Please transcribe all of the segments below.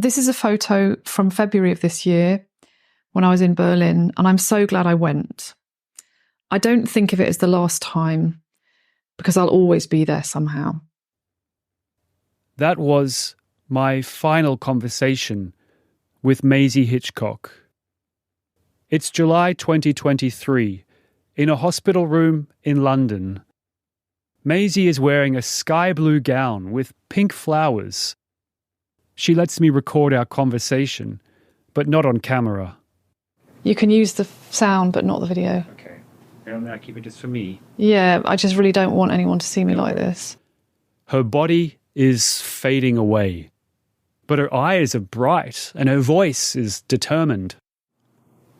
This is a photo from February of this year when I was in Berlin, and I'm so glad I went. I don't think of it as the last time because I'll always be there somehow. That was my final conversation with Maisie Hitchcock. It's July 2023, in a hospital room in London. Maisie is wearing a sky blue gown with pink flowers. She lets me record our conversation, but not on camera. You can use the sound, but not the video. Okay. And now keep it just for me. Yeah, I just really don't want anyone to see me like this. Her body is fading away, but her eyes are bright and her voice is determined.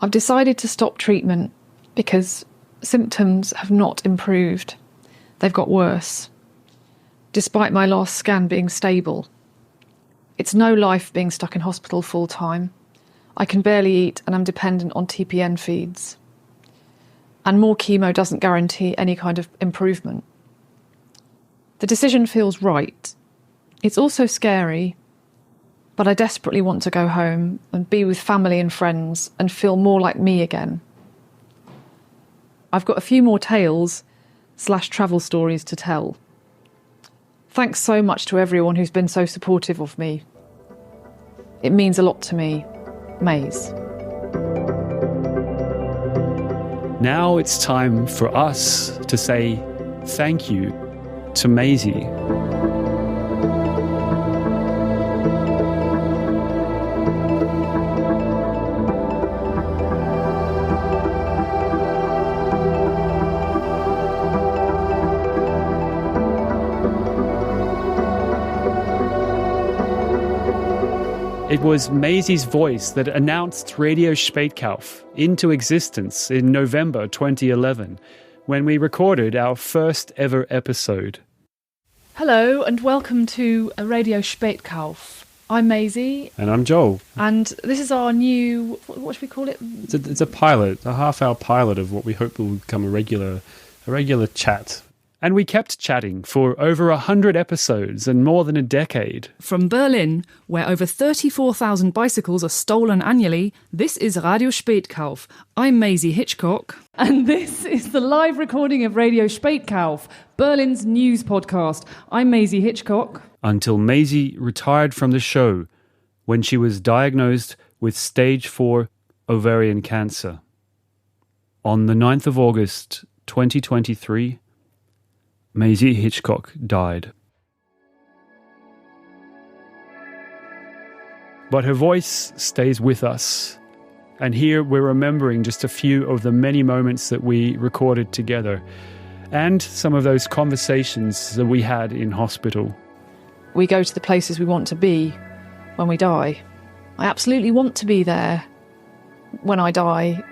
I've decided to stop treatment because symptoms have not improved. They've got worse, despite my last scan being stable. It's no life being stuck in hospital full time. I can barely eat and I'm dependent on TPN feeds. And more chemo doesn't guarantee any kind of improvement. The decision feels right. It's also scary, but I desperately want to go home and be with family and friends and feel more like me again. I've got a few more tales/travel stories to tell. Thanks so much to everyone who's been so supportive of me. It means a lot to me. Maze. Now it's time for us to say thank you to Maisie. It was Maisie's voice that announced Radio Spaetkauf into existence in November 2011, when we recorded our first ever episode. Hello and welcome to Radio Spaetkauf. I'm Maisie. And I'm Joel. And this is our new, what should we call it? It's a pilot, a half-hour pilot of what we hope will become a regular chat. And we kept chatting for over 100 episodes and more than a decade. From Berlin, where over 34,000 bicycles are stolen annually, this is Radio Spaetkauf. I'm Maisie Hitchcock. And this is the live recording of Radio Spaetkauf, Berlin's news podcast. I'm Maisie Hitchcock. Until Maisie retired from the show when she was diagnosed with stage 4 ovarian cancer. On the 9th of August 2023, Maisie Hitchcock died. But her voice stays with us. And here we're remembering just a few of the many moments that we recorded together and some of those conversations that we had in hospital. We go to the places we want to be when we die. I absolutely want to be there when I die.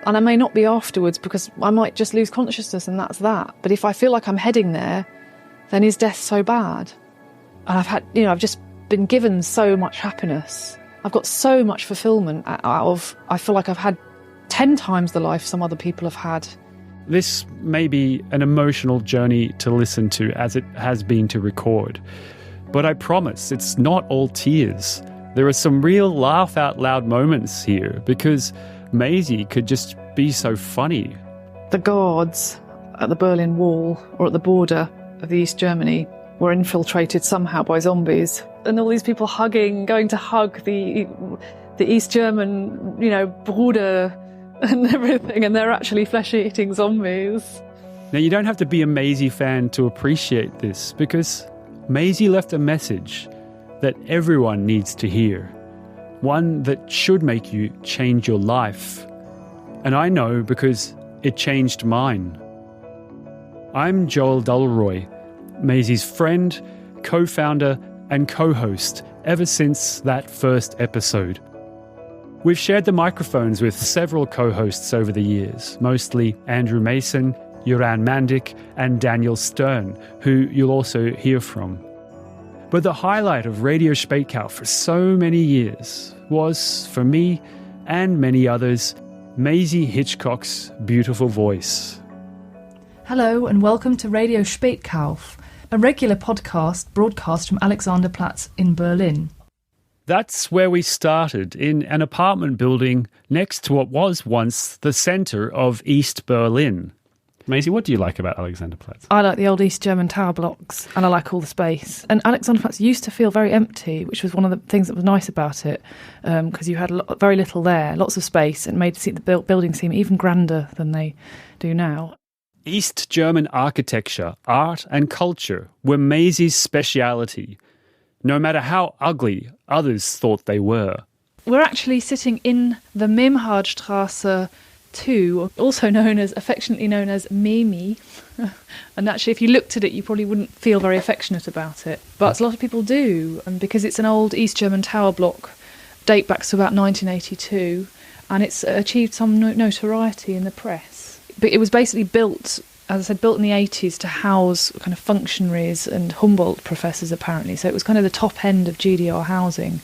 And I may not be afterwards because I might just lose consciousness and that's that. But if I feel like I'm heading there, then is death so bad? And I've just been given so much happiness. I've got so much fulfillment out of, I feel like I've had 10 times the life some other people have had. This may be an emotional journey to listen to as it has been to record. But I promise it's not all tears. There are some real laugh out loud moments here because Maisie could just be so funny. The guards at the Berlin Wall or at the border of the East Germany were infiltrated somehow by zombies. And all these people hugging, going to hug the East German, Bruder and everything. And they're actually flesh-eating zombies. Now, you don't have to be a Maisie fan to appreciate this because Maisie left a message that everyone needs to hear. One that should make you change your life. And I know because it changed mine. I'm Joel Dullroy, Maisie's friend, co-founder and co-host ever since that first episode. We've shared the microphones with several co-hosts over the years, mostly Andrew Mason, Jöran Mandik and Daniel Stern, who you'll also hear from. But the highlight of Radio Spaetkauf for so many years was, for me and many others, Maisie Hitchcock's beautiful voice. Hello and welcome to Radio Spaetkauf, a regular podcast broadcast from Alexanderplatz in Berlin. That's where we started, in an apartment building next to what was once the centre of East Berlin. Maisie, what do you like about Alexanderplatz? I like the old East German tower blocks, and I like all the space. And Alexanderplatz used to feel very empty, which was one of the things that was nice about it, because you had very little there, lots of space, and made the building seem even grander than they do now. East German architecture, art and culture were Maisie's speciality, no matter how ugly others thought they were. We're actually sitting in the Memhardstraße 2, also affectionately known as Memi. And actually, if you looked at it, you probably wouldn't feel very affectionate about it. But a lot of people do, and because it's an old East German tower block, date back to about 1982, and it's achieved some notoriety in the press. But it was basically built, as I said, built in the 80s to house kind of functionaries and Humboldt professors, apparently. So it was kind of the top end of GDR housing.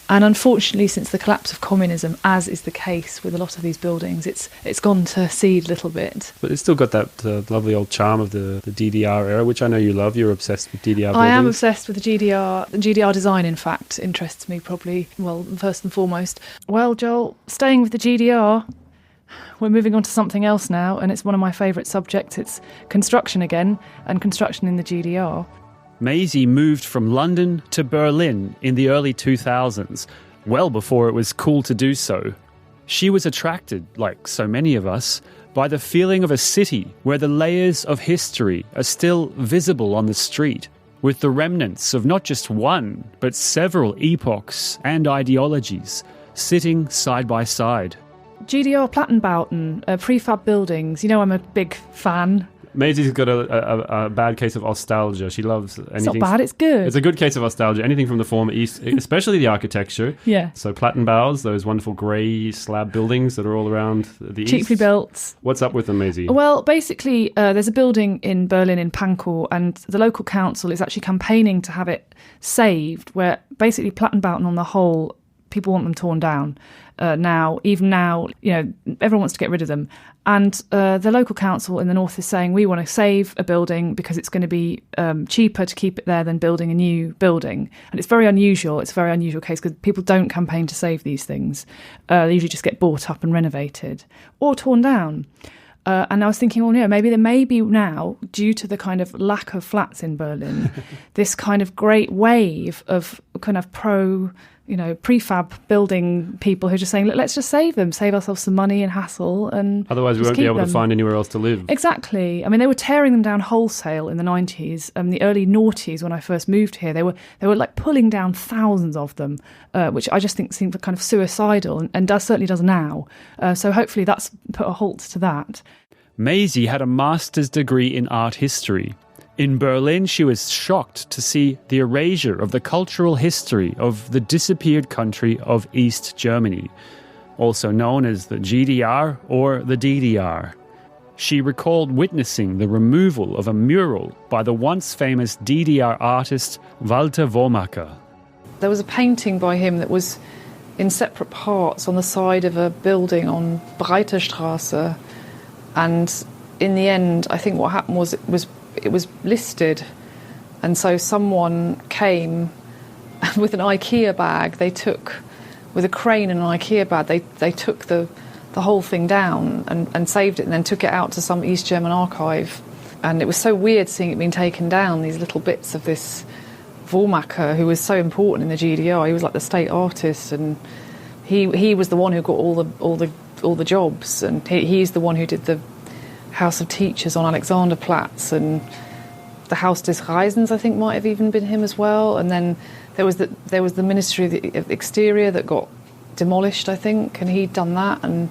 And unfortunately, since the collapse of communism, as is the case with a lot of these buildings, it's gone to seed a little bit. But it's still got that lovely old charm of the DDR era, which I know you love. You're obsessed with DDR buildings. I am obsessed with the GDR. The GDR design, in fact, interests me probably, first and foremost. Well, Joel, staying with the GDR, we're moving on to something else now, and it's one of my favourite subjects. It's construction again, and construction in the GDR. Maisie moved from London to Berlin in the early 2000s, well before it was cool to do so. She was attracted, like so many of us, by the feeling of a city where the layers of history are still visible on the street, with the remnants of not just one, but several epochs and ideologies sitting side by side. GDR Plattenbauten, prefab buildings, I'm a big fan. Maisie's got a bad case of nostalgia. She loves anything. It's not bad, it's good. It's a good case of nostalgia. Anything from the former East, especially the architecture. Yeah. So Plattenbaus, those wonderful grey slab buildings that are all around the East. Cheaply built. What's up with them, Maisie? Well, basically, there's a building in Berlin, in Pankow, and the local council is actually campaigning to have it saved, where basically Plattenbauten on the whole, people want them torn down. Now, everyone wants to get rid of them. And the local council in the north is saying, we want to save a building because it's going to be cheaper to keep it there than building a new building. And it's very unusual. It's a very unusual case because people don't campaign to save these things. They usually just get bought up and renovated or torn down. And I was thinking, maybe there may be now, due to the kind of lack of flats in Berlin, this kind of great wave of kind of prefab building people who are just saying, look, let's just save them, save ourselves some money and hassle. And otherwise we won't be able to find anywhere else to live. Exactly. I mean, they were tearing them down wholesale in the 90s. The early noughties, when I first moved here, they were like pulling down thousands of them, which I just think seemed kind of suicidal and certainly does now. So hopefully that's put a halt to that. Maisie had a master's degree in art history. In Berlin, she was shocked to see the erasure of the cultural history of the disappeared country of East Germany, also known as the GDR or the DDR. She recalled witnessing the removal of a mural by the once famous DDR artist Walter Womacker. There was a painting by him that was in separate parts on the side of a building on Breite Straße, and in the end, I think what happened was it was listed, and so someone came with an IKEA bag. They took, with a crane and an IKEA bag, they took the whole thing down and saved it, and then took it out to some East German archive. And it was so weird seeing it being taken down, these little bits of this Womacker, who was so important in the GDR. He was like the state artist, and he was the one who got all the jobs, and he's the one who did the House of Teachers on Alexanderplatz, and the Haus des Reisens, I think, might have even been him as well. And then there was the Ministry of the Exterior that got demolished, I think, and he'd done that. And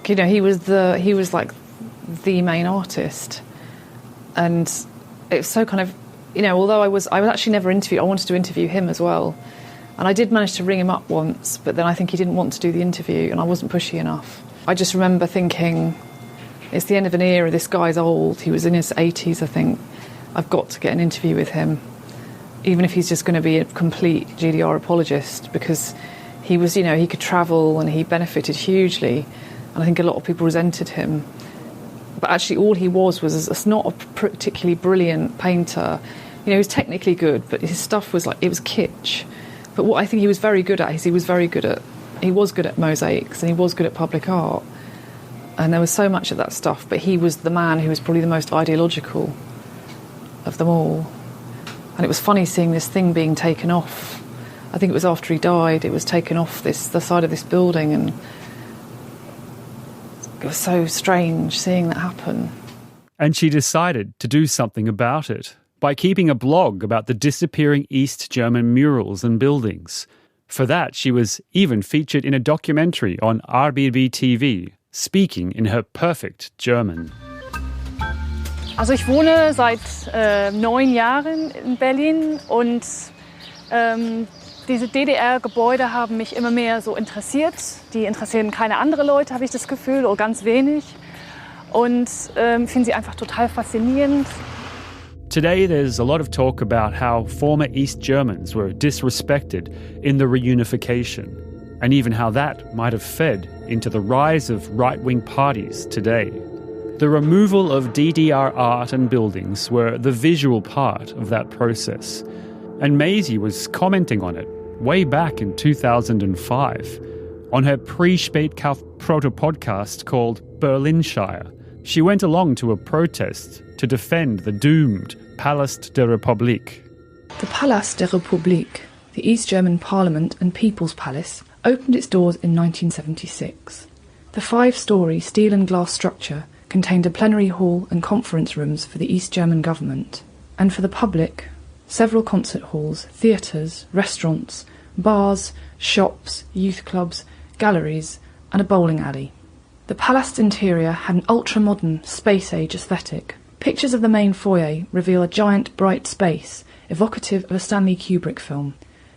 he was like the main artist. And it was so kind of, although I was actually never interviewed, I wanted to interview him as well. And I did manage to ring him up once, but then I think he didn't want to do the interview, and I wasn't pushy enough. I just remember thinking, it's the end of an era, this guy's old, he was in his 80s, I think. I've got to get an interview with him, even if he's just going to be a complete GDR apologist, because he was, he could travel and he benefited hugely, and I think a lot of people resented him. But actually all he was not a particularly brilliant painter. He was technically good, but his stuff was like, it was kitsch. But what I think he was very good at is he was good at mosaics and he was good at public art. And there was so much of that stuff, but he was the man who was probably the most ideological of them all. And it was funny seeing this thing being taken off. I think it was after he died, it was taken off the side of this building, and it was so strange seeing that happen. And she decided to do something about it by keeping a blog about the disappearing East German murals and buildings. For that, she was even featured in a documentary on RBB TV, speaking in her perfect German. Also ich wohne seit 9 Jahren in Berlin und diese DDR-Gebäude haben mich immer mehr so interessiert. Die interessieren keine anderen Leute, habe ich das Gefühl, oder ganz wenig. Und finde sie einfach total faszinierend. Today there's a lot of talk about how former East Germans were disrespected in the reunification, and even how that might have fed into the rise of right-wing parties today. The removal of DDR art and buildings were the visual part of that process, and Maisie was commenting on it way back in 2005 on her pre-Spaetkauf proto-podcast called Berlinshire. She went along to a protest to defend the doomed Palast der Republik. The Palast der Republik, the East German Parliament and People's Palace, opened its doors in 1976. The 5-storey steel and glass structure contained a plenary hall and conference rooms for the East German government, and for the public, several concert halls, theatres, restaurants, bars, shops, youth clubs, galleries, and a bowling alley. The palace's interior had an ultra-modern, space-age aesthetic. Pictures of the main foyer reveal a giant, bright space, evocative of a Stanley Kubrick film,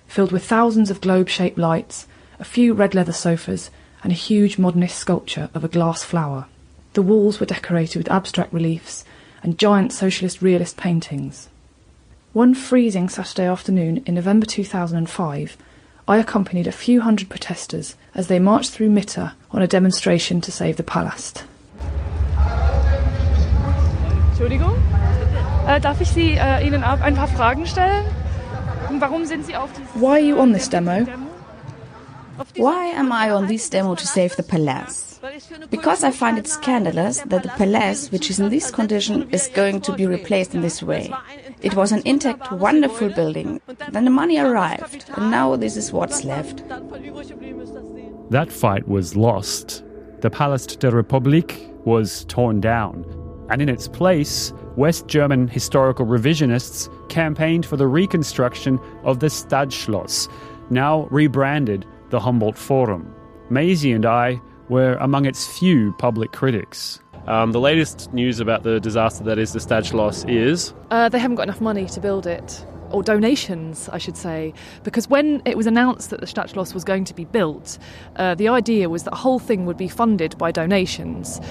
filled with thousands of globe-shaped lights, a few red leather sofas, and a huge modernist sculpture of a glass flower. The walls were decorated with abstract reliefs and giant socialist realist paintings. One freezing Saturday afternoon in November 2005, I accompanied a few hundred protesters as they marched through Mitte on a demonstration to save the Palast. Entschuldigung, darf ich Sie Ihnen ein paar Fragen stellen? Warum sind Sie auf Why are you on this demo? Why am I on this demo to save the palace? Because I find it scandalous that the palace, which is in this condition, is going to be replaced in this way. It was an intact, wonderful building. Then the money arrived, and now this is what's left. That fight was lost. The Palast der Republik was torn down, and in its place, West German historical revisionists campaigned for the reconstruction of the Stadtschloss, now rebranded the Humboldt Forum. Maisie and I were among its few public critics. The latest news about the disaster that is the Stadtschloss is... They haven't got enough money to build it. Or donations, I should say. Because when it was announced that the Stadtschloss was going to be built, the idea was that the whole thing would be funded by donations.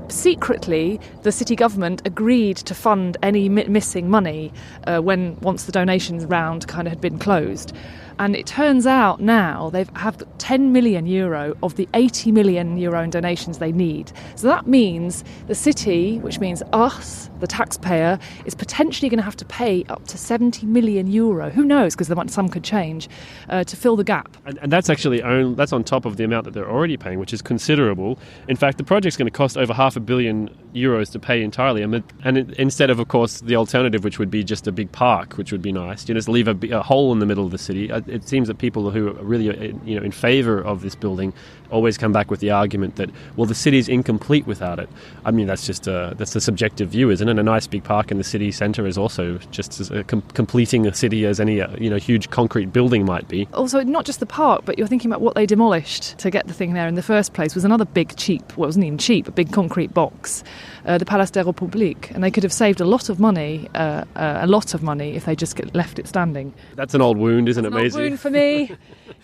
Secretly, the city government agreed to fund any missing money once the donations round kind of had been closed. And it turns out now they have 10 million euro of the 80 million euro in donations they need. So that means the city, which means us, the taxpayer, is potentially going to have to pay up to 70 million euro. Who knows, because some could change, to fill the gap. And that's actually that's on top of the amount that they're already paying, which is considerable. In fact, the project's going to cost over €500 million to pay entirely. And instead of course, the alternative, which would be just a big park, which would be nice, just leave a hole in the middle of the city. It seems that people who are really in favour of this building always come back with the argument that, well, the city's incomplete without it. I mean, that's a subjective view, isn't it? A nice big park in the city centre is also just as completing a city as any huge concrete building might be. Also, not just the park, but you're thinking about what they demolished to get the thing there in the first place was another big cheap, well, it wasn't even cheap, a big concrete box, the Palast der Republik, and they could have saved a lot of money if they just left it standing. That's an old wound, isn't it, Maisie? That's an old wound for me.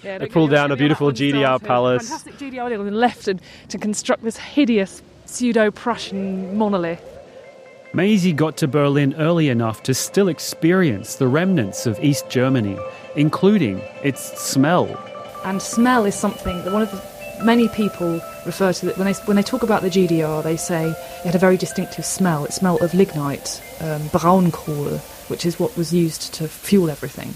Yeah, they pulled down a beautiful GDR palace. Fantastic GDR and left to construct this hideous pseudo-Prussian monolith. Maisie got to Berlin early enough to still experience the remnants of East Germany, including its smell. And smell is something that many people refer to, that when they talk about the GDR, they say it had a very distinctive smell. It smelled of lignite, Braunkohle, which is what was used to fuel everything.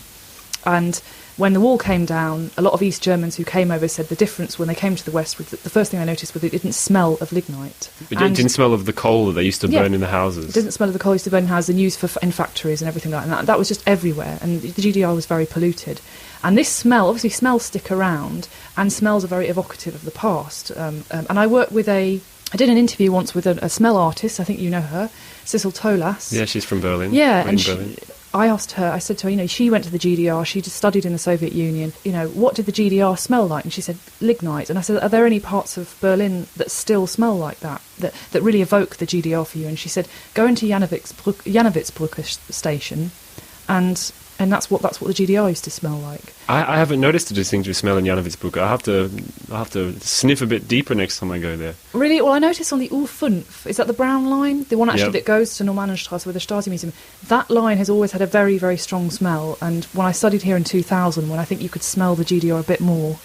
And when the wall came down, a lot of East Germans who came over said the difference when they came to the West was that the first thing I noticed was it didn't smell of lignite. It didn't smell of the coal that they used to burn in the houses. It didn't smell of the coal used to burn in houses and used in factories and everything like that. That was just everywhere, and the GDR was very polluted. And this smell, obviously smells stick around, and smells are very evocative of the past. And I worked with I did an interview once with a smell artist, I think you know her, Sissel Tolas. Yeah, she's from Berlin. Yeah, and I asked her, I said to her, she went to the GDR, she just studied in the Soviet Union, what did the GDR smell like? And she said, lignite. And I said, are there any parts of Berlin that still smell like that really evoke the GDR for you? And she said, go into Jannowitzbrücke station, and that's what the GDR used to smell like. I haven't noticed a distinctive smell in Jannowitzbrücke. I'll have to sniff a bit deeper next time I go there. Really? Well, I noticed on the U5, is that the brown line? The one actually that goes to Normannenstrasse with the Stasi Museum. That line has always had a very, very strong smell. And when I studied here in 2000, when I think you could smell the GDR a bit more,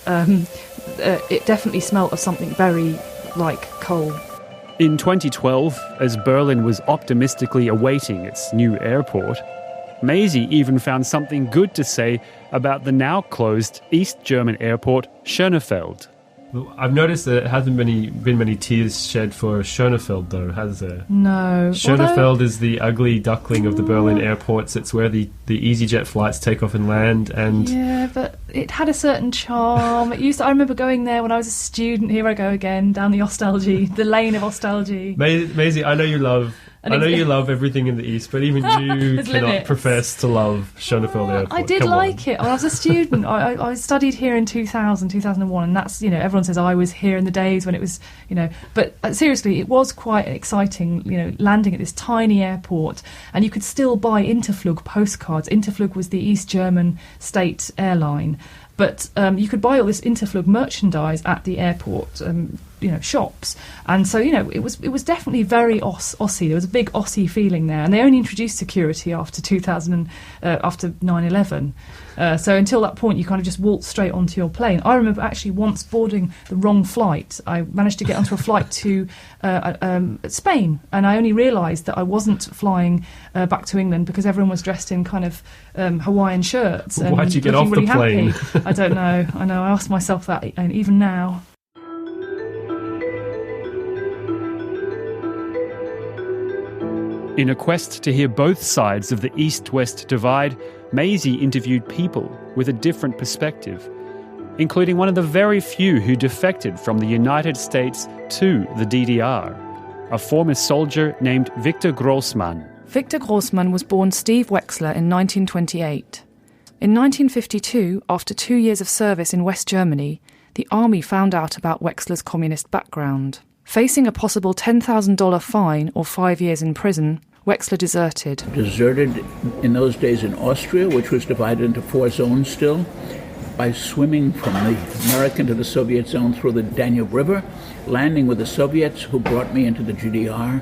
it definitely smelled of something very like coal. In 2012, as Berlin was optimistically awaiting its new airport, Maisie even found something good to say about the now closed East German airport Schönefeld. I've noticed that there hasn't been many tears shed for Schönefeld, though, has there? No. Schönefeld is the ugly duckling of the Berlin airports. It's where the EasyJet flights take off and land. And yeah, but it had a certain charm. I remember going there when I was a student. Here I go again, down the Ostalgie, the lane of Ostalgie. Maisie, I know you love everything in the East, but even you cannot profess to love Schönefeld Airport. I did like it when I was a student. I studied here in 2001, and that's, everyone says I was here in the days when it was, but seriously, it was quite exciting, landing at this tiny airport, and you could still buy Interflug postcards. Interflug was the East German state airline. But you could buy all this Interflug merchandise at the airport, shops, and so it was definitely very Aussie. There was a big Aussie feeling there, and they only introduced security after 9/11. So until that point, you kind of just walked straight onto your plane. I remember actually once boarding the wrong flight. I managed to get onto a flight to Spain, and I only realised that I wasn't flying back to England because everyone was dressed in kind of Hawaiian shirts. Why'd you get off really the plane? Happy. I don't know. I know. I asked myself that, and even now. In a quest to hear both sides of the East-West divide, Maisie interviewed people with a different perspective, including one of the very few who defected from the United States to the DDR, a former soldier named Victor Grossmann. Victor Grossmann was born Steve Wexler in 1928. In 1952, after 2 years of service in West Germany, the army found out about Wexler's communist background. Facing a possible $10,000 fine or 5 years in prison, Wexler deserted. Deserted in those days in Austria, which was divided into 4 zones still, by swimming from the American to the Soviet zone through the Danube River, landing with the Soviets who brought me into the GDR,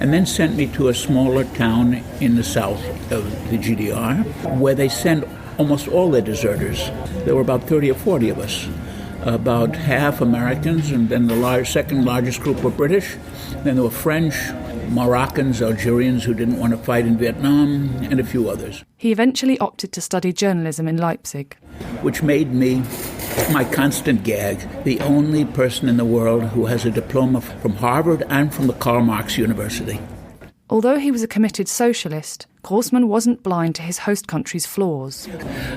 and then sent me to a smaller town in the south of the GDR, where they sent almost all their deserters. There were about 30 or 40 of us. About half Americans, and then the second largest group were British. Then there were French, Moroccans, Algerians who didn't want to fight in Vietnam, and a few others. He eventually opted to study journalism in Leipzig. Which made me my constant gag, the only person in the world who has a diploma from Harvard and from the Karl Marx University. Although he was a committed socialist, Grossmann wasn't blind to his host country's flaws.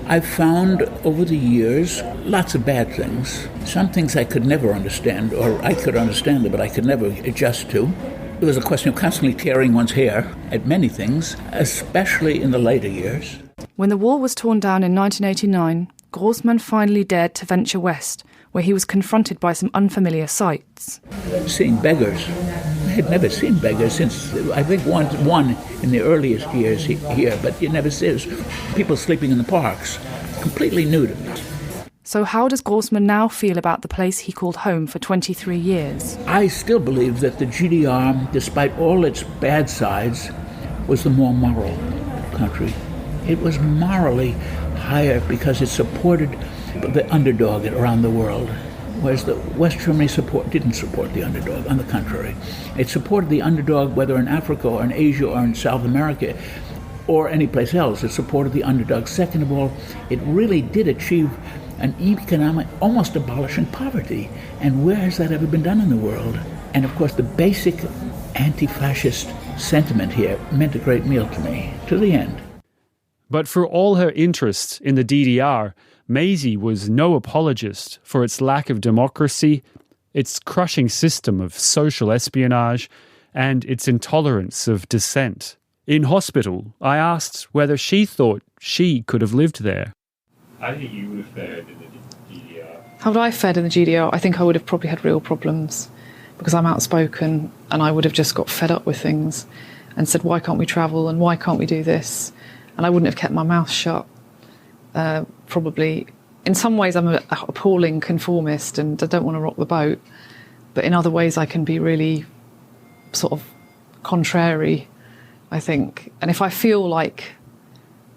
I've found over the years lots of bad things. Some things I could never understand, or I could understand them, but I could never adjust to. It was a question of constantly tearing one's hair at many things, especially in the later years. When the wall was torn down in 1989, Grossmann finally dared to venture west, where he was confronted by some unfamiliar sights. Seeing beggars. I had never seen beggars since, I think, one in the earliest years here, but you never see people sleeping in the parks, completely new to me. So how does Grossmann now feel about the place he called home for 23 years? I still believe that the GDR, despite all its bad sides, was the more moral country. It was morally higher because it supported the underdog around the world, whereas the West Germany didn't support the underdog. On the contrary, it supported the underdog whether in Africa or in Asia or in South America. or any place else. It supported the underdog. Second of all, it really did achieve an economic, almost abolishing poverty. And where has that ever been done in the world? And of course, the basic anti-fascist sentiment here meant a great deal to me, to the end. But for all her interest in the DDR, Maisie was no apologist for its lack of democracy, its crushing system of social espionage, and its intolerance of dissent. In hospital, I asked whether she thought she could have lived there. How do you think you would have fared in the GDR? How would I have fared in the GDR? I think I would have probably had real problems because I'm outspoken and I would have just got fed up with things and said, why can't we travel and why can't we do this? And I wouldn't have kept my mouth shut. Probably, in some ways I'm an appalling conformist and I don't want to rock the boat, but in other ways I can be really sort of contrary, I think. And if I feel like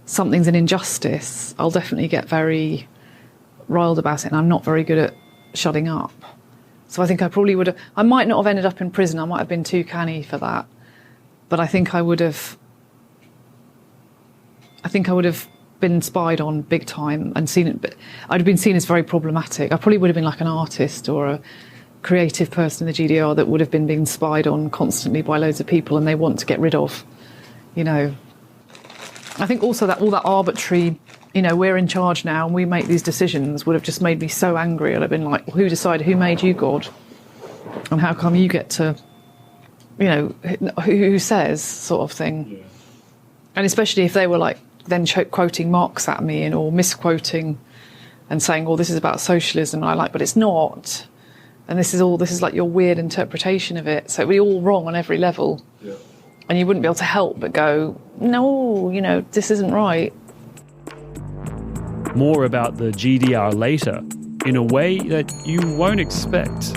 something's an injustice, I'll definitely get very riled about it, and I'm not very good at shutting up. So I think I probably would have, I might not have ended up in prison, I might have been too canny for that, but I think I would have been spied on big time and seen it, but I'd have been seen as very problematic. I probably would have been like an artist or a creative person in the GDR that would have been being spied on constantly by loads of people and they want to get rid of, you know. I think also that all that arbitrary, you know, we're in charge now and we make these decisions would have just made me so angry. I'd have been like, well, who decided, who made you God? And how come you get to, you know, who says, sort of thing. Yeah. And especially if they were like then quoting Marx at me or misquoting and saying, well, this is about socialism. And I like, but it's not. And this is like your weird interpretation of it. So it'd be all wrong on every level. Yeah. And you wouldn't be able to help but go, no, you know, this isn't right. More about the GDR later, in a way that you won't expect.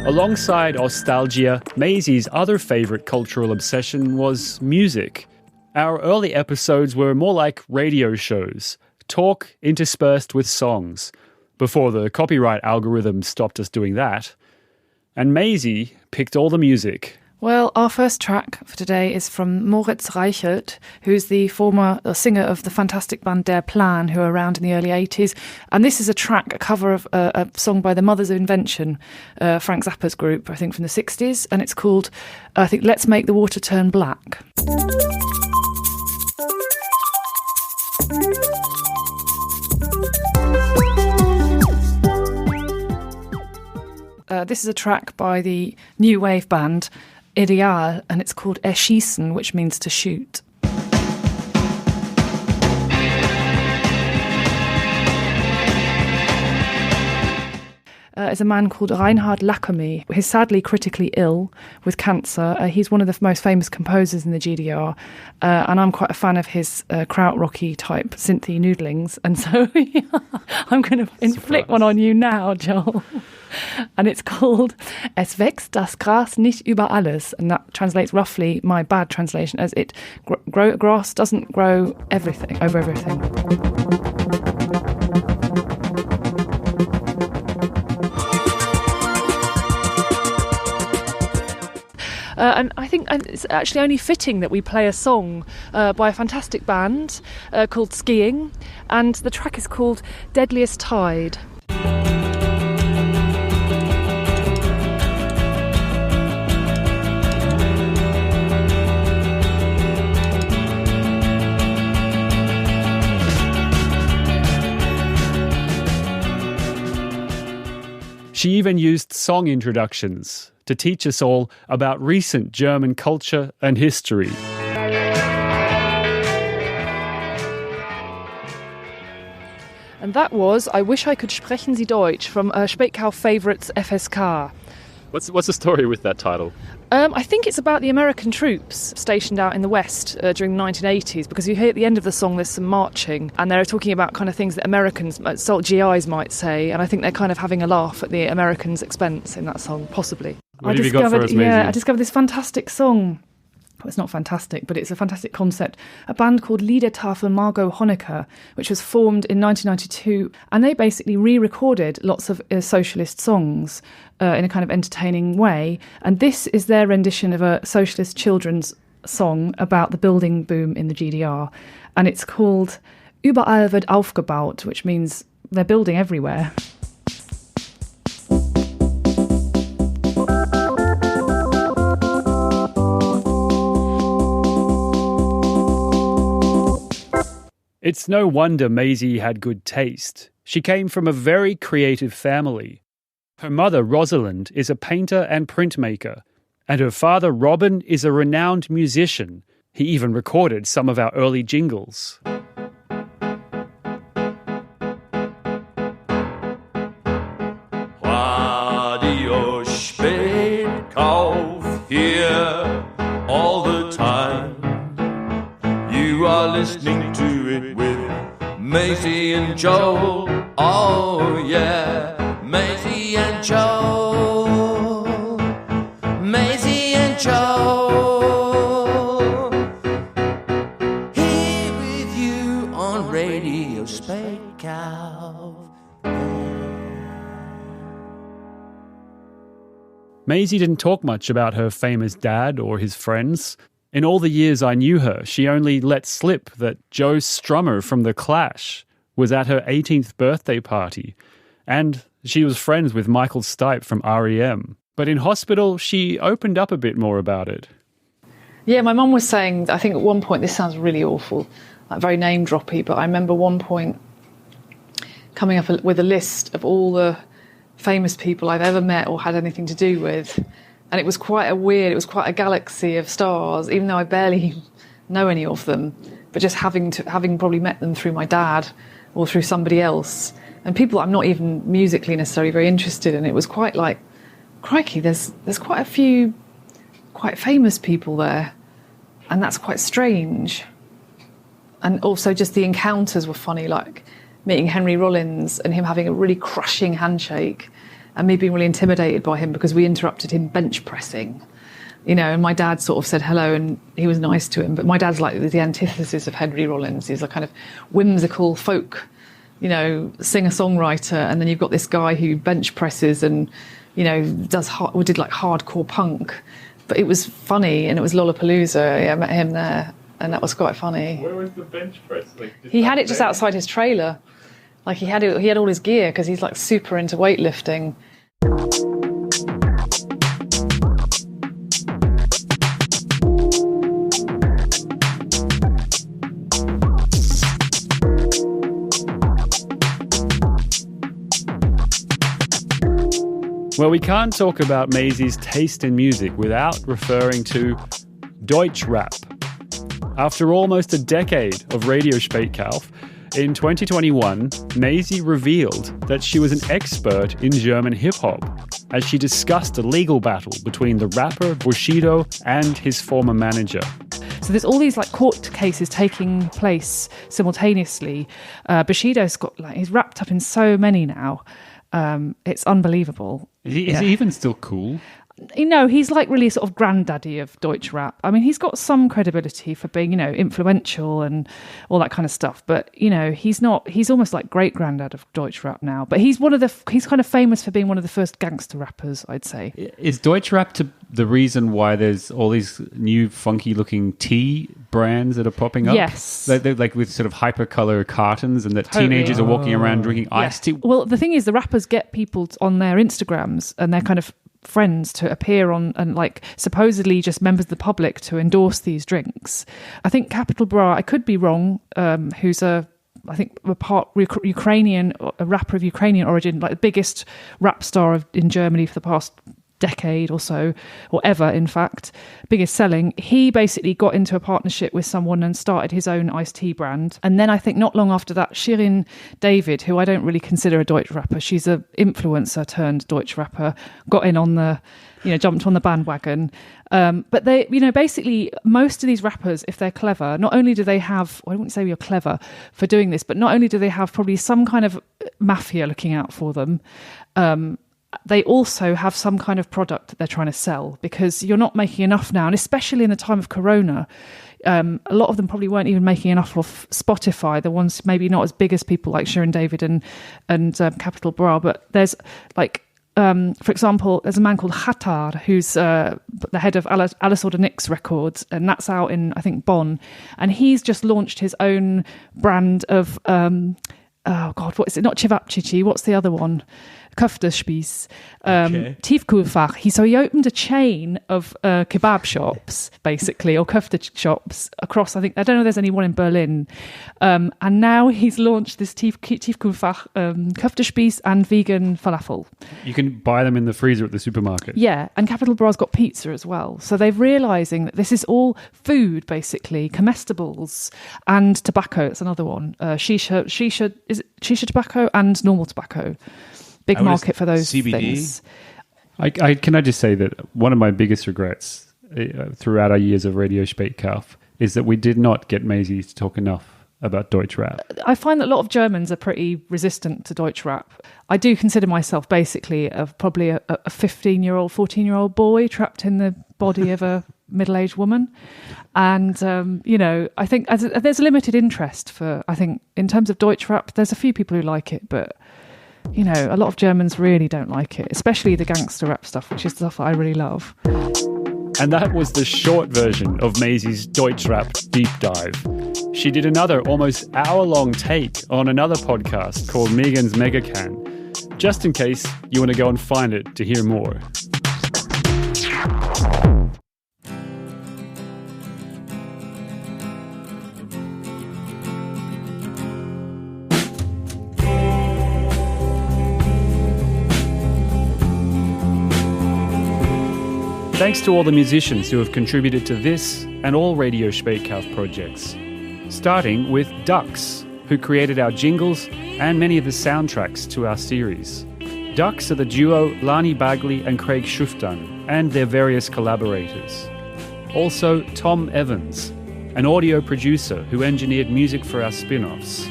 Alongside nostalgia, Maisie's other favourite cultural obsession was music. Our early episodes were more like radio shows, talk interspersed with songs, before the copyright algorithm stopped us doing that. And Maisie picked all the music. Well, our first track for today is from Moritz Reichelt, who's the former singer of the fantastic band Der Plan, who were around in the early 80s. And this is a cover of a song by the Mothers of Invention, Frank Zappa's group, I think from the 60s. And it's called, I think, Let's Make the Water Turn Black. This is a track by the new wave band Ideal, and it's called Erschießen, which means to shoot. Is a man called Reinhard Lacamy. He's sadly critically ill with cancer. He's one of the most famous composers in the GDR, and I'm quite a fan of his krautrocky type synthy noodlings, and so I'm going to inflict one on you now, Joel. And it's called Es wächst das Gras nicht über alles, and that translates roughly, my bad translation, as it grass doesn't grow everything over everything. And I think it's actually only fitting that we play a song by a fantastic band called Skiing, and the track is called Deadliest Tide. She even used song introductions to teach us all about recent German culture and history. And that was I Wish I Could Sprechen Sie Deutsch from Spaetkauf Favourites FSK. What's the story with that title? I think it's about the American troops stationed out in the West during the 1980s, because you hear at the end of the song there's some marching, and they're talking about kind of things that Americans, GIs might say, and I think they're kind of having a laugh at the Americans' expense in that song, possibly. What have you got for us, Maisie? Yeah, I discovered this fantastic song It's not fantastic, but it's a fantastic concept. A band called Liedertafel Margot Honecker, which was formed in 1992, and they basically re-recorded lots of socialist songs in a kind of entertaining way. And this is their rendition of a socialist children's song about the building boom in the GDR. And it's called Überall wird aufgebaut, which means they're building everywhere. It's no wonder Maisie had good taste. She came from a very creative family. Her mother, Rosalind, is a painter and printmaker, and her father, Robin, is a renowned musician. He even recorded some of our early jingles. Radio Spaetkauf here all the time. You are listening to it with Maisie and Joel. Oh yeah, Maisie and Joel. Maisie and Joel. Here with you on Radio Spaetkauf. Maisie didn't talk much about her famous dad or his friends. In all the years I knew her, she only let slip that Joe Strummer from The Clash was at her 18th birthday party, and she was friends with Michael Stipe from REM. But in hospital, she opened up a bit more about it. Yeah, my mum was saying, I think at one point, this sounds really awful, like very name-droppy, but I remember one point coming up with a list of all the famous people I've ever met or had anything to do with. And it was quite a galaxy of stars, even though I barely know any of them, but just having probably met them through my dad or through somebody else, and people I'm not even musically necessarily very interested in. It was quite like, crikey, there's quite a few quite famous people there, and that's quite strange. And also just the encounters were funny, like meeting Henry Rollins and him having a really crushing handshake, and me being really intimidated by him because we interrupted him bench pressing, and my dad sort of said hello and he was nice to him. But my dad's like the antithesis of Henry Rollins. He's a kind of whimsical folk, singer-songwriter. And then you've got this guy who bench presses and, did like hardcore punk. But it was funny, and it was Lollapalooza. Yeah, I met him there, and that was quite funny. Where was the bench press? He had it just outside his trailer. Like he had all his gear because he's like super into weightlifting. Well, we can't talk about Maisie's taste in music without referring to Deutschrap. After almost a decade of Radio Spaetkauf, in 2021, Maisie revealed that she was an expert in German hip-hop as she discussed a legal battle between the rapper Bushido and his former manager. So there's all these like court cases taking place simultaneously. Bushido's he's wrapped up in so many now. It's unbelievable. Is he even still cool? He's like really sort of granddaddy of Deutschrap. I mean, he's got some credibility for being, influential and all that kind of stuff. But, he's almost like great granddad of Deutschrap now. But he's kind of famous for being one of the first gangster rappers, I'd say. Is Deutschrap the reason why there's all these new funky looking tea brands that are popping up? Yes. They're like with sort of hypercolor cartons, and that teenagers are walking around drinking iced tea. Well, the thing is, the rappers get people on their Instagrams and they're kind of friends to appear on, and like supposedly just members of the public to endorse these drinks. I think Capital Bra, I could be wrong, who's a part Ukrainian, a rapper of Ukrainian origin, like the biggest rap star in Germany for the past decade or so, or ever, in fact, biggest selling. He basically got into a partnership with someone and started his own iced tea brand. And then I think not long after that, Shirin David, who I don't really consider a Deutsch rapper, she's an influencer turned Deutsch rapper, got in on the, jumped on the bandwagon. But they, basically most of these rappers, if they're clever, not only do they have, I wouldn't say you're clever for doing this, but not only do they have probably some kind of mafia looking out for them, they also have some kind of product that they're trying to sell, because you're not making enough now, and especially in the time of Corona, a lot of them probably weren't even making enough off Spotify, the ones maybe not as big as people like Jöran David and Capital Bra, but there's like, for example, there's a man called Hattar who's the head of Alice Order Nix Records, and that's out in, I think, Bonn, and he's just launched his own brand of oh God, what is it? Not Cevapcici. What's the other one? Köftespieß. Tiefkühlfach. So he opened a chain of kebab shops, basically, or köfte shops across, I don't know if there's any one in Berlin. And now he's launched this Tiefkühlfach Köftespieß and vegan falafel. You can buy them in the freezer at the supermarket. Yeah, and Capital Bra's got pizza as well. So they're realising that this is all food, basically, comestibles and tobacco. It's another one. Shisha tobacco and normal tobacco. Big market for those CBD? things. Can I just say that one of my biggest regrets throughout our years of Radio Spaetkauf is that we did not get Maisie to talk enough about Deutschrap. I find that a lot of Germans are pretty resistant to Deutschrap. I do consider myself basically probably a 15-year-old, 14-year-old boy trapped in the body of a middle-aged woman. And, I think there's limited interest for, I think, in terms of Deutschrap, there's a few people who like it, but a lot of Germans really don't like it, especially the gangster rap stuff, which is stuff that I really love. And that was the short version of Maisie's Deutschrap deep dive. She did another almost hour-long take on another podcast called Megan's Megacan, just in case you want to go and find it to hear more. Thanks to all the musicians who have contributed to this and all Radio Spaetkauf projects, starting with Ducks, who created our jingles and many of the soundtracks to our series. Ducks are the duo Lani Bagley and Craig Schuftan and their various collaborators. Also Tom Evans, an audio producer who engineered music for our spin-offs.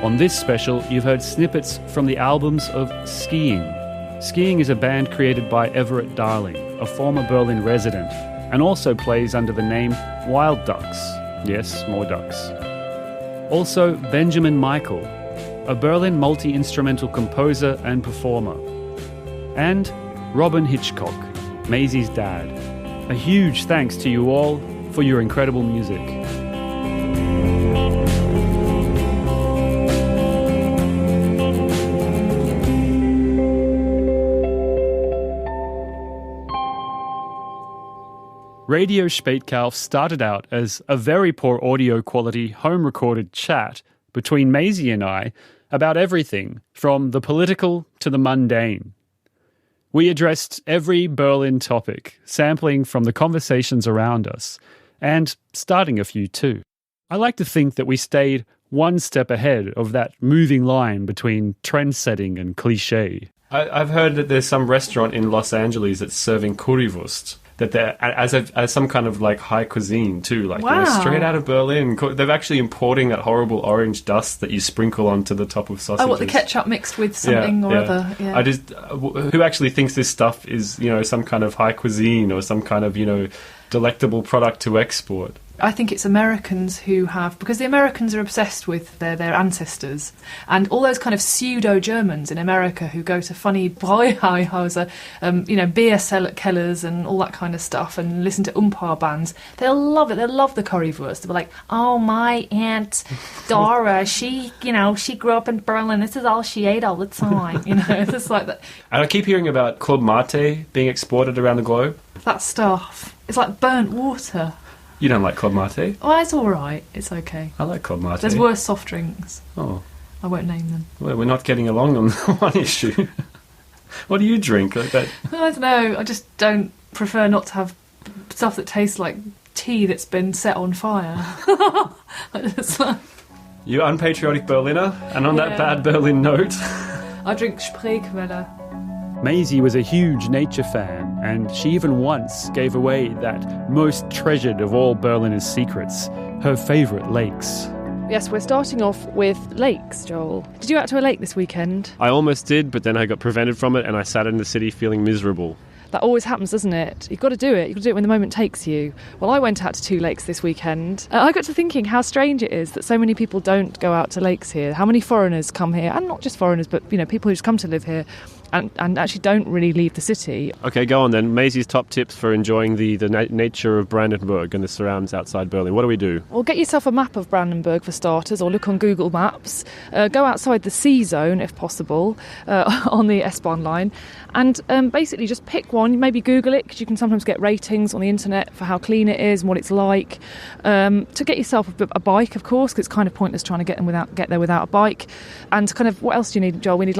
On this special, you've heard snippets from the albums of Skiing. Skiing is a band created by Everett Darling, a former Berlin resident, and also plays under the name Wild Ducks. Yes, more ducks. Also, Benjamin Michael, a Berlin multi-instrumental composer and performer. And Robin Hitchcock, Maisie's dad. A huge thanks to you all for your incredible music. Radio Spaetkauf started out as a very poor audio quality home-recorded chat between Maisie and I about everything from the political to the mundane. We addressed every Berlin topic, sampling from the conversations around us, and starting a few too. I like to think that we stayed one step ahead of that moving line between trend-setting and cliché. I've heard that there's some restaurant in Los Angeles that's serving currywurst. That they're as some kind of like high cuisine too, like straight out of Berlin. They're actually importing that horrible orange dust that you sprinkle onto the top of sausages. Oh, what, the ketchup mixed with something or other? Yeah. Who actually thinks this stuff is some kind of high cuisine or some kind of delectable product to export? I think it's Americans who have, because the Americans are obsessed with their ancestors, and all those kind of pseudo-Germans in America who go to funny Bräuhaus, beer kellers and all that kind of stuff, and listen to Umpar bands. They'll love it. They'll love the currywurst. They'll be like, oh, my Aunt Dora, she grew up in Berlin. This is all she ate all the time. It's just like that. And I keep hearing about Club Mate being exported around the globe. That stuff. It's like burnt water. You don't like Club Mate? Oh, it's all right. It's okay. I like Club Mate. There's worse soft drinks. Oh. I won't name them. Well, we're not getting along on one issue. What do you drink like that? I don't know. I just don't prefer not to have stuff that tastes like tea that's been set on fire. You unpatriotic Berliner, and on that bad Berlin note... I drink Spreequelle. Maisie was a huge nature fan, and she even once gave away that most treasured of all Berliners' secrets, her favourite lakes. Yes, we're starting off with lakes, Joel. Did you go out to a lake this weekend? I almost did, but then I got prevented from it and I sat in the city feeling miserable. That always happens, doesn't it? You've got to do it. You've got to do it when the moment takes you. Well, I went out to 2 lakes this weekend. I got to thinking how strange it is that so many people don't go out to lakes here. How many foreigners come here, and not just foreigners, but people who just come to live here and actually don't really leave the city. Okay, go on then. Maisie's top tips for enjoying the nature of Brandenburg and the surrounds outside Berlin. What do we do? Well, get yourself a map of Brandenburg for starters, or look on Google Maps. Go outside the C zone, if possible, on the S-Bahn line. And basically just pick one, maybe Google it, because you can sometimes get ratings on the internet for how clean it is and what it's like. To get yourself a bike, of course, because it's kind of pointless trying to get there without a bike. And kind of, what else do you need, Joel? We need,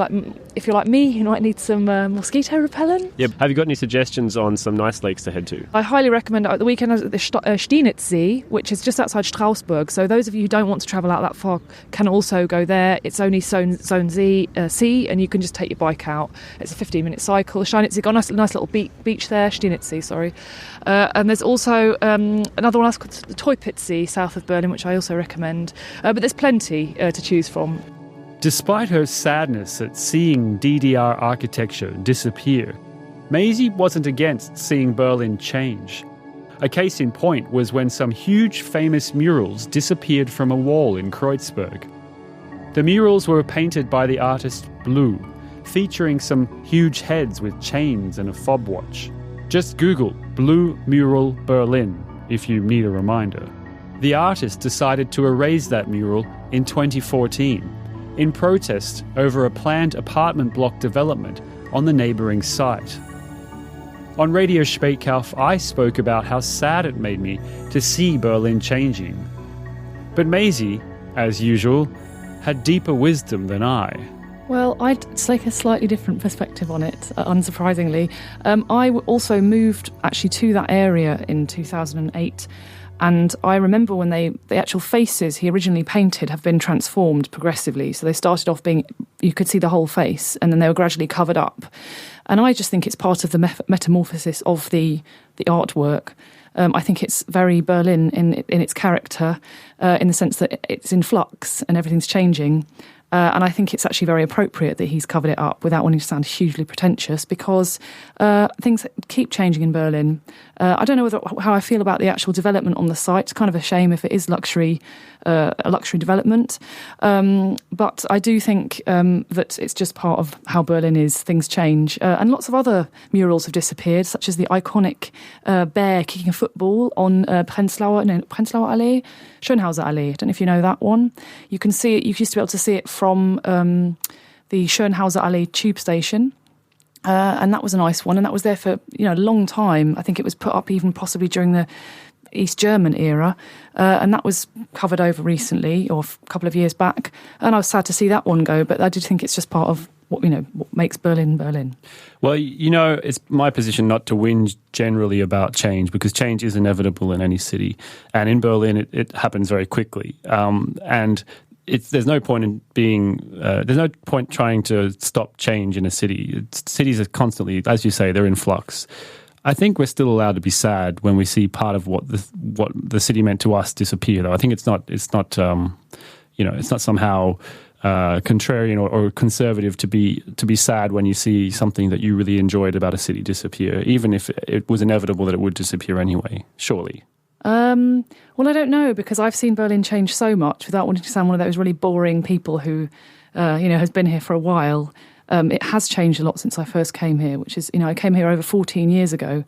if you're like me, you might need some mosquito repellent. Yep. Have you got any suggestions on some nice lakes to head to? I highly recommend it. At the weekend I was at the Stienitzsee, which is just outside Strausberg. So those of you who don't want to travel out that far can also go there. It's only Zone C, and you can just take your bike out. It's a 15-minute cycle. Stienitzsee, got a nice little beach there. Stienitzsee, sorry. And there's also another one called the Teupitzsee, south of Berlin, which I also recommend. But there's plenty to choose from. Despite her sadness at seeing DDR architecture disappear, Maisie wasn't against seeing Berlin change. A case in point was when some huge famous murals disappeared from a wall in Kreuzberg. The murals were painted by the artist Blue, featuring some huge heads with chains and a fob watch. Just Google Blue Mural Berlin if you need a reminder. The artist decided to erase that mural in 2014 in protest over a planned apartment block development on the neighbouring site. On Radio Spaetkauf, I spoke about how sad it made me to see Berlin changing. But Maisie, as usual, had deeper wisdom than I. Well, I'd take a slightly different perspective on it, unsurprisingly. I also moved actually to that area in 2008, and I remember when the actual faces he originally painted have been transformed progressively. So they started off being, you could see the whole face, and then they were gradually covered up. And I just think it's part of the metamorphosis of the artwork. I think it's very Berlin in its character, in the sense that it's in flux and everything's changing. And I think it's actually very appropriate that he's covered it up without wanting to sound hugely pretentious, because things keep changing in Berlin. I don't know how I feel about the actual development on the site. It's kind of a shame if it is a luxury development. But I do think that it's just part of how Berlin is. Things change. And lots of other murals have disappeared, such as the iconic bear kicking a football on Prenzlauer Allee, Schönhauser Allee. I don't know if you know that one. You can see it. You used to be able to see it from the Schönhauser Allee tube station. And that was a nice one, and that was there for a long time. I think it was put up even possibly during the East German era, and that was covered over recently, or a couple of years back. And I was sad to see that one go, but I did think it's just part of what makes Berlin Berlin. Well, it's my position not to whinge generally about change, because change is inevitable in any city, and in Berlin it happens very quickly, and there's no point in there's no point trying to stop change in a city. Cities are constantly, as you say, they're in flux. I think we're still allowed to be sad when we see part of what the city meant to us disappear, though. I think it's not somehow contrarian or conservative to be sad when you see something that you really enjoyed about a city disappear, even if it was inevitable that it would disappear anyway, surely. Well, I don't know, because I've seen Berlin change so much without wanting to sound one of those really boring people who, has been here for a while. It has changed a lot since I first came here, which is, I came here over 14 years ago,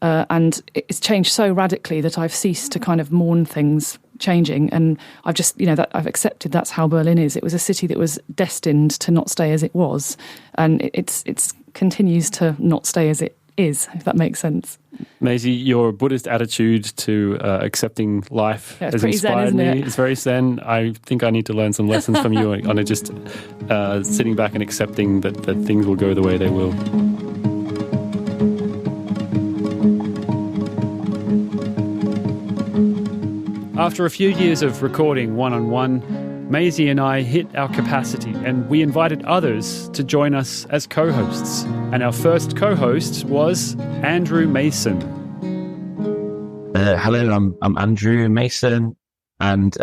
and it's changed so radically that I've ceased to kind of mourn things changing, and I've just, that I've accepted that's how Berlin is. It was a city that was destined to not stay as it was, and it's continues to not stay as it is, if that makes sense. Maisie, your Buddhist attitude to accepting life has inspired me. It's very zen. I think I need to learn some lessons from you on just sitting back and accepting that things will go the way they will. After a few years of recording one-on-one, Maisie and I hit our capacity, and we invited others to join us as co-hosts. And our first co-host was Andrew Mason. Hello, I'm Andrew Mason, and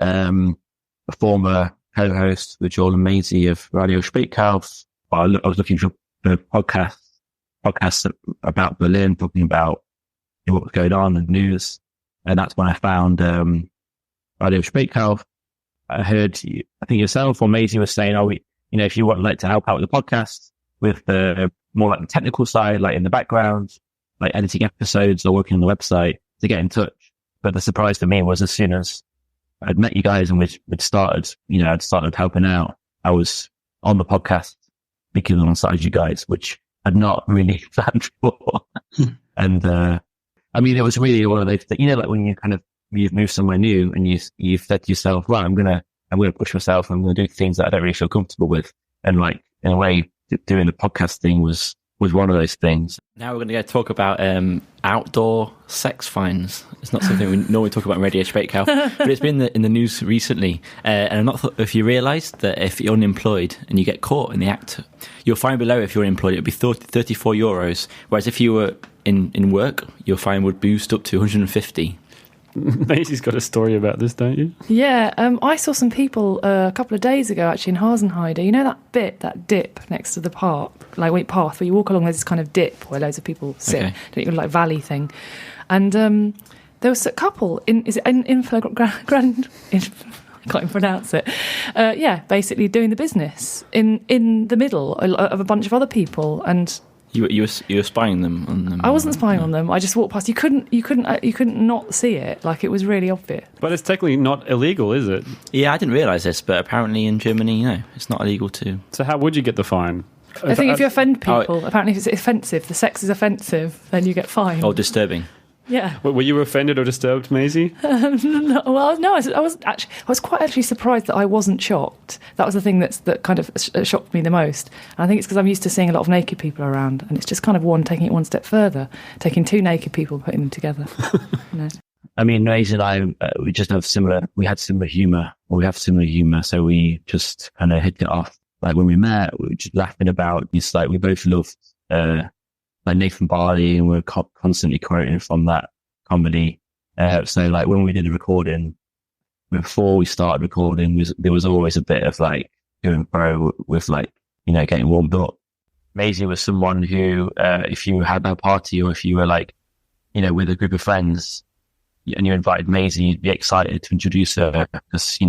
former co-host with Joel and Maisie of Radio Spaetkauf. I was looking for podcasts about Berlin, talking about what was going on in the news. And that's when I found Radio Spaetkauf. I heard, I think yourself or Maisie was saying, if you would like to help out with the podcast with more like the technical side, like in the background, like editing episodes or working on the website, to get in touch. But the surprise for me was as soon as I'd met you guys and I'd started helping out, I was on the podcast speaking alongside you guys, which I'd not really planned for. And, it was really one of those things, like when you've moved somewhere new and you've said to yourself, right, I'm going to push myself. I'm going to do things that I don't really feel comfortable with. And like, in a way, doing the podcast thing was one of those things. Now we're going to go talk about outdoor sex fines. It's not something we normally talk about in Radio Spaetkauf, but it's been in the news recently. And I'm not if you realise that if you're unemployed and you get caught in the act, your fine below, if you're unemployed, it would be 34 euros. Whereas if you were in work, your fine would boost up to 150. Maisie's got a story about this, don't you? Yeah, I saw some people a couple of days ago actually in Hasenheide. You know that dip next to the path where you walk along, there's this kind of dip where loads of people sit, okay. Like valley thing. And there was a couple I can't even pronounce it. Basically doing the business in the middle of a bunch of other people. And You were spying them on them. I wasn't spying on them. I just walked past. You couldn't not see it. Like, it was really obvious. But it's technically not illegal, is it? Yeah, I didn't realise this, but apparently in Germany, it's not illegal to. So how would you get the fine? I think if you offend people, apparently if it's offensive, the sex is offensive, then you get fined. Or disturbing. Yeah. Were you offended or disturbed, Maisie? No, I was quite actually surprised that I wasn't shocked. That was the thing that kind of shocked me the most. And I think it's because I'm used to seeing a lot of naked people around, and it's just kind of taking it one step further, taking two naked people, putting them together. Maisie and I, we had similar humour, so we just kind of hit it off. Like when we met, we were just laughing about this, like we both loved like Nathan Barley, and we're constantly quoting from that comedy. So like when we did the recording, before we started recording, there was always a bit of like going pro with like, getting warmed up. Maisie was someone who, if you had a party or if you were like, with a group of friends and you invited Maisie, you'd be excited to introduce her because, she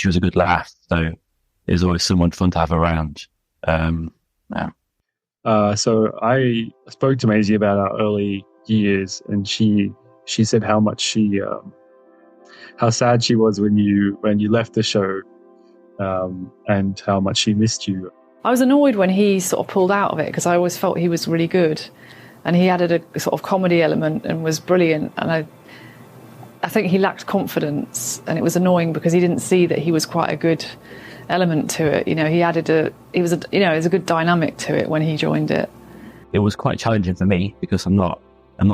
was a good laugh. So there's always someone fun to have around. So I spoke to Maisie about our early years, and she said how much how sad she was when you left the show, and how much she missed you. I was annoyed when he sort of pulled out of it because I always felt he was really good, and he added a sort of comedy element and was brilliant. And I think he lacked confidence, and it was annoying because he didn't see that he was quite a good element to it. He added there's a good dynamic to it when he joined it. It was quite challenging for me because I'm not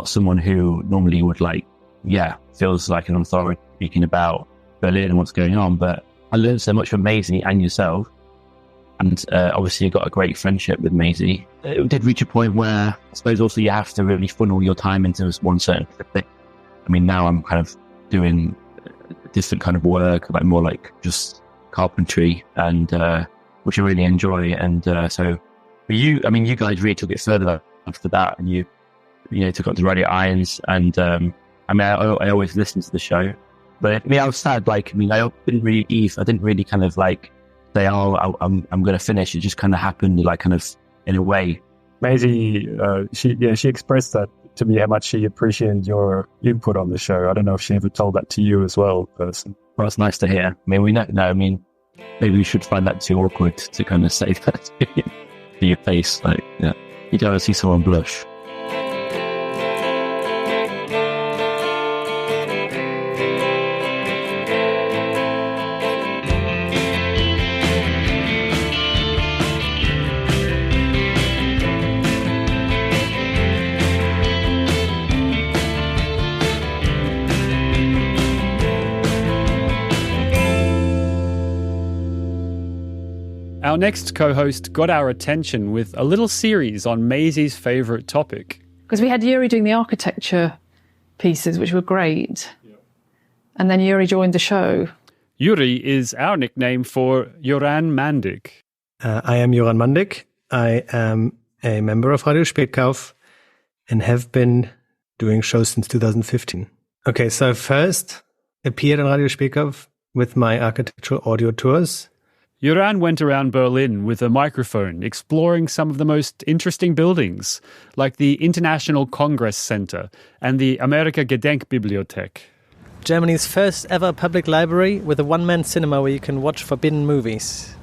someone who normally would feels like an authority speaking about Berlin and what's going on, but I learned so much from Maisie and yourself, and obviously you got a great friendship with Maisie. It did reach a point where I suppose also you have to really funnel your time into one certain thing. Now I'm kind of doing a different kind of work, like more like just carpentry, and which I really enjoy. And so for you, you guys really took it further after that, and you took it to Radio Irons. And I always listen to the show, but I was sad. I didn't really kind of like say, I'm going to finish. It just kind of happened, like kind of in a way. Maisie, she expressed that to me, how much she appreciated your input on the show. I don't know if she ever told that to you as well, person. Well, it's nice to hear. We don't know. Maybe we should find that too awkward to kind of say that to your face. Like, you don't see someone blush. Our next co-host got our attention with a little series on Maisie's favourite topic. Because we had Jöran doing the architecture pieces, which were great. Yeah. And then Yuri joined the show. Yuri is our nickname for Jöran Mandik. I am Jöran Mandik. I am a member of Radio Spaetkauf and have been doing shows since 2015. Okay, so I first appeared on Radio Spaetkauf with my architectural audio tours. Jöran went around Berlin with a microphone, exploring some of the most interesting buildings, like the International Congress Center and the Amerika Gedenkbibliothek. Germany's first ever public library with a one-man cinema where you can watch forbidden movies.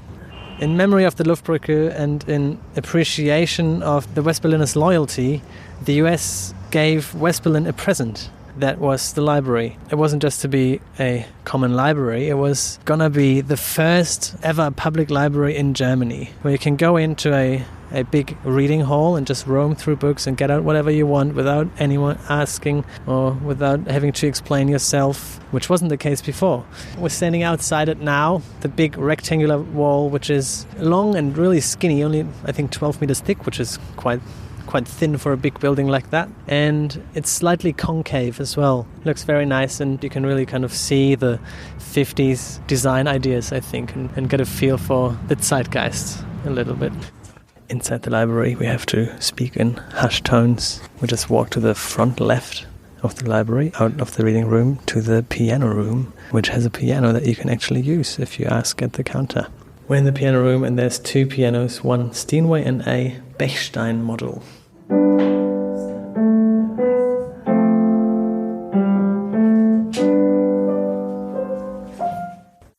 In memory of the Luftbrücke and in appreciation of the West Berliners' loyalty, the US gave West Berlin a present. That was the library. It wasn't just to be a common library, it was gonna be the first ever public library in Germany, where you can go into a big reading hall and just roam through books and get out whatever you want without anyone asking or without having to explain yourself, which wasn't the case before. We're standing outside it now, the big rectangular wall, which is long and really skinny, only I think 12 meters thick, which is quite thin for a big building like that. And it's slightly concave as well. Looks very nice, and you can really kind of see the 50s design ideas, I think, and get a feel for the zeitgeist a little bit. Inside the library, we have to speak in hushed tones. We just walk to the front left of the library, out of the reading room, to the piano room, which has a piano that you can actually use if you ask at the counter. We're in the piano room, and there's two pianos, one Steinway and a Bechstein model.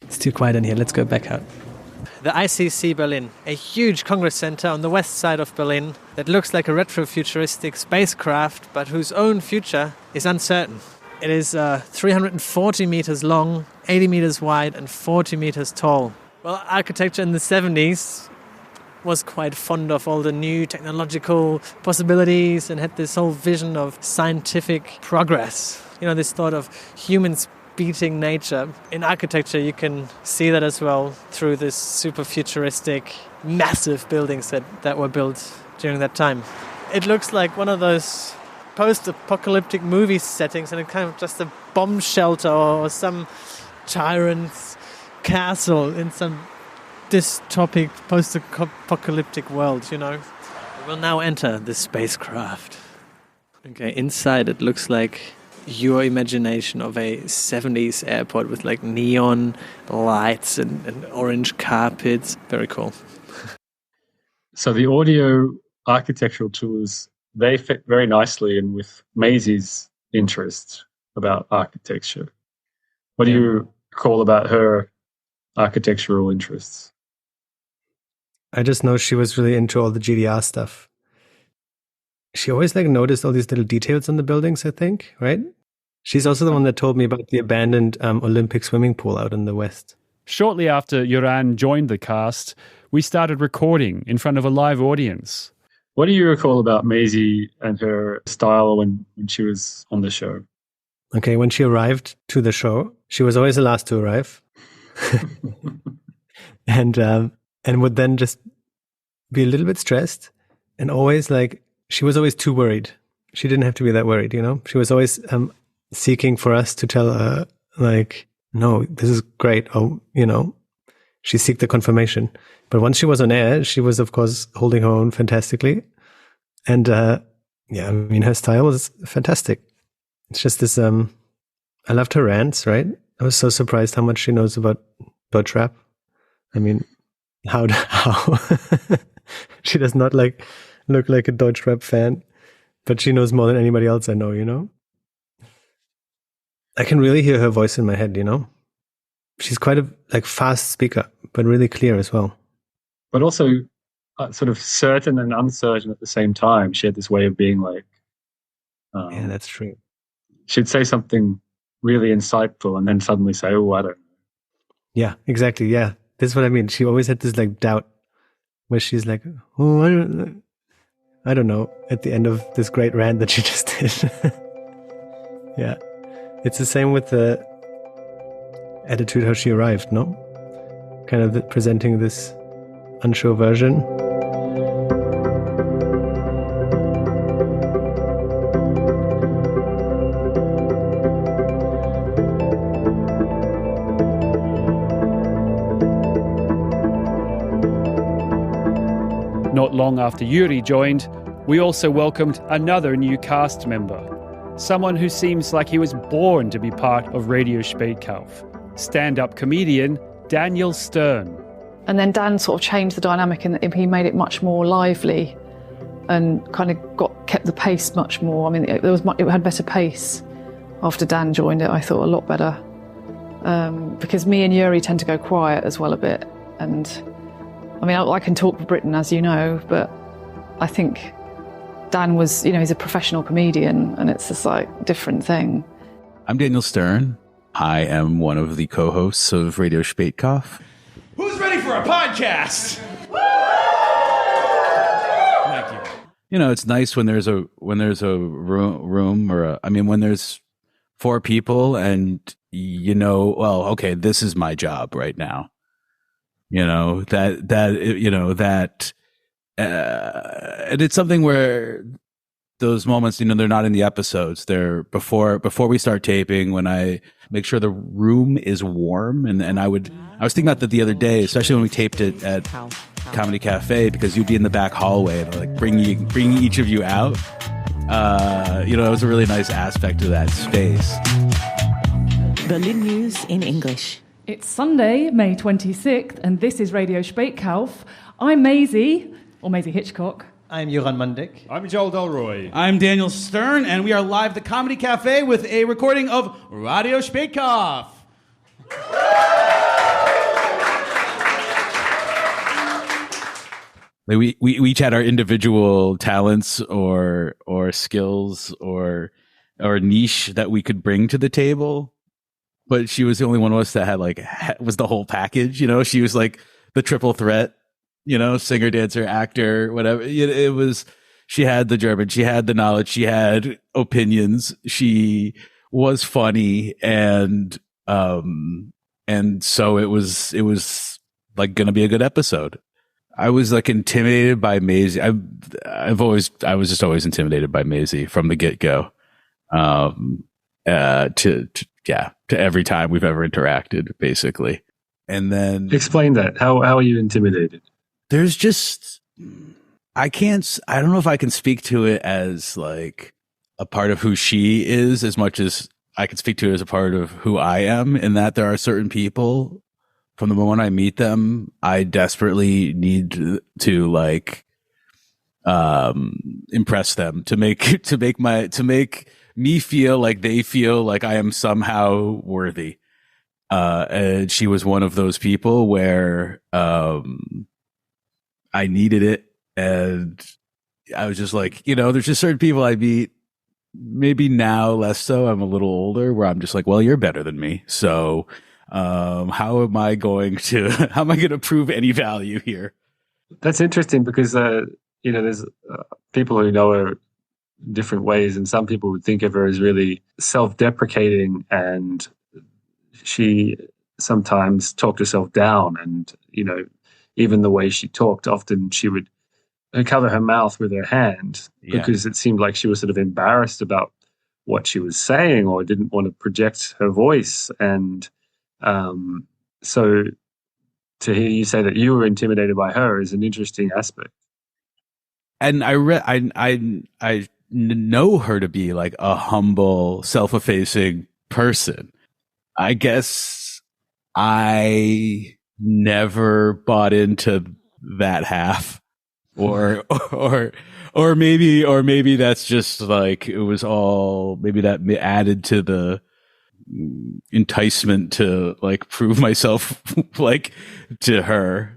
It's too quiet in here, let's go back out. The ICC Berlin, a huge congress center on the west side of Berlin that looks like a retro-futuristic spacecraft, but whose own future is uncertain. It is 340 meters long, 80 meters wide, and 40 meters tall. Well, architecture in the 70s was quite fond of all the new technological possibilities and had this whole vision of scientific progress. You know, this thought of humans beating nature. In architecture, you can see that as well through this super futuristic, massive buildings that were built during that time. It looks like one of those post-apocalyptic movie settings, and it's kind of just a bomb shelter or some tyrant's castle in some dystopic post-apocalyptic world, you know. We'll now enter the spacecraft. Okay, inside it looks like your imagination of a 70s airport with like neon lights and orange carpets. Very cool. So the audio architectural tours, they fit very nicely in with Maisie's interest about architecture. What do you recall about her architectural interests? I just know she was really into all the GDR stuff. She always noticed all these little details on the buildings, I think, right? She's also the one that told me about the abandoned Olympic swimming pool out in the west. Shortly after Jöran joined the cast, we started recording in front of a live audience. What do you recall about Maisie and her style when she was on the show? Okay, when she arrived to the show, she was always the last to arrive. and would then just be a little bit stressed and always she was always too worried. She didn't have to be that worried, you know? She was always seeking for us to tell her, no, this is great. Oh, you know, she seeked the confirmation. But once she was on air, she was, of course, holding her own fantastically. And, her style was fantastic. It's just this, I loved her rants, right? I was so surprised how much she knows about Deutschrap. I mean, how she does not look like a Deutschrap fan, but she knows more than anybody else I know, you know? I can really hear her voice in my head, you know? She's quite a fast speaker, but really clear as well. But also sort of certain and uncertain at the same time. She had this way of being yeah, that's true. She'd say something really insightful and then suddenly say, oh, I don't know. Yeah, exactly. Yeah. This is what I mean. She always had this doubt where she's like, oh, I don't know, at the end of this great rant that she just did. Yeah. It's the same with the attitude how she arrived, no? Kind of presenting this unsure version. Not long after Jöran joined, we also welcomed another new cast member, someone who seems like he was born to be part of Radio Spaetkauf, stand-up comedian Daniel Stern. And then Dan sort of changed the dynamic in that he made it much more lively and kind of kept the pace much more. I mean, it had better pace after Dan joined it, I thought, a lot better. Because me and Jöran tend to go quiet as well a bit. And I mean, I can talk for Britain, as you know, but I think Dan was, he's a professional comedian and it's just like a different thing. I'm Daniel Stern. I am one of the co-hosts of Radio Spaetkauf. Who's ready for a podcast? Thank you. It's nice when there's a room or when there's 4 people and well, okay, this is my job right now. And it's something where those moments, they're not in the episodes. They're before we start taping, when I make sure the room is warm. And I was thinking about that the other day, especially when we taped it at Comedy Cafe, because you'd be in the back hallway and like bring each of you out. It was a really nice aspect of that space. Berlin News in English. It's Sunday, May 26th, and this is Radio Spaetkauf. I'm Maisie, or Maisie Hitchcock. I'm Jöran Mandik. I'm Joel Dullroy. I'm Daniel Stern, and we are live at the Comedy Cafe with a recording of Radio Spaetkauf. We each had our individual talents or skills or niche that we could bring to the table. But she was the only one of us that had was the whole package. She was like the triple threat, singer, dancer, actor, whatever. It was, she had the German, she had the knowledge, she had opinions, she was funny. And so it was like going to be a good episode. I was like intimidated by Maisie. I was just always intimidated by Maisie from the get-go. To every time we've ever interacted, basically. And then explain that. How are you intimidated? There's just, I don't know if I can speak to it as like a part of who she is as much as I can speak to it as a part of who I am, in that there are certain people, from the moment I meet them, I desperately need to like impress them, to make me feel like they feel like I am somehow worthy. And she was one of those people where I needed it. And I was just like, there's just certain people I meet, maybe now less so, I'm a little older, where I'm just like, well, you're better than me. So how am I going to prove any value here? That's interesting because, there's people who know her different ways, and some people would think of her as really self-deprecating, and she sometimes talked herself down, and even the way she talked, often she would cover her mouth with her hand because it seemed like she was sort of embarrassed about what she was saying or didn't want to project her voice. And so to hear you say that you were intimidated by her is an interesting aspect. And I know her to be like a humble, self-effacing person. I guess I never bought into that half, or maybe that's just like, it was all, maybe that added to the enticement to like prove myself like to her.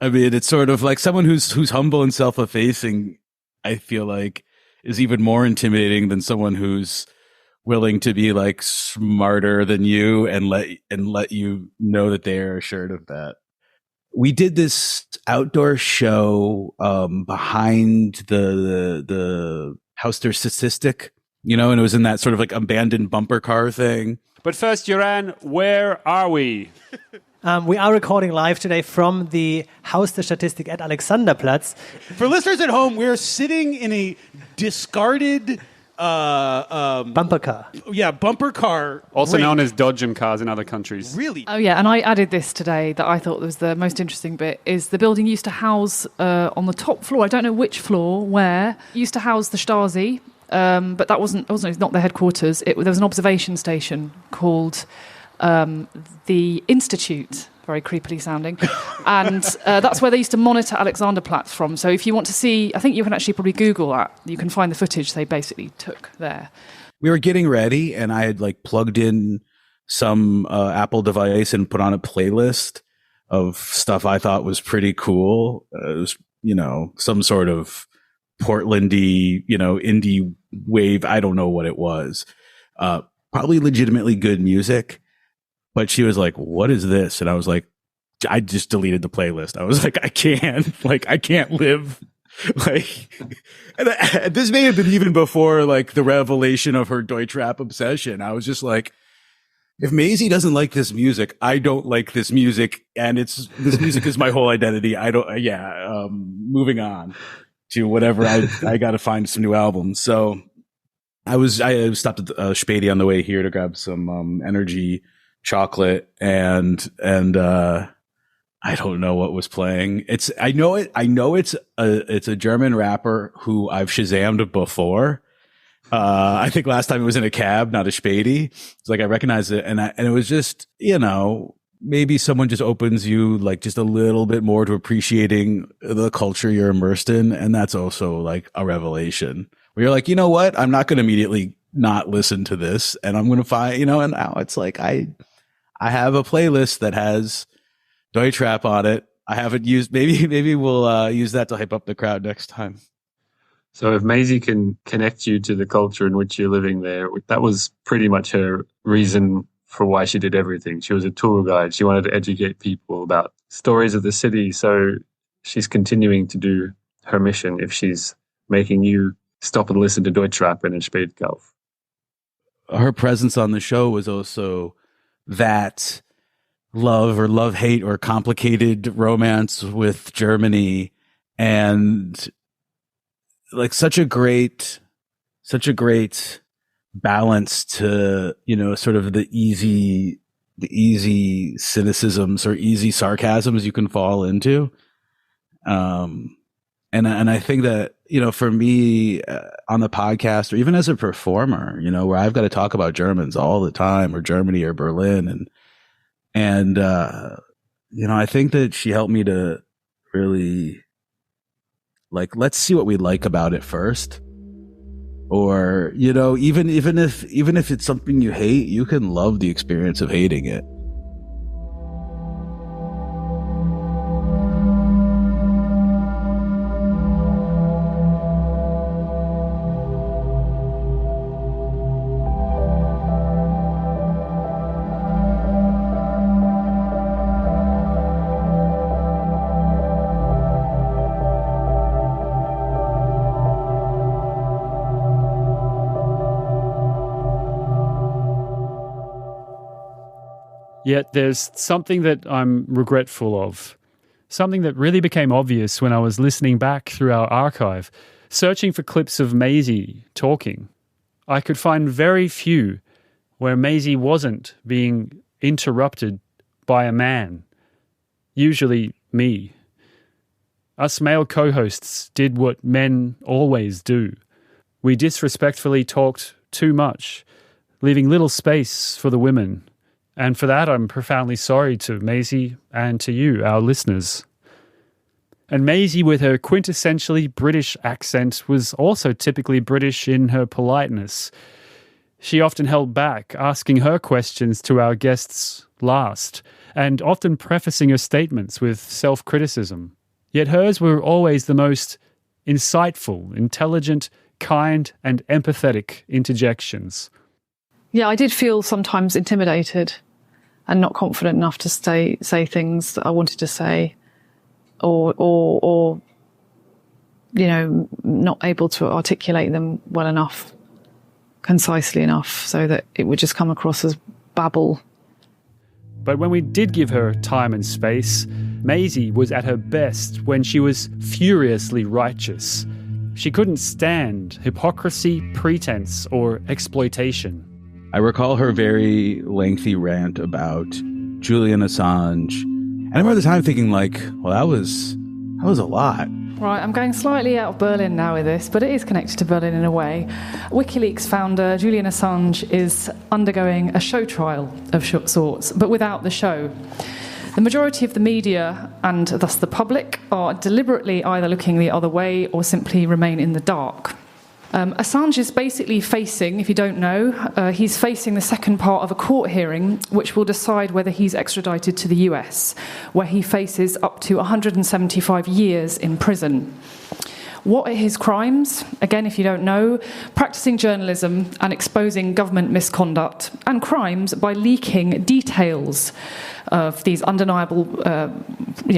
I mean, it's sort of like someone who's humble and self-effacing, I feel like, is even more intimidating than someone who's willing to be like smarter than you and let you know that they're assured of that. We did this outdoor show behind the Haus der Statistik, and it was in that sort of like abandoned bumper car thing. But first, Jöran, where are we? We are recording live today from the Haus der Statistik at Alexanderplatz. For listeners at home, we're sitting in a discarded bumper car. Yeah, bumper car. Also rink. known as dodgem cars in other countries. Really? Oh yeah, and I added this today that I thought was the most interesting bit, is the building used to house, on the top floor, I don't know which floor, where, used to house the Stasi, but that wasn't it's not their headquarters. There was an observation station called the Institute, very creepily sounding, and that's where they used to monitor Alexanderplatz from. So if you want to see, I think you can actually probably Google that. You can find the footage they basically took there. We were getting ready, and I had like plugged in some Apple device and put on a playlist of stuff I thought was pretty cool. It was, some sort of Portlandy, indie wave. I don't know what it was. Probably legitimately good music. But she was like, "What is this?" And I was like, I just deleted the playlist. I was like, I can't live. And this may have been even before like the revelation of her Deutschrap obsession. I was just like, if Maisie doesn't like this music, I don't like this music. And this music is my whole identity. Moving on to whatever. I got to find some new albums. So I stopped at Späti on the way here to grab some energy chocolate and I don't know what was playing. I know it's a German rapper who I've Shazammed before. I think last time it was in a cab, not a Späti. It's like I recognize it, and it was just, maybe someone just opens you like just a little bit more to appreciating the culture you're immersed in, and that's also like a revelation. Where you're like, you know what? I'm not going to immediately not listen to this, and I'm going to find, and now it's like I have a playlist that has Deutschrap on it. I haven't used, maybe we'll use that to hype up the crowd next time. So if Maisie can connect you to the culture in which you're living there, that was pretty much her reason for why she did everything. She was a tour guide. She wanted to educate people about stories of the city. So she's continuing to do her mission if she's making you stop and listen to Deutschrap in Spaetkauf. Her presence on the show was also that love or love-hate or complicated romance with Germany, and like such a great balance to, sort of the easy cynicisms or easy sarcasms you can fall into. And I think that, for me on the podcast or even as a performer, where I've got to talk about Germans all the time or Germany or Berlin and I think that she helped me to really like, let's see what we like about it first. Or, even if it's something you hate, you can love the experience of hating it. Yet there's something that I'm regretful of. Something that really became obvious when I was listening back through our archive, searching for clips of Maisie talking. I could find very few where Maisie wasn't being interrupted by a man, usually me. Us male co-hosts did what men always do. We disrespectfully talked too much, leaving little space for the women. And for that, I'm profoundly sorry to Maisie and to you, our listeners. And Maisie, with her quintessentially British accent, was also typically British in her politeness. She often held back, asking her questions to our guests last, and often prefacing her statements with self-criticism. Yet hers were always the most insightful, intelligent, kind, and empathetic interjections. Yeah, I did feel sometimes intimidated and not confident enough to say things that I wanted to say, or not able to articulate them well enough, concisely enough, so that it would just come across as babble. But when we did give her time and space, Maisie was at her best when she was furiously righteous, She couldn't stand hypocrisy, pretense, or exploitation. I recall her very lengthy rant about Julian Assange. And I remember the time thinking like, well, that was a lot. Right, I'm going slightly out of Berlin now with this, but it is connected to Berlin in a way. WikiLeaks founder Julian Assange is undergoing a show trial of sorts, but without the show. The majority of the media, and thus the public, are deliberately either looking the other way or simply remain in the dark. Assange is basically facing, if you don't know, he's facing the second part of a court hearing which will decide whether he's extradited to the US, where he faces up to 175 years in prison. What are his crimes? Again, if you don't know, practicing journalism and exposing government misconduct and crimes by leaking details of these undeniable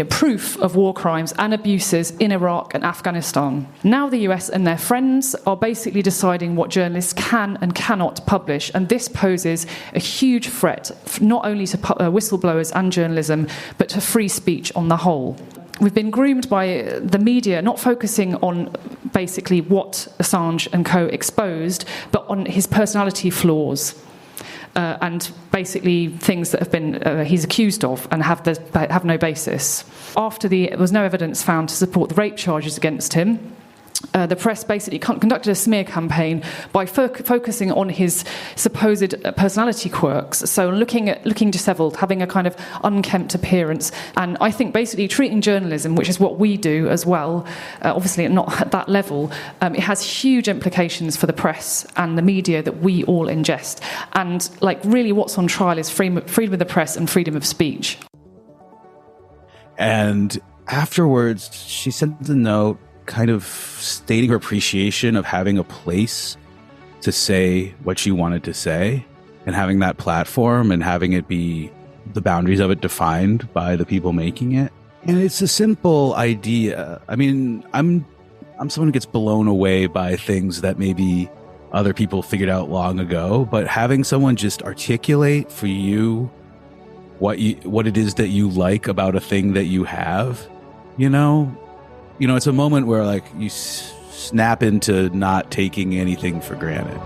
proof of war crimes and abuses in Iraq and Afghanistan. Now the US and their friends are basically deciding what journalists can and cannot publish, and this poses a huge threat not only to whistleblowers and journalism, but to free speech on the whole. We've been groomed by the media not focusing on basically what Assange and co exposed, but on his personality flaws. And basically things that have been he's accused of and have no basis. After there was no evidence found to support the rape charges against him, the press basically conducted a smear campaign by focusing on his supposed personality quirks. So looking dishevelled, having a kind of unkempt appearance, and I think basically treating journalism, which is what we do as well, obviously not at that level, it has huge implications for the press and the media that we all ingest. And really what's on trial is freedom of the press and freedom of speech. And afterwards, she sent a note kind of stating her appreciation of having a place to say what she wanted to say and having that platform and having it be the boundaries of it defined by the people making it. And it's a simple idea. I mean, I'm someone who gets blown away by things that maybe other people figured out long ago, but having someone just articulate for you what it is that you like about a thing that you have, it's a moment where you snap into not taking anything for granted.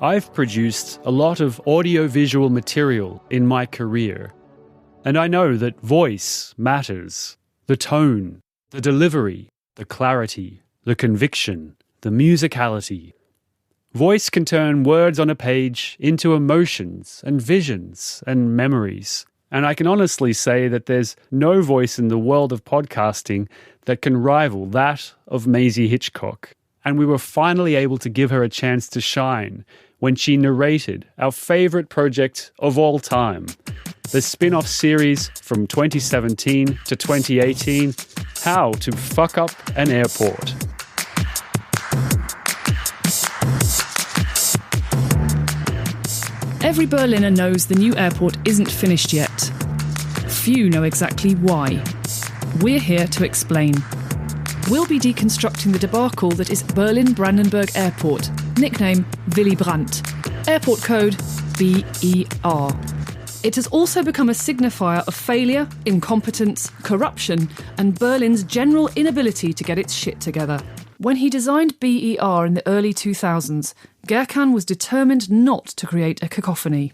I've produced a lot of audiovisual material in my career, and I know that voice matters. The tone, the delivery, the clarity, the conviction, the musicality. Voice can turn words on a page into emotions and visions and memories. And I can honestly say that there's no voice in the world of podcasting that can rival that of Maisie Hitchcock. And we were finally able to give her a chance to shine when she narrated our favourite project of all time, the spin-off series from 2017 to 2018, How to Fuck Up an Airport. Every Berliner knows the new airport isn't finished yet. Few know exactly why. We're here to explain. We'll be deconstructing the debacle that is Berlin-Brandenburg Airport, nickname Willy Brandt, airport code BER. It has also become a signifier of failure, incompetence, corruption, and Berlin's general inability to get its shit together. When he designed BER in the early 2000s, Jöran was determined not to create a cacophony.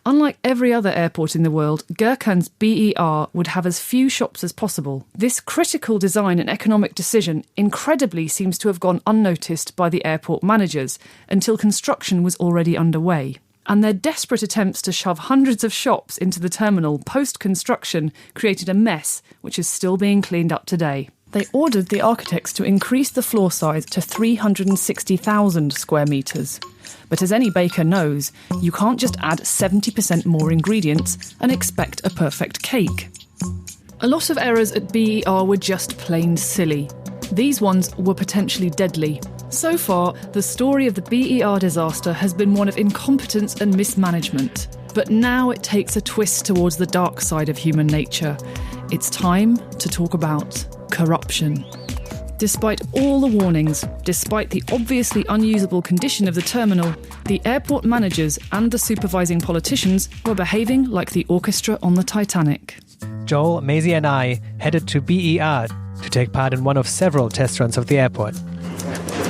Unlike every other airport in the world, Jöran's BER would have as few shops as possible. This critical design and economic decision incredibly seems to have gone unnoticed by the airport managers until construction was already underway. And their desperate attempts to shove hundreds of shops into the terminal post-construction created a mess which is still being cleaned up today. They ordered the architects to increase the floor size to 360,000 square metres. But as any baker knows, you can't just add 70% more ingredients and expect a perfect cake. A lot of errors at BER were just plain silly. These ones were potentially deadly. So far, the story of the BER disaster has been one of incompetence and mismanagement. But now it takes a twist towards the dark side of human nature. it's time to talk about corruption. Despite all the warnings, despite the obviously unusable condition of the terminal, the airport managers and the supervising politicians were behaving like the orchestra on the Titanic. Joel, Maisie and I headed to BER to take part in one of several test runs of the airport.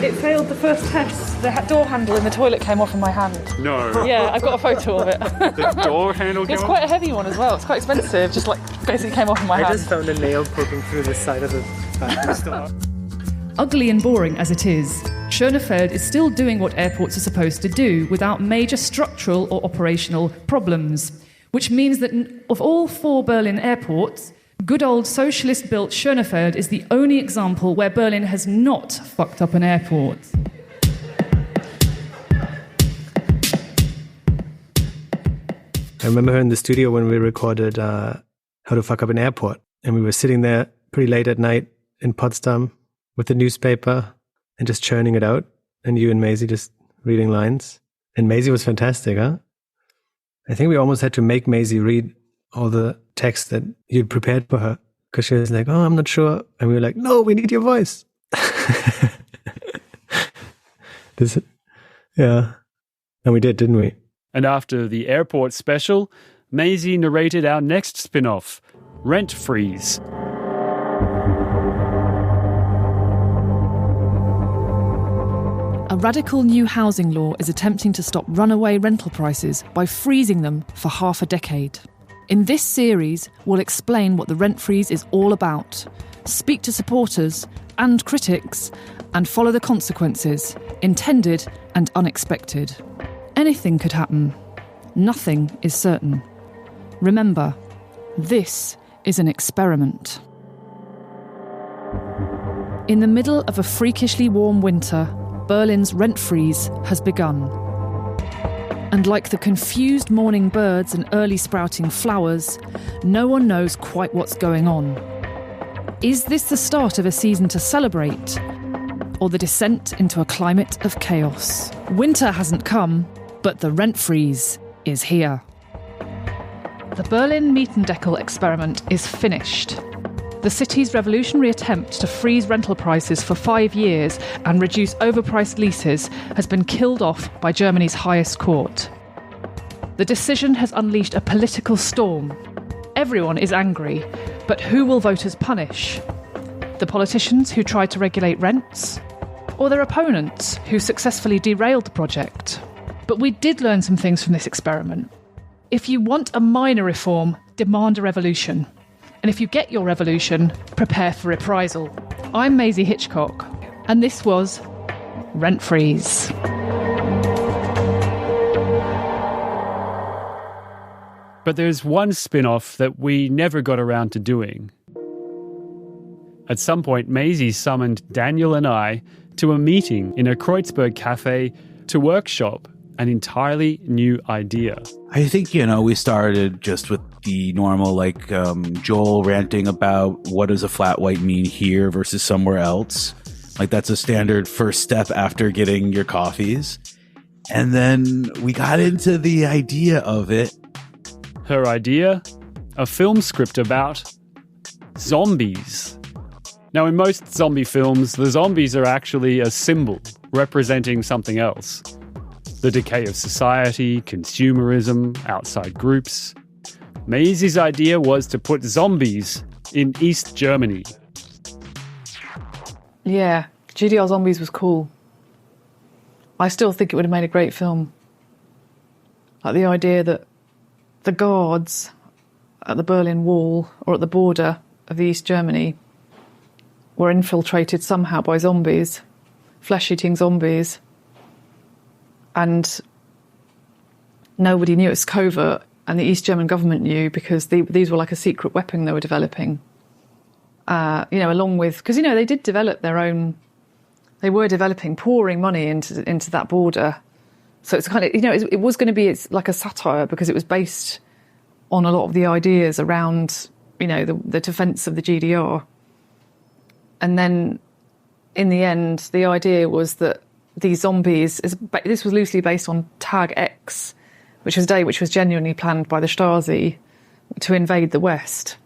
It failed the first test. The door handle in the toilet came off in my hand. No. Yeah, I've got a photo of it. The door handle came It's off? quite a heavy one as well. It's quite expensive. Just like basically came off in my hand. I just found a nail poking through the side of the factory store. Ugly and boring as it is, Schönefeld is still doing what airports are supposed to do without major structural or operational problems, which means that of all 4 Berlin airports, good old socialist-built Schönefeld is the only example where Berlin has not fucked up an airport. I remember her in the studio when we recorded How to Fuck Up an Airport. And we were sitting there pretty late at night in Potsdam with the newspaper and just churning it out. And you and Maisie just reading lines. And Maisie was fantastic, huh? I think we almost had to make Maisie read all the text that you'd prepared for her. Because she was like, oh, I'm not sure. And we were like, no, we need your voice. Yeah. And we did, didn't we? And after the airport special, Maisie narrated our next spin-off, Rent Freeze. A radical new housing law is attempting to stop runaway rental prices by freezing them for half a decade. In this series, we'll explain what the rent freeze is all about, speak to supporters and critics, and follow the consequences, intended and unexpected. Anything could happen. Nothing is certain. Remember, this is an experiment. In the middle of a freakishly warm winter, Berlin's rent freeze has begun. And like the confused morning birds and early sprouting flowers, no one knows quite what's going on. Is this the start of a season to celebrate, or the descent into a climate of chaos? Winter hasn't come, but the rent freeze is here. The Berlin Mietendeckel experiment is finished. The city's revolutionary attempt to freeze rental prices for 5 years and reduce overpriced leases has been killed off by Germany's highest court. The decision has unleashed a political storm. Everyone is angry, but who will voters punish? The politicians who tried to regulate rents? Or their opponents who successfully derailed the project? But we did learn some things from this experiment. If you want a minor reform, demand a revolution. And if you get your revolution, prepare for reprisal. I'm Maisie Hitchcock, and this was Rent Freeze. But there's one spin-off that we never got around to doing. At some point, Maisie summoned Daniel and I to a meeting in a Kreuzberg cafe to workshop an entirely new idea. I think, we started just with the normal, Joel ranting about what does a flat white mean here versus somewhere else. Like, that's a standard first step after getting your coffees. And then we got into the idea of it. Her idea? A film script about zombies. Now, in most zombie films, the zombies are actually a symbol representing something else. The decay of society, consumerism, outside groups. Maisie's idea was to put zombies in East Germany. Yeah, GDR Zombies was cool. I still think it would have made a great film. Like the idea that the guards at the Berlin Wall or at the border of the East Germany were infiltrated somehow by zombies, flesh-eating zombies, and nobody knew. It was covert, and the East German government knew because these were like a secret weapon they were developing. Along with, because they did develop their own. They were developing, pouring money into that border. So it's kind of, it was going to be, it's like a satire because it was based on a lot of the ideas around, the defence of the GDR. And then in the end, the idea was that these zombies, this was loosely based on Tag X, which was a day which was genuinely planned by the Stasi to invade the West.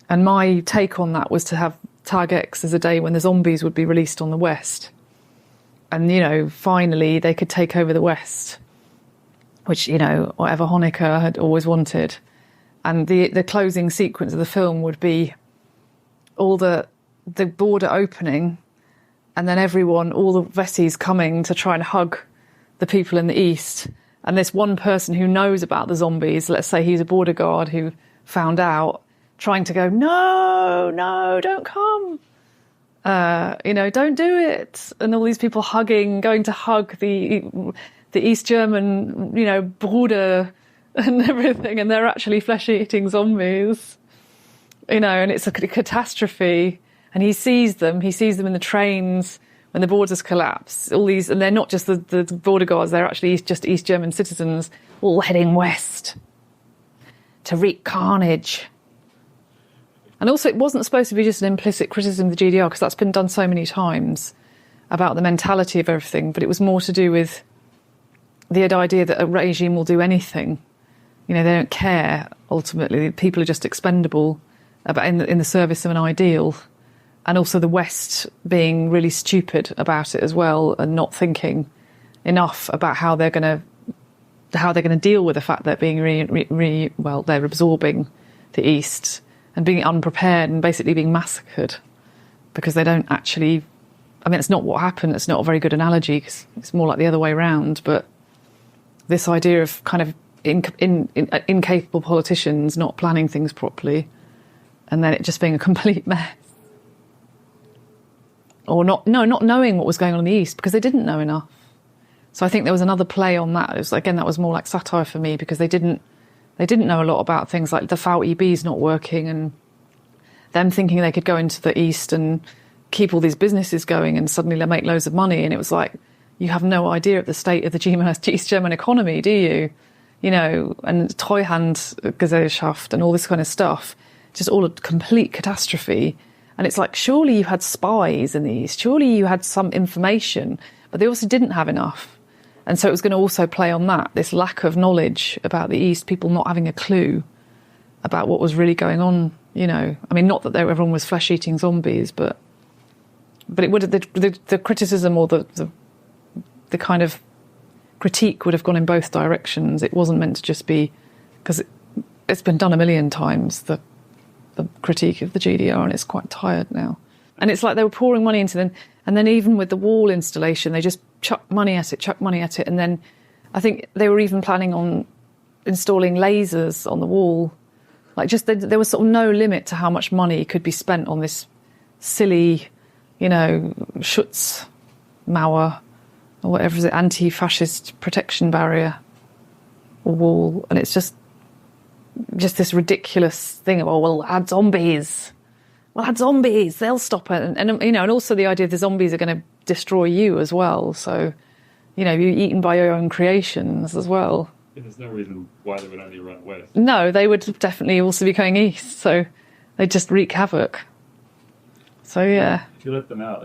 And my take on that was to have Tag X as a day when the zombies would be released on the West. And, you know, finally they could take over the West, which, you know, whatever Honecker had always wanted. And the closing sequence of the film would be all the border opening, and then everyone, all the Westies coming to try and hug the people in the East. And this one person who knows about the zombies, let's say he's a border guard who found out, trying to go, no, don't come. You know, don't do it. And all these people hugging, going to hug the East German, you know, Bruder and everything. And they're actually flesh-eating zombies, you know, and it's a catastrophe. And he sees them in the trains when the borders collapse. All these, and they're not just the border guards, they're actually just East German citizens all heading west to wreak carnage. And also, it wasn't supposed to be just an implicit criticism of the GDR, because that's been done so many times about the mentality of everything, but it was more to do with the idea that a regime will do anything. You know, they don't care, ultimately. People are just expendable in the service of an ideal. And also the West being really stupid about it as well, and not thinking enough about how they're going to deal with the fact that they're absorbing the East, and being unprepared and basically being massacred because they don't actually... I mean, it's not what happened. It's not a very good analogy, because it's more like the other way around. But this idea of kind of incapable politicians not planning things properly, and then it just being a complete mess. Or not knowing what was going on in the East, because they didn't know enough. So I think there was another play on that. It was, again, that was more like satire for me, because they didn't know a lot about things like the VEB's not working, and them thinking they could go into the East and keep all these businesses going and suddenly they make loads of money. And it was like, you have no idea of the state of the East German economy, do you? You know, and Treuhandgesellschaft and all this kind of stuff. Just all a complete catastrophe. And it's like, surely you had spies in the East. Surely you had some information. But they also didn't have enough. And so it was going to also play on that, this lack of knowledge about the East, people not having a clue about what was really going on, you know. I mean, not that everyone was flesh-eating zombies, but it would have, the criticism or the kind of critique would have gone in both directions. It wasn't meant to just be, because it's been done a million times, the critique of the GDR, and it's quite tired now. And it's like they were pouring money into them, and then even with the wall installation, they just chuck money at it. And then I think they were even planning on installing lasers on the wall. Like, just there was sort of no limit to how much money could be spent on this silly, you know, Schutzmauer, or whatever is it, anti-fascist protection barrier or wall. And it's just this ridiculous thing of, oh, we'll add zombies. They'll stop it. And you know, and also the idea the zombies are going to destroy you as well. So, you know, you're eaten by your own creations as well. Yeah, there's no reason why they would only run west. No, they would definitely also be going east. So they just wreak havoc. So, yeah. If you let them out,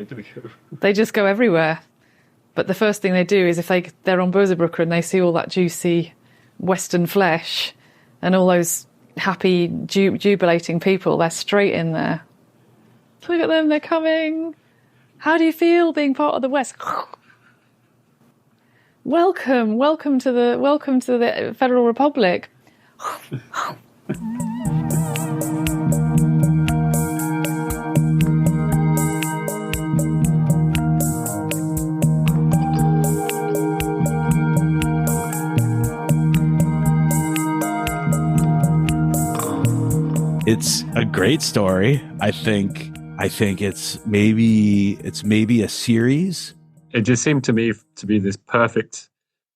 they just go everywhere. But the first thing they do is if they're on Bösebrücke and they see all that juicy Western flesh and all those happy, jubilating people, they're straight in there. Look at them, they're coming. How do you feel being part of the West? Welcome to the Federal Republic. It's a great story. I think it's maybe a series. It just seemed to me to be this perfect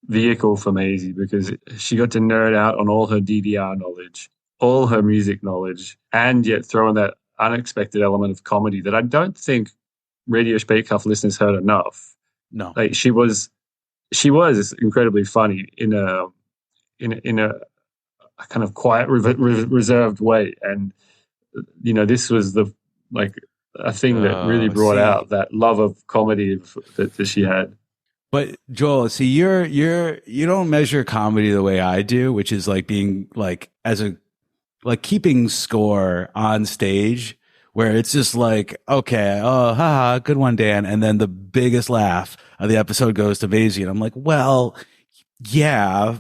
vehicle for Maisie, because she got to nerd out on all her DDR knowledge, all her music knowledge, and yet throw in that unexpected element of comedy that I don't think Radio Spaetkauf listeners heard enough. No, like she was incredibly funny in a kind of quiet, reserved way, and you know, this was a thing that really brought out that love of comedy that she had. But Joel, see, you don't measure comedy the way I do, which is like being like, as a like keeping score on stage, where it's just like, okay, oh, haha, good one, Dan. And then the biggest laugh of the episode goes to Maisie. And I'm like, well, yeah,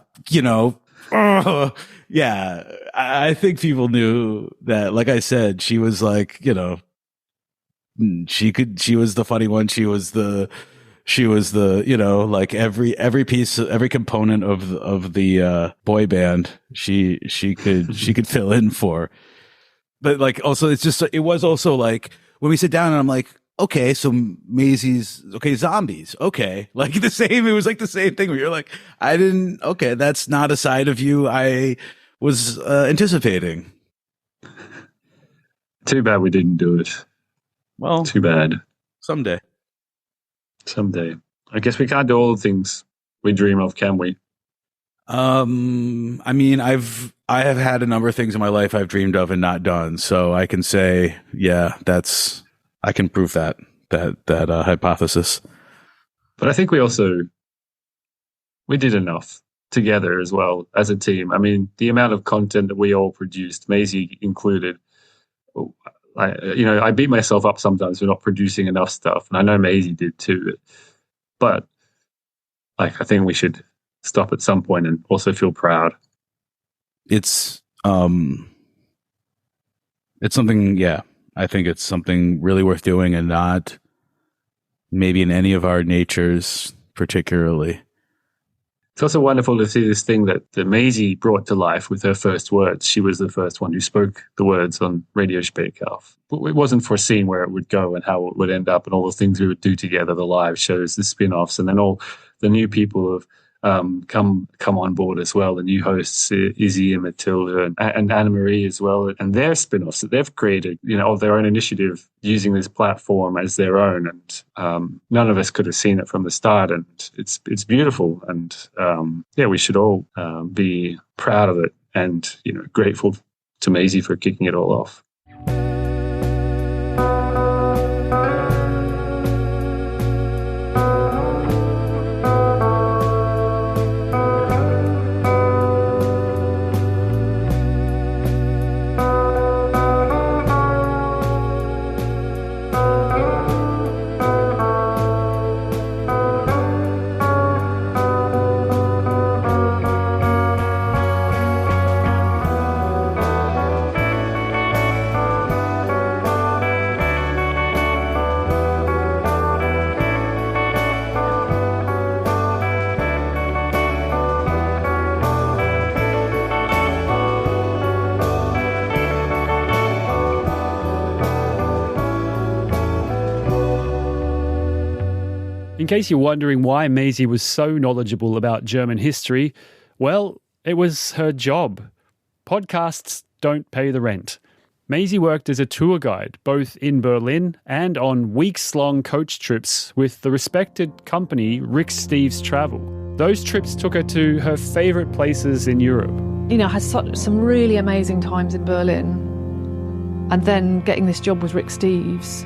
yeah, I think people knew that, like I said, she was like, she was the funny one. She was the, like every piece, every component of the boy band, she could fill in for. But like, also, it was also like when we sit down and I'm like, okay, so Maisie's, okay, zombies. Okay. Like it was like the same thing where you're like, okay, that's not a side of you I was anticipating. Too bad we didn't do it. Well, too bad. Someday. I guess we can't do all the things we dream of, can we? I mean, I have had a number of things in my life I've dreamed of and not done. So I can say, yeah, I can prove that hypothesis. But I think we did enough together as well as a team. I mean, the amount of content that we all produced, Maisie included, I beat myself up sometimes for not producing enough stuff. And I know Maisie did too. But I think we should stop at some point and also feel proud. It's something, yeah. I think it's something really worth doing and not maybe in any of our natures particularly. It's also wonderful to see this thing that Maisie brought to life with her first words. She was the first one who spoke the words on Radio Spaetkauf. It wasn't foreseen where it would go and how it would end up and all the things we would do together, the live shows, the spin-offs, and then all the new people have come on board as well. The new hosts, Izzy and Matilde and Anna-Marie as well, and their spin-offs that they've created, of their own initiative, using this platform as their own. And none of us could have seen it from the start, and it's beautiful. And we should all be proud of it and grateful to Maisie for kicking it all off. In case you're wondering why Maisie was so knowledgeable about German history, well, it was her job. Podcasts don't pay the rent. Maisie worked as a tour guide, both in Berlin and on weeks-long coach trips with the respected company Rick Steves Travel. Those trips took her to her favourite places in Europe. I had some really amazing times in Berlin. And then getting this job with Rick Steves,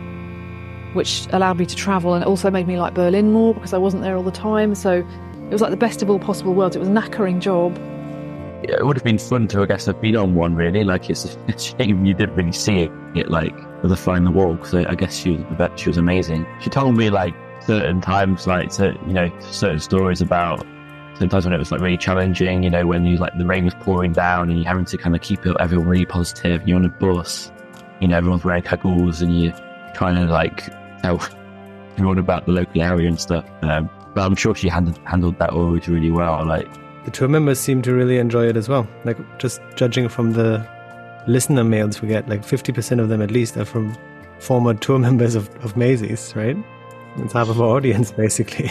which allowed me to travel and also made me like Berlin more because I wasn't there all the time. So it was like the best of all possible worlds. It was a knackering job. Yeah, it would have been fun to, I guess, have been on one, really. Like, it's a shame you didn't really see it like, with a fly in the wall, because I guess she was amazing. She told me, like, certain times, like, certain stories about certain times when it was, like, really challenging, when the rain was pouring down and you're having to kind of keep everyone really positive, and you're on a bus, everyone's wearing goggles and you're trying to, like, tell everyone about the local area and stuff. But I'm sure she handled that always really well. Like, the tour members seem to really enjoy it as well. Like, just judging from the listener mails we get, like 50% of them at least are from former tour members of Maisie's, right? It's half of our audience, basically.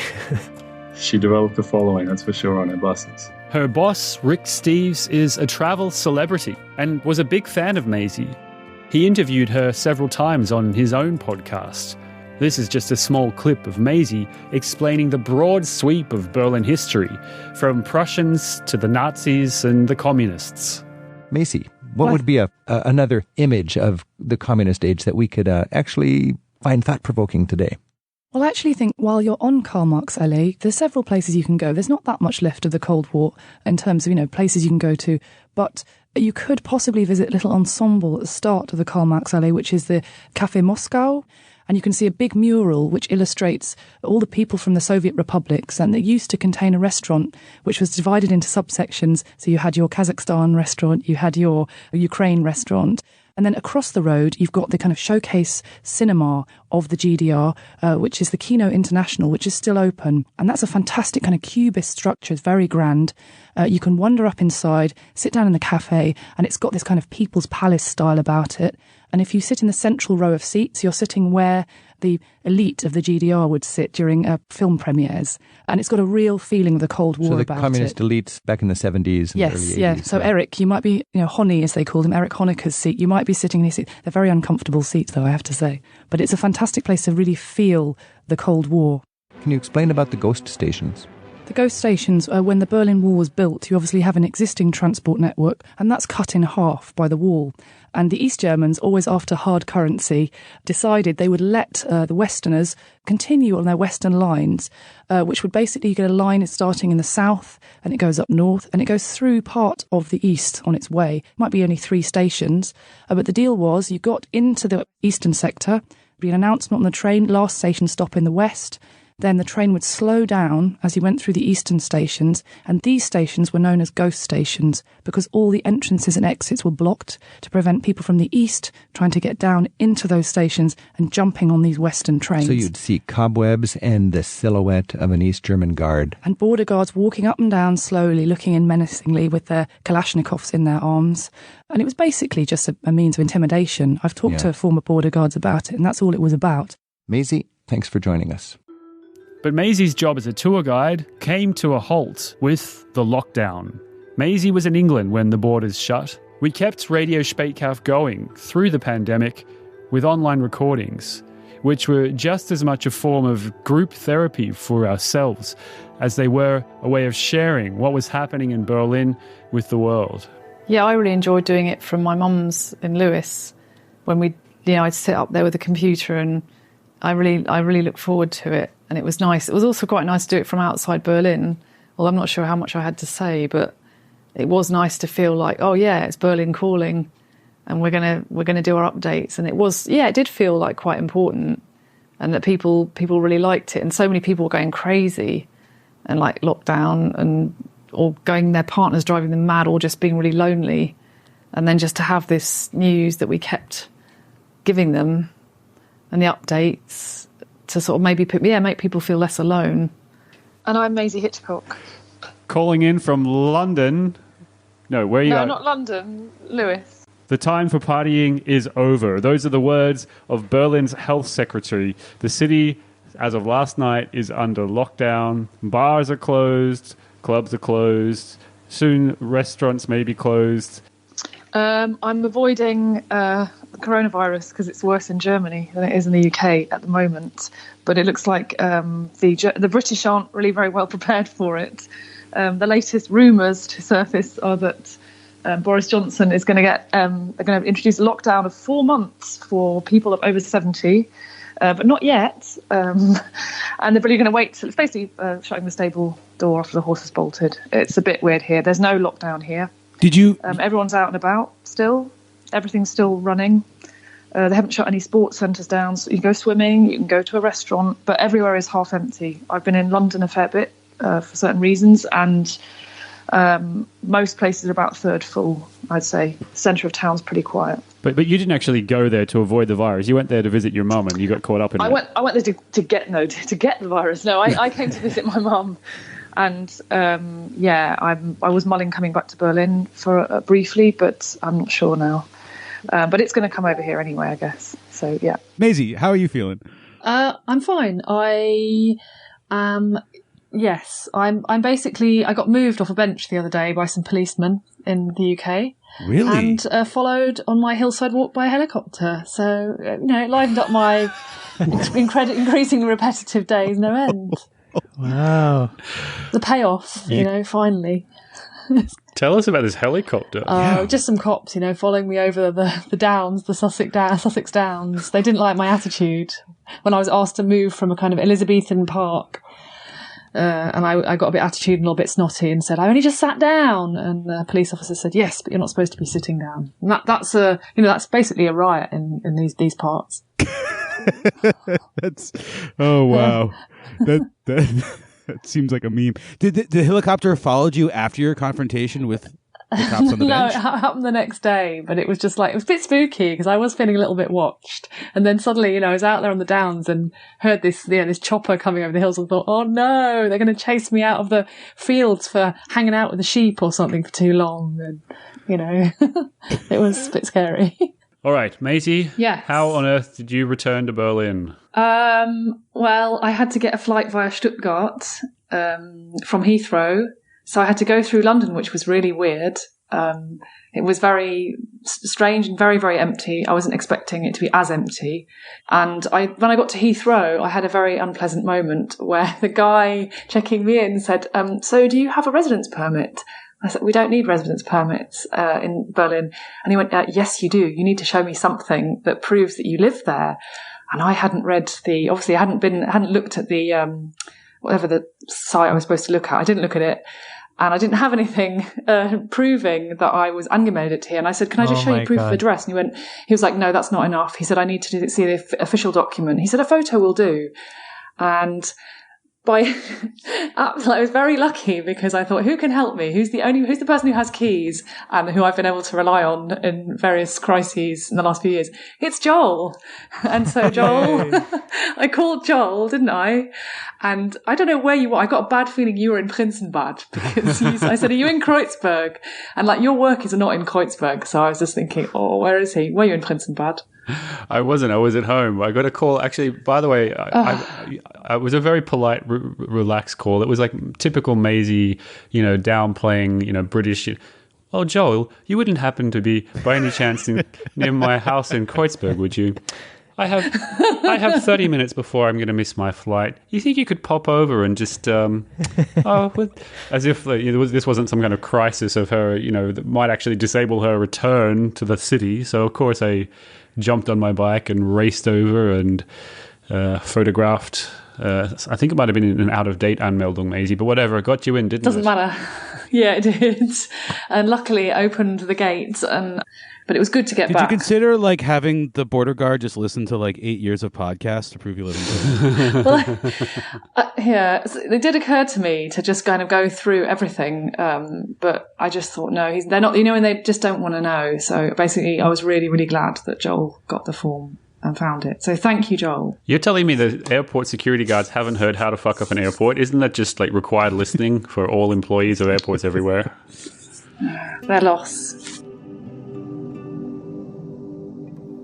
She developed a following, that's for sure, on her buses. Her boss, Rick Steves, is a travel celebrity and was a big fan of Maisie. He interviewed her several times on his own podcast. This is just a small clip of Maisie explaining the broad sweep of Berlin history, from Prussians to the Nazis and the communists. Maisie, what would be another image of the communist age that we could actually find thought-provoking today? Well, I actually think while you're on Karl Marx Alley, there's several places you can go. There's not that much left of the Cold War in terms of, places you can go to. But You could possibly visit a little ensemble at the start of the Karl Marx Allee, which is the Café Moscow. And you can see a big mural which illustrates all the people from the Soviet republics. And it used to contain a restaurant which was divided into subsections. So you had your Kazakhstan restaurant, you had your Ukraine restaurant. And then across the road, you've got the kind of showcase cinema of the GDR, which is the Kino International, which is still open. And that's a fantastic kind of cubist structure. It's very grand. You can wander up inside, sit down in the cafe, and it's got this kind of People's Palace style about it. And if you sit in the central row of seats, you're sitting where the elite of the GDR would sit during film premieres. And it's got a real feeling of the Cold War about it. So the communist elites back in the 70s and early 80s. Yes. So Eric, you might be, Honey, as they called him, Eric Honecker's seat. You might be sitting in his seat. They're very uncomfortable seats, though, I have to say. But it's a fantastic place to really feel the Cold War. Can you explain about the ghost stations? The ghost stations, when the Berlin Wall was built, you obviously have an existing transport network, and that's cut in half by the wall. And the East Germans, always after hard currency, decided they would let the Westerners continue on their Western lines, which would basically get a line starting in the south, and it goes up north, and it goes through part of the east on its way. It might be only 3 stations, but the deal was you got into the eastern sector, there'd be an announcement on the train, last station stop in the west. Then the train would slow down as you went through the eastern stations, and these stations were known as ghost stations because all the entrances and exits were blocked to prevent people from the east trying to get down into those stations and jumping on these western trains. So you'd see cobwebs and the silhouette of an East German guard. And border guards walking up and down slowly, looking in menacingly with their Kalashnikovs in their arms. And it was basically just a means of intimidation. I've talked to former border guards about it, and that's all it was about. Maisie, thanks for joining us. But Maisie's job as a tour guide came to a halt with the lockdown. Maisie was in England when the borders shut. We kept Radio Spaetkauf going through the pandemic with online recordings, which were just as much a form of group therapy for ourselves as they were a way of sharing what was happening in Berlin with the world. Yeah, I really enjoyed doing it from my mum's in Lewis when I'd sit up there with a computer, and I really looked forward to it. And it was nice. It was also quite nice to do it from outside Berlin. Well, I'm not sure how much I had to say, but it was nice to feel like, oh yeah, it's Berlin calling, and we're gonna do our updates. And it did feel like quite important, and that people really liked it. And so many people were going crazy, and like lockdown, or their partners driving them mad, or just being really lonely. And then just to have this news that we kept giving them, and the updates, to sort of make people feel less alone. And I'm Maisie Hitchcock. Calling in from London. No, where are you? No, not London, Lewis. The time for partying is over. Those are the words of Berlin's health secretary. The city, as of last night, is under lockdown. Bars are closed, clubs are closed, soon restaurants may be closed. I'm avoiding coronavirus because it's worse in Germany than it is in the UK at the moment. But it looks like the British aren't really very well prepared for it. The latest rumours to surface are that Boris Johnson is going to introduce a lockdown of 4 months for people of over 70, but not yet. And they're really going to wait. So it's basically shutting the stable door after the horse has bolted. It's a bit weird here. There's no lockdown here. Did you? Everyone's out and about still. Everything's still running. They haven't shut any sports centres down. So you can go swimming, you can go to a restaurant, but everywhere is half empty. I've been in London a fair bit for certain reasons, and most places are about a third full, I'd say. The centre of town's pretty quiet. But you didn't actually go there to avoid the virus. You went there to visit your mum, and you got caught up in it. I went there to get the virus. No, I came to visit my mum. And I was mulling coming back to Berlin for briefly, but I'm not sure now. But it's going to come over here anyway, I guess. So yeah. Maisie, how are you feeling? I'm fine. I'm basically, I got moved off a bench the other day by some policemen in the UK. Really? And followed on my hillside walk by a helicopter. So it livened up my increasingly repetitive days, no end. Wow. The payoff, finally. Tell us about this helicopter. Just some cops, following me over the downs, the Sussex Downs. They didn't like my attitude when I was asked to move from a kind of Elizabethan park And I got a bit attitudinal, a bit snotty, and said, "I only just sat down." And the police officer said, "Yes, but you're not supposed to be sitting down." And that's basically a riot in these parts. Oh wow, that seems like a meme. Did the helicopter followed you after your confrontation with the cops on the bench? No, it happened the next day, but it was just like, it was a bit spooky because I was feeling a little bit watched. And then suddenly, I was out there on the downs and heard this chopper coming over the hills and thought, oh no, they're going to chase me out of the fields for hanging out with the sheep or something for too long. And, it was a bit scary. All right, Maisie. Yes. How on earth did you return to Berlin? Well, I had to get a flight via Stuttgart from Heathrow. So I had to go through London, which was really weird. It was very strange and very, very empty. I wasn't expecting it to be as empty. And when I got to Heathrow, I had a very unpleasant moment where the guy checking me in said, "So do you have a residence permit?" I said, "We don't need residence permits in Berlin." And he went, "Yes, you do. You need to show me something that proves that you live there." And I hadn't read obviously I hadn't looked at the, whatever the site I was supposed to look at. I didn't look at it. And I didn't have anything proving that I was angemeldet here. And I said, "Can I just show you proof of address?" And he was like, "No, that's not enough." He said, "I need to see the official document." He said, "A photo will do." And I was very lucky because I thought, who can help me? Who's the person who has keys and who I've been able to rely on in various crises in the last few years? It's Joel. And so Joel, I called Joel, didn't I? And I don't know where you were. I got a bad feeling you were in Prinsenbad because I said, "Are you in Kreuzberg?" And your work is not in Kreuzberg. So I was just thinking, oh, where is he? Were you in Prinsenbad? I wasn't. I was at home. I got a call. Actually, by the way, I was a very polite, relaxed call. It was like typical Maisie, downplaying, British. "Oh, Joel, you wouldn't happen to be by any chance near my house in Kreuzberg, would you? I have 30 minutes before I'm going to miss my flight. You think you could pop over and just, as if this wasn't some kind of crisis of her, that might actually disable her return to the city. So, of course, I jumped on my bike and raced over and photographed. I think it might have been an out-of-date Anmeldung, Maisie, but whatever. It got you in, didn't it? Doesn't matter. Yeah, it did. And luckily it opened the gates but it was good to get back. Did you consider having the border guard just listen to 8 years of podcasts to prove you live in Britain? Well, it did occur to me to just kind of go through everything, but I just thought, no, they're not, and they just don't want to know. So basically, I was really, really glad that Joel got the form and found it. So thank you, Joel. You're telling me the airport security guards haven't heard how to fuck up an airport? Isn't that just required listening for all employees of airports everywhere? Their loss.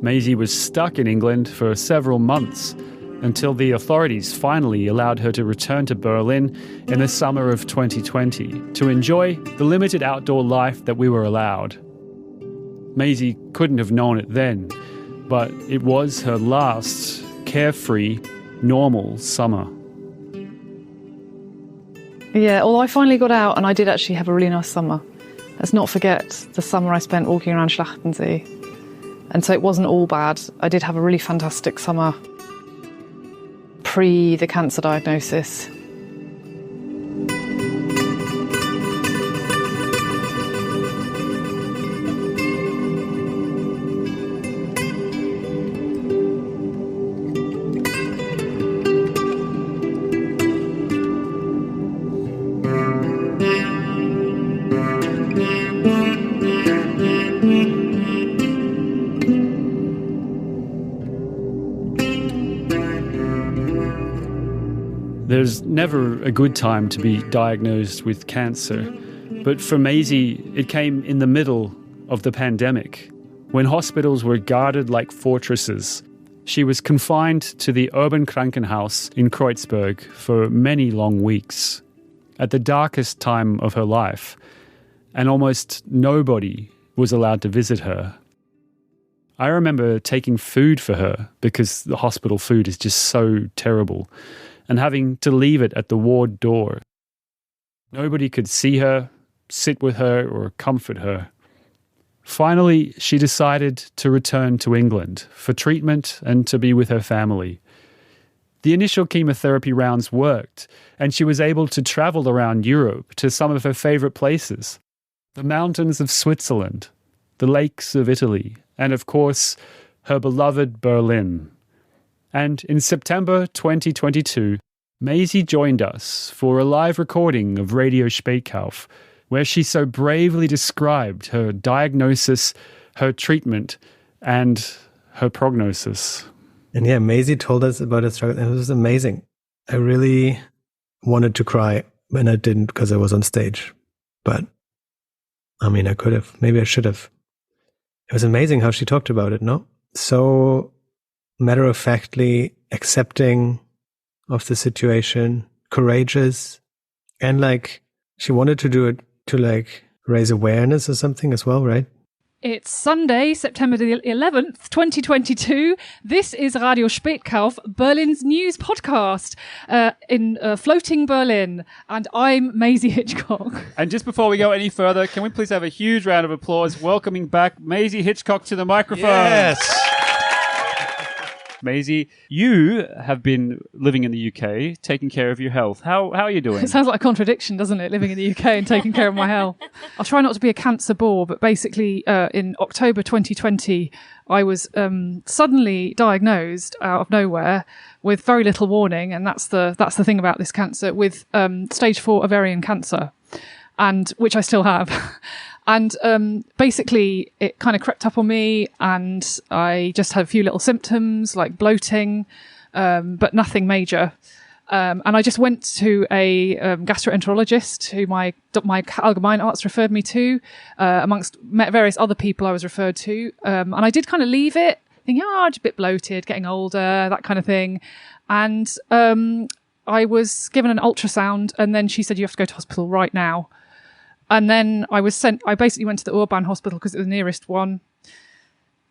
Maisie was stuck in England for several months until the authorities finally allowed her to return to Berlin in the summer of 2020 to enjoy the limited outdoor life that we were allowed. Maisie couldn't have known it then, but it was her last carefree, normal summer. Yeah, although I finally got out and I did actually have a really nice summer. Let's not forget the summer I spent walking around Schlachtensee. And so it wasn't all bad. I did have a really fantastic summer pre the cancer diagnosis. There's never a good time to be diagnosed with cancer, but for Maisie, it came in the middle of the pandemic, when hospitals were guarded like fortresses. She was confined to the Urban Krankenhaus in Kreuzberg for many long weeks, at the darkest time of her life, and almost nobody was allowed to visit her. I remember taking food for her because the hospital food is just so terrible, and having to leave it at the ward door. Nobody could see her, sit with her, or comfort her. Finally, she decided to return to England for treatment and to be with her family. The initial chemotherapy rounds worked, and she was able to travel around Europe to some of her favourite places. The mountains of Switzerland, the lakes of Italy, and of course, her beloved Berlin. And in September 2022, Maisie joined us for a live recording of Radio Spaetkauf, where she so bravely described her diagnosis, her treatment, and her prognosis. And yeah, Maisie told us about her struggle. It was amazing. I really wanted to cry, and I didn't because I was on stage. But, I mean, I could have. Maybe I should have. It was amazing how she talked about it, no? So matter-of-factly accepting of the situation, courageous, and like she wanted to do it to like raise awareness or something as well, right? It's Sunday, September the 11th, 2022. This is Radio Spaetkauf, Berlin's news podcast in floating Berlin. And I'm Maisie Hitchcock. And just before we go any further, can we please have a huge round of applause welcoming back Maisie Hitchcock to the microphone? Yes! Maisie, you have been living in the UK, taking care of your health. How are you doing? It sounds like a contradiction, doesn't it? Living in the UK and taking care of my health. I'll try not to be a cancer bore, but basically in October 2020, I was suddenly diagnosed out of nowhere with very little warning, and that's the thing about this cancer, with stage 4 ovarian cancer, and which I still have. And basically, it kind of crept up on me, and I just had a few little symptoms like bloating, but nothing major. And I just went to a gastroenterologist who my allgemein arts referred me to, amongst various other people I was referred to. And I did kind of leave it, thinking, just a bit bloated, getting older, that kind of thing. And I was given an ultrasound, and then she said, you have to go to hospital right now. And then I basically went to the Urban hospital because it was the nearest one.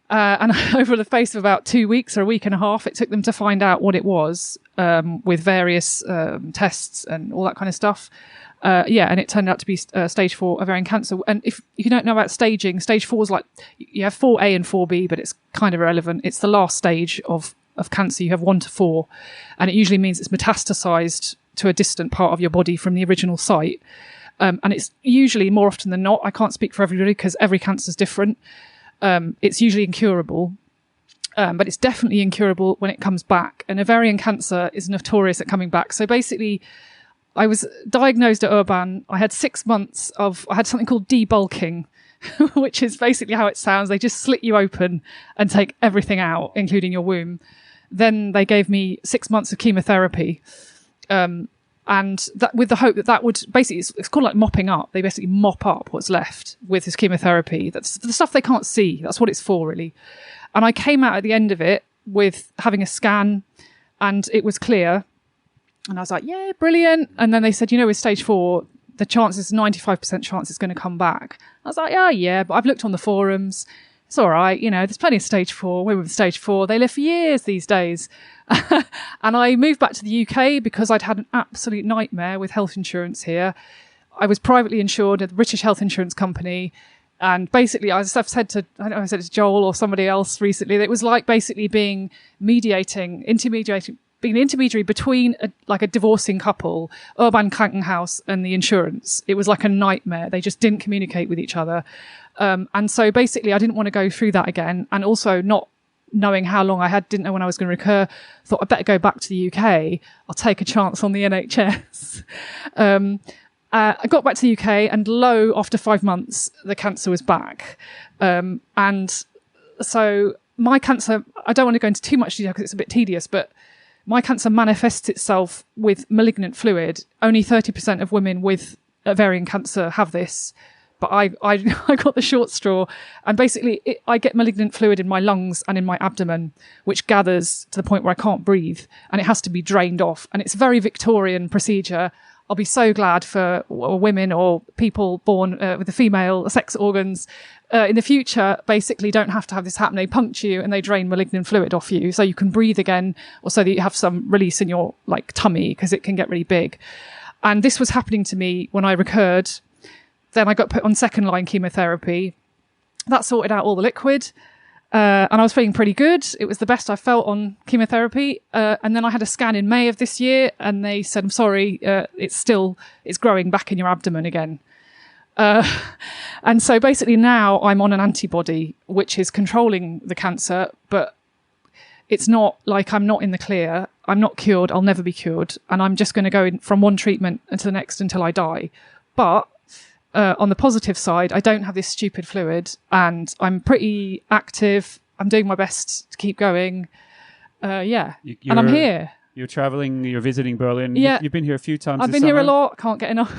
And over the space of about 2 weeks or a week and a half, it took them to find out what it was, with various tests and all that kind of stuff. And it turned out to be stage 4 ovarian cancer. And if you don't know about staging, stage 4 is like, you have 4A and 4B, but it's kind of irrelevant. It's the last stage of cancer. You have 1 to 4. And it usually means it's metastasized to a distant part of your body from the original site. And it's usually, more often than not, I can't speak for everybody because every cancer is different. It's usually incurable, but it's definitely incurable when it comes back. And ovarian cancer is notorious at coming back. So basically, I was diagnosed at Urban. I had 6 months I had something called debulking, which is basically how it sounds. They just slit you open and take everything out, including your womb. Then they gave me 6 months of chemotherapy. And that, with the hope that would basically, it's called like mopping up. They basically mop up what's left with this chemotherapy. That's the stuff they can't see. That's what it's for, really. And I came out at the end of it with having a scan, and it was clear. And I was like, yeah, brilliant. And then they said, with stage 4, the chance is 95% chance it's going to come back. I was like, yeah, but I've looked on the forums. It's all right. There's plenty of stage 4. Women with stage 4, they live for years these days. And I moved back to the UK because I'd had an absolute nightmare with health insurance here. I was privately insured at the British Health Insurance Company. And basically, I've said to Joel or somebody else recently, that it was like basically being an intermediary between a divorcing couple, Urban Krankenhaus, and the insurance. It was like a nightmare. They just didn't communicate with each other. And so basically, I didn't want to go through that again. And also not knowing how long I had, didn't know when I was going to recur, thought I'd better go back to the UK. I'll take a chance on the NHS. I got back to the UK, and after 5 months, the cancer was back. And so my cancer, I don't want to go into too much detail because it's a bit tedious, but my cancer manifests itself with malignant fluid. Only 30% of women with ovarian cancer have this. But I got the short straw, and basically I get malignant fluid in my lungs and in my abdomen, which gathers to the point where I can't breathe, and it has to be drained off. And it's a very Victorian procedure. I'll be so glad for women or people born with the female sex organs in the future, basically don't have to have this happen. They puncture you and they drain malignant fluid off you so you can breathe again, or so that you have some release in your tummy, because it can get really big. And this was happening to me when I recurred. Then I got put on second line chemotherapy. That sorted out all the liquid. And I was feeling pretty good. It was the best I felt on chemotherapy. And then I had a scan in May of this year, and they said, I'm sorry, it's growing back in your abdomen again. And so basically now I'm on an antibody, which is controlling the cancer, but it's not like I'm not in the clear. I'm not cured. I'll never be cured. And I'm just going to go from one treatment to the next until I die. But on the positive side, I don't have this stupid fluid, and I'm pretty active. I'm doing my best to keep going. And I'm here. You're traveling, you're visiting Berlin. Yeah. You've been here a few times. I've been here a lot. Can't get enough.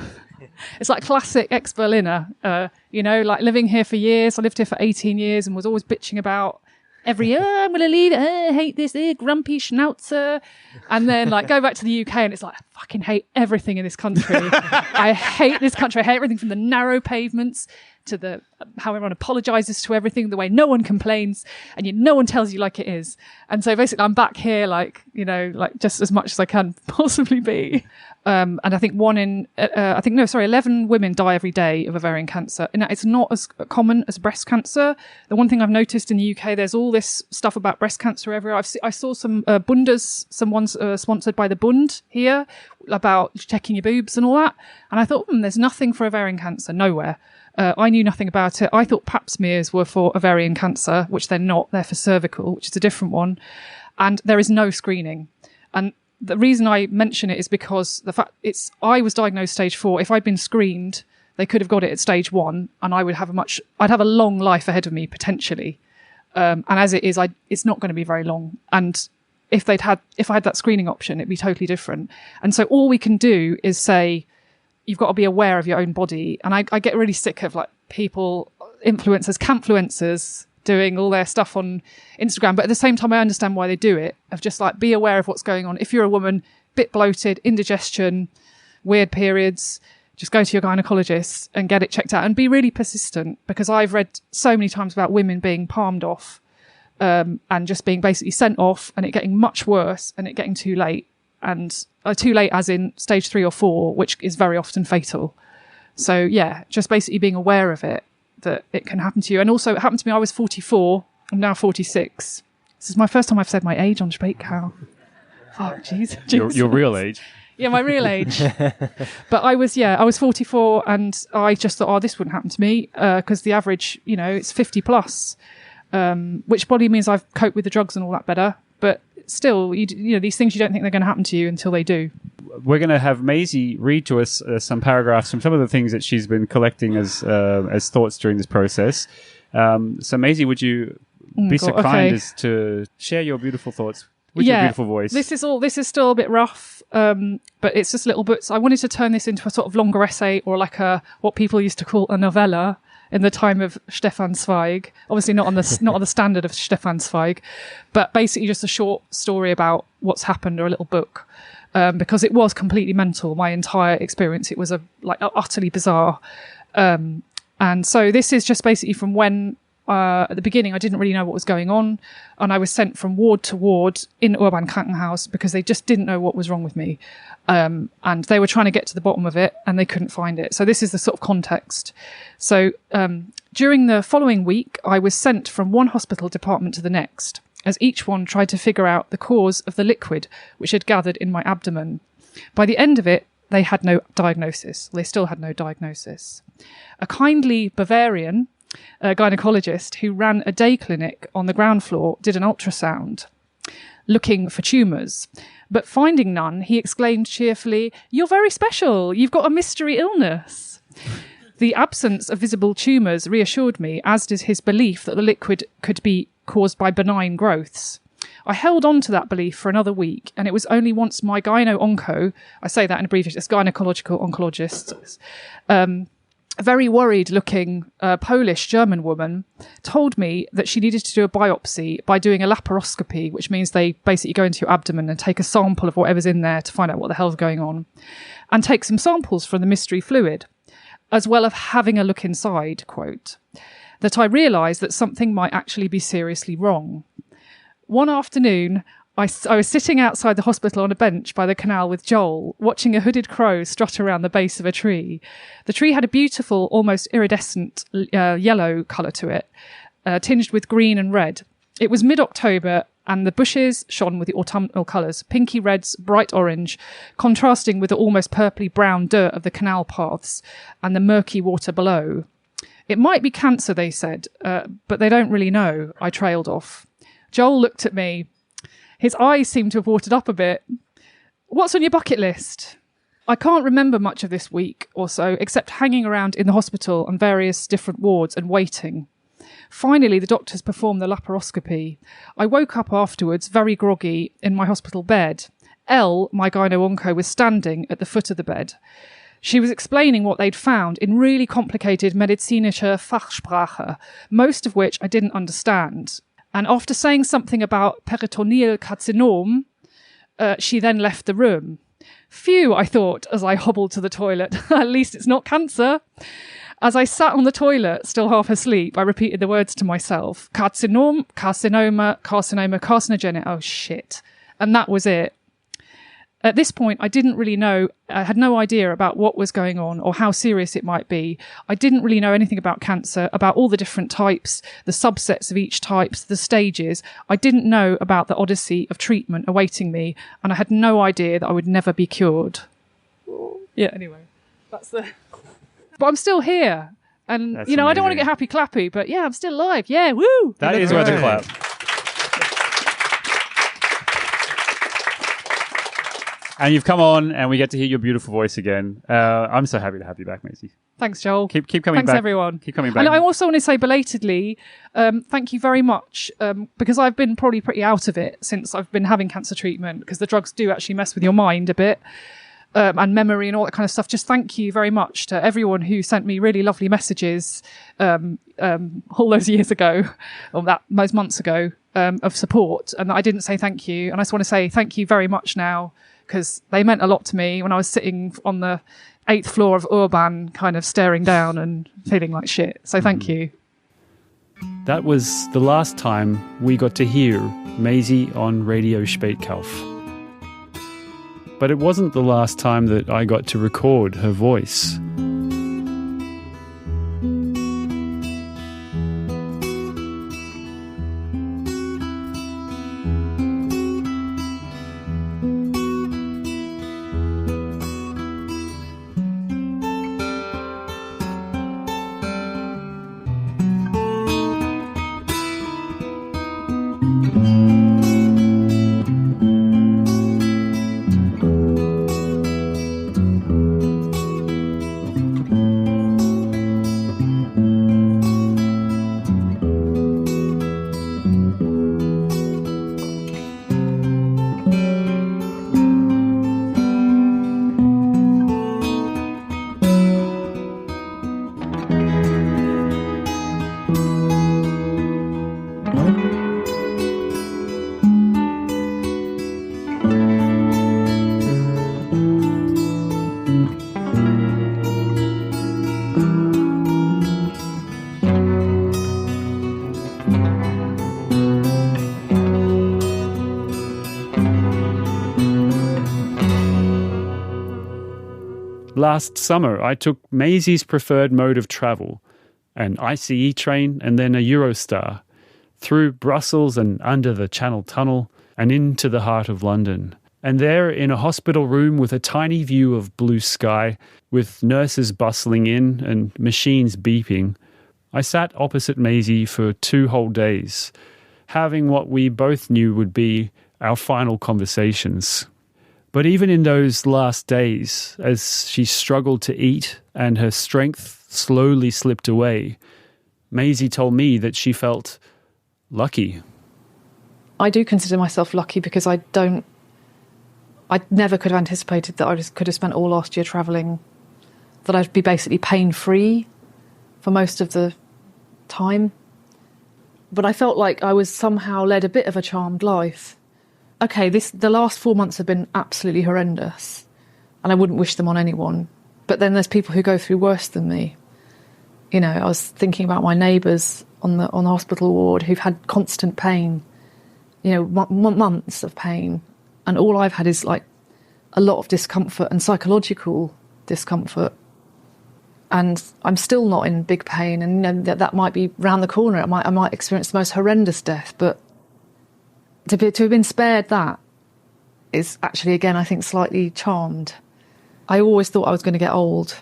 It's like classic ex-Berliner, like living here for years. I lived here for 18 years and was always bitching about I'm going to leave. I hate this grumpy schnauzer. And then go back to the UK and it's like, I fucking hate everything in this country. I hate this country. I hate everything from the narrow pavements to how everyone apologizes to everything, the way no one complains and no one tells you like it is. And so basically I'm back here just as much as I can possibly be. And I think 11 women die every day of ovarian cancer. And it's not as common as breast cancer. The one thing I've noticed in the UK, there's all this stuff about breast cancer everywhere. I saw some Bundes, some ones sponsored by the Bund here about checking your boobs and all that. And I thought, there's nothing for ovarian cancer, nowhere. I knew nothing about it. I thought pap smears were for ovarian cancer, which they're not. They're for cervical, which is a different one. And there is no screening. And the reason I mention it is because I was diagnosed stage 4. If I'd been screened, they could have got it at stage 1, and I'd have a long life ahead of me potentially. And as it is, it's not going to be very long. And if I had that screening option, it'd be totally different. And so all we can do is say, you've got to be aware of your own body. And I get really sick of people, influencers, campfluencers, doing all their stuff on Instagram. But at the same time, I understand why they do it, of just be aware of what's going on. If you're a woman, bit bloated, indigestion, weird periods, just go to your gynecologist and get it checked out and be really persistent, because I've read so many times about women being palmed off and just being basically sent off and it getting much worse and it getting too late. And too late as in stage 3 or 4, which is very often fatal. So yeah, just basically being aware of it, that it can happen to you. And also it happened to me, I was 44, I'm now 46. This is my first time I've said my age on Spaetkauf. Oh, jeez. Your real age. Yeah, my real age. But I was 44 and I just thought, this wouldn't happen to me because the average, it's 50 plus, which probably means I've coped with the drugs and all that better. But still, these things you don't think they're going to happen to you until they do. We're going to have Maisie read to us some paragraphs from some of the things that she's been collecting as thoughts during this process. So Maisie, would you be so kind as to share your beautiful thoughts with your beautiful voice? This is still a bit rough, but it's just little bits. I wanted to turn this into a sort of longer essay, or what people used to call a novella in the time of Stefan Zweig. Obviously not on the standard of Stefan Zweig, but basically just a short story about what's happened, or a little book, because it was completely mental. My entire experience, it was utterly bizarre. And so this is just basically from when, at the beginning, I didn't really know what was going on, and I was sent from ward to ward in Urban Krankenhaus because they just didn't know what was wrong with me. And they were trying to get to the bottom of it and they couldn't find it. So this is the sort of context. So during the following week, I was sent from one hospital department to the next, as each one tried to figure out the cause of the liquid which had gathered in my abdomen. By the end of it, they had no diagnosis. They still had no diagnosis. A kindly Bavarian, a gynecologist who ran a day clinic on the ground floor, did an ultrasound looking for tumours. But finding none, he exclaimed cheerfully, "You're very special. You've got a mystery illness." The absence of visible tumours reassured me, as did his belief that the liquid could be caused by benign growths. I held on to that belief for another week, and it was only once my gyno-onco, I say that in abbreviation, it's gynecological oncologist, a very worried-looking Polish-German woman told me that she needed to do a biopsy by doing a laparoscopy, which means they basically go into your abdomen and take a sample of whatever's in there to find out what the hell's going on, and take some samples from the mystery fluid, as well as having a look inside, quote, that I realised that something might actually be seriously wrong. One afternoon, I was sitting outside the hospital on a bench by the canal with Joel, watching a hooded crow strut around the base of a tree. The tree had a beautiful, almost iridescent yellow colour to it. tinged with green and red. It was mid-October, and the bushes shone with the autumnal colours, pinky reds, bright orange, contrasting with the almost purpley brown dirt of the canal paths and the murky water below. It might be cancer, they said, but they don't really know. I trailed off. Joel looked at me. His eyes seemed to have watered up a bit. What's on your bucket list? I can't remember much of this week or so, except hanging around in the hospital on various different wards and waiting. Finally, the doctors performed the laparoscopy. I woke up afterwards, very groggy, in my hospital bed. Elle, my gyno-onco, was standing at the foot of the bed. She was explaining what they'd found in really complicated medizinische Fachsprache, most of which I didn't understand. And after saying something about peritoneal carcinom, she then left the room. Phew, I thought, as I hobbled to the toilet. At least it's not cancer. As I sat on the toilet, still half asleep, I repeated the words to myself. Carcinom, carcinoma, carcinoma, carcinogenic. Oh, shit. And that was it. At this point, I didn't really know, I had no idea about what was going on or how serious it might be. I didn't really know anything about cancer, about all the different types, the subsets of each type, the stages. I didn't know about the odyssey of treatment awaiting me, and I had no idea that I would never be cured. Yeah, anyway, that's the... But I'm still here. And, that's I don't want to amazing. get happy clappy, but yeah, I'm still alive. Yeah, woo! That is worth a clap. And you've come on, and we get to hear your beautiful voice again. I'm so happy to have you back, Maisie. Thanks, Joel. Keep coming back. Thanks, everyone. Keep coming back. And I also want to say belatedly, thank you very much, because I've been probably pretty out of it since I've been having cancer treatment, because the drugs do actually mess with your mind a bit. And memory and all that kind of stuff. Just thank you very much to everyone who sent me really lovely messages all those years ago, or those months ago, of support, and I didn't say thank you. And I just want to say thank you very much now, because they meant a lot to me when I was sitting on the 8th floor of Urban, kind of staring down and feeling like shit. So thank you. That was the last time we got to hear Maisie on Radio Spaetkauf. But it wasn't the last time that I got to record her voice. Last summer, I took Maisie's preferred mode of travel, an ICE train and then a Eurostar, through Brussels and under the Channel Tunnel and into the heart of London. And there, in a hospital room with a tiny view of blue sky, with nurses bustling in and machines beeping, I sat opposite Maisie for 2 whole days, having what we both knew would be our final conversations. But even in those last days, as she struggled to eat and her strength slowly slipped away, Maisie told me that she felt lucky. I do consider myself lucky because I never could have anticipated that I could have spent all last year travelling, that I'd be basically pain-free for most of the time. But I felt like I was somehow led a bit of a charmed life. Okay, the last 4 months have been absolutely horrendous, and I wouldn't wish them on anyone. But then there's people who go through worse than me. You know, I was thinking about my neighbours on the hospital ward who've had constant pain, you know, months of pain, and all I've had is like a lot of discomfort and psychological discomfort. and I'm still not in big pain, and that might be round the corner. I might experience the most horrendous death, but to have been spared that is actually, again, I think, slightly charmed. I always thought I was going to get old,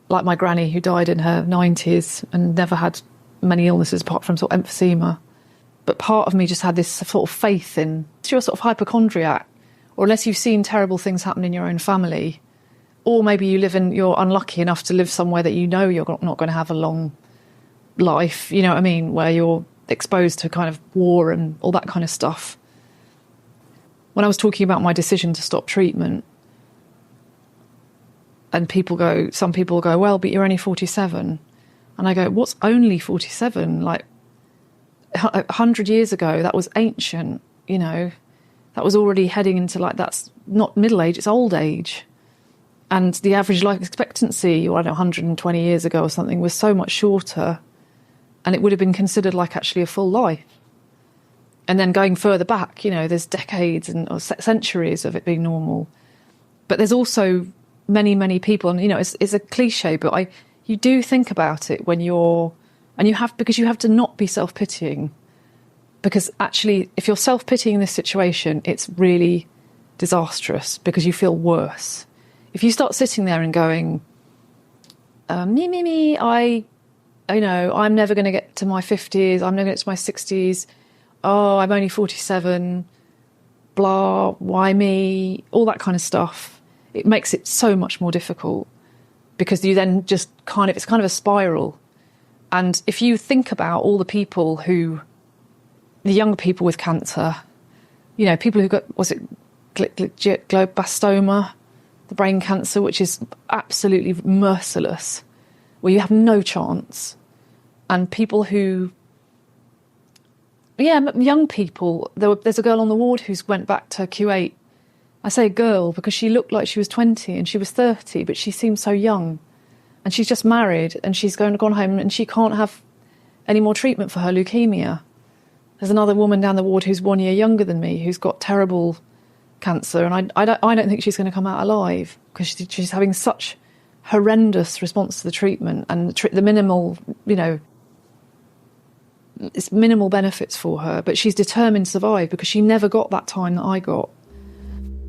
like my granny, who died in her 90s and never had many illnesses apart from sort of emphysema. But part of me just had this sort of faith in, if you're a sort of hypochondriac, or unless you've seen terrible things happen in your own family, or maybe you're unlucky enough to live somewhere that you know you're not going to have a long life, you know what I mean, where you're exposed to kind of war and all that kind of stuff. When I was talking about my decision to stop treatment, and some people go, well, but you're only 47. And I go, what's only 47? Like, 100 years ago, that was ancient, you know. That was already heading into, like, that's not middle age, it's old age. And the average life expectancy, or I don't know, 120 years ago or something, was so much shorter. And it would have been considered like actually a full life. And then going further back, you know, there's decades or centuries of it being normal. But there's also many, many people, and, you know, it's a cliche, but you do think about it when because you have to not be self-pitying. Because actually, if you're self-pitying this situation, it's really disastrous because you feel worse. If you start sitting there and going, I'm never going to get to my 50s, I'm never going to get to my 60s, oh, I'm only 47, blah, why me, all that kind of stuff, it makes it so much more difficult because you then just it's kind of a spiral. And if you think about all the people the younger people with cancer, you know, people who got, glioblastoma, the brain cancer, which is absolutely merciless, where you have no chance. And people who, young people, there's a girl on the ward who's went back to Q8. I say girl because she looked like she was 20 and she was 30, but she seemed so young. And she's just married and she's gone home and she can't have any more treatment for her leukemia. There's another woman down the ward who's 1 year younger than me who's got terrible cancer, and I don't think she's going to come out alive because she's having such horrendous response to the treatment and the minimal, you know, it's minimal benefits for her, but she's determined to survive because she never got that time that I got.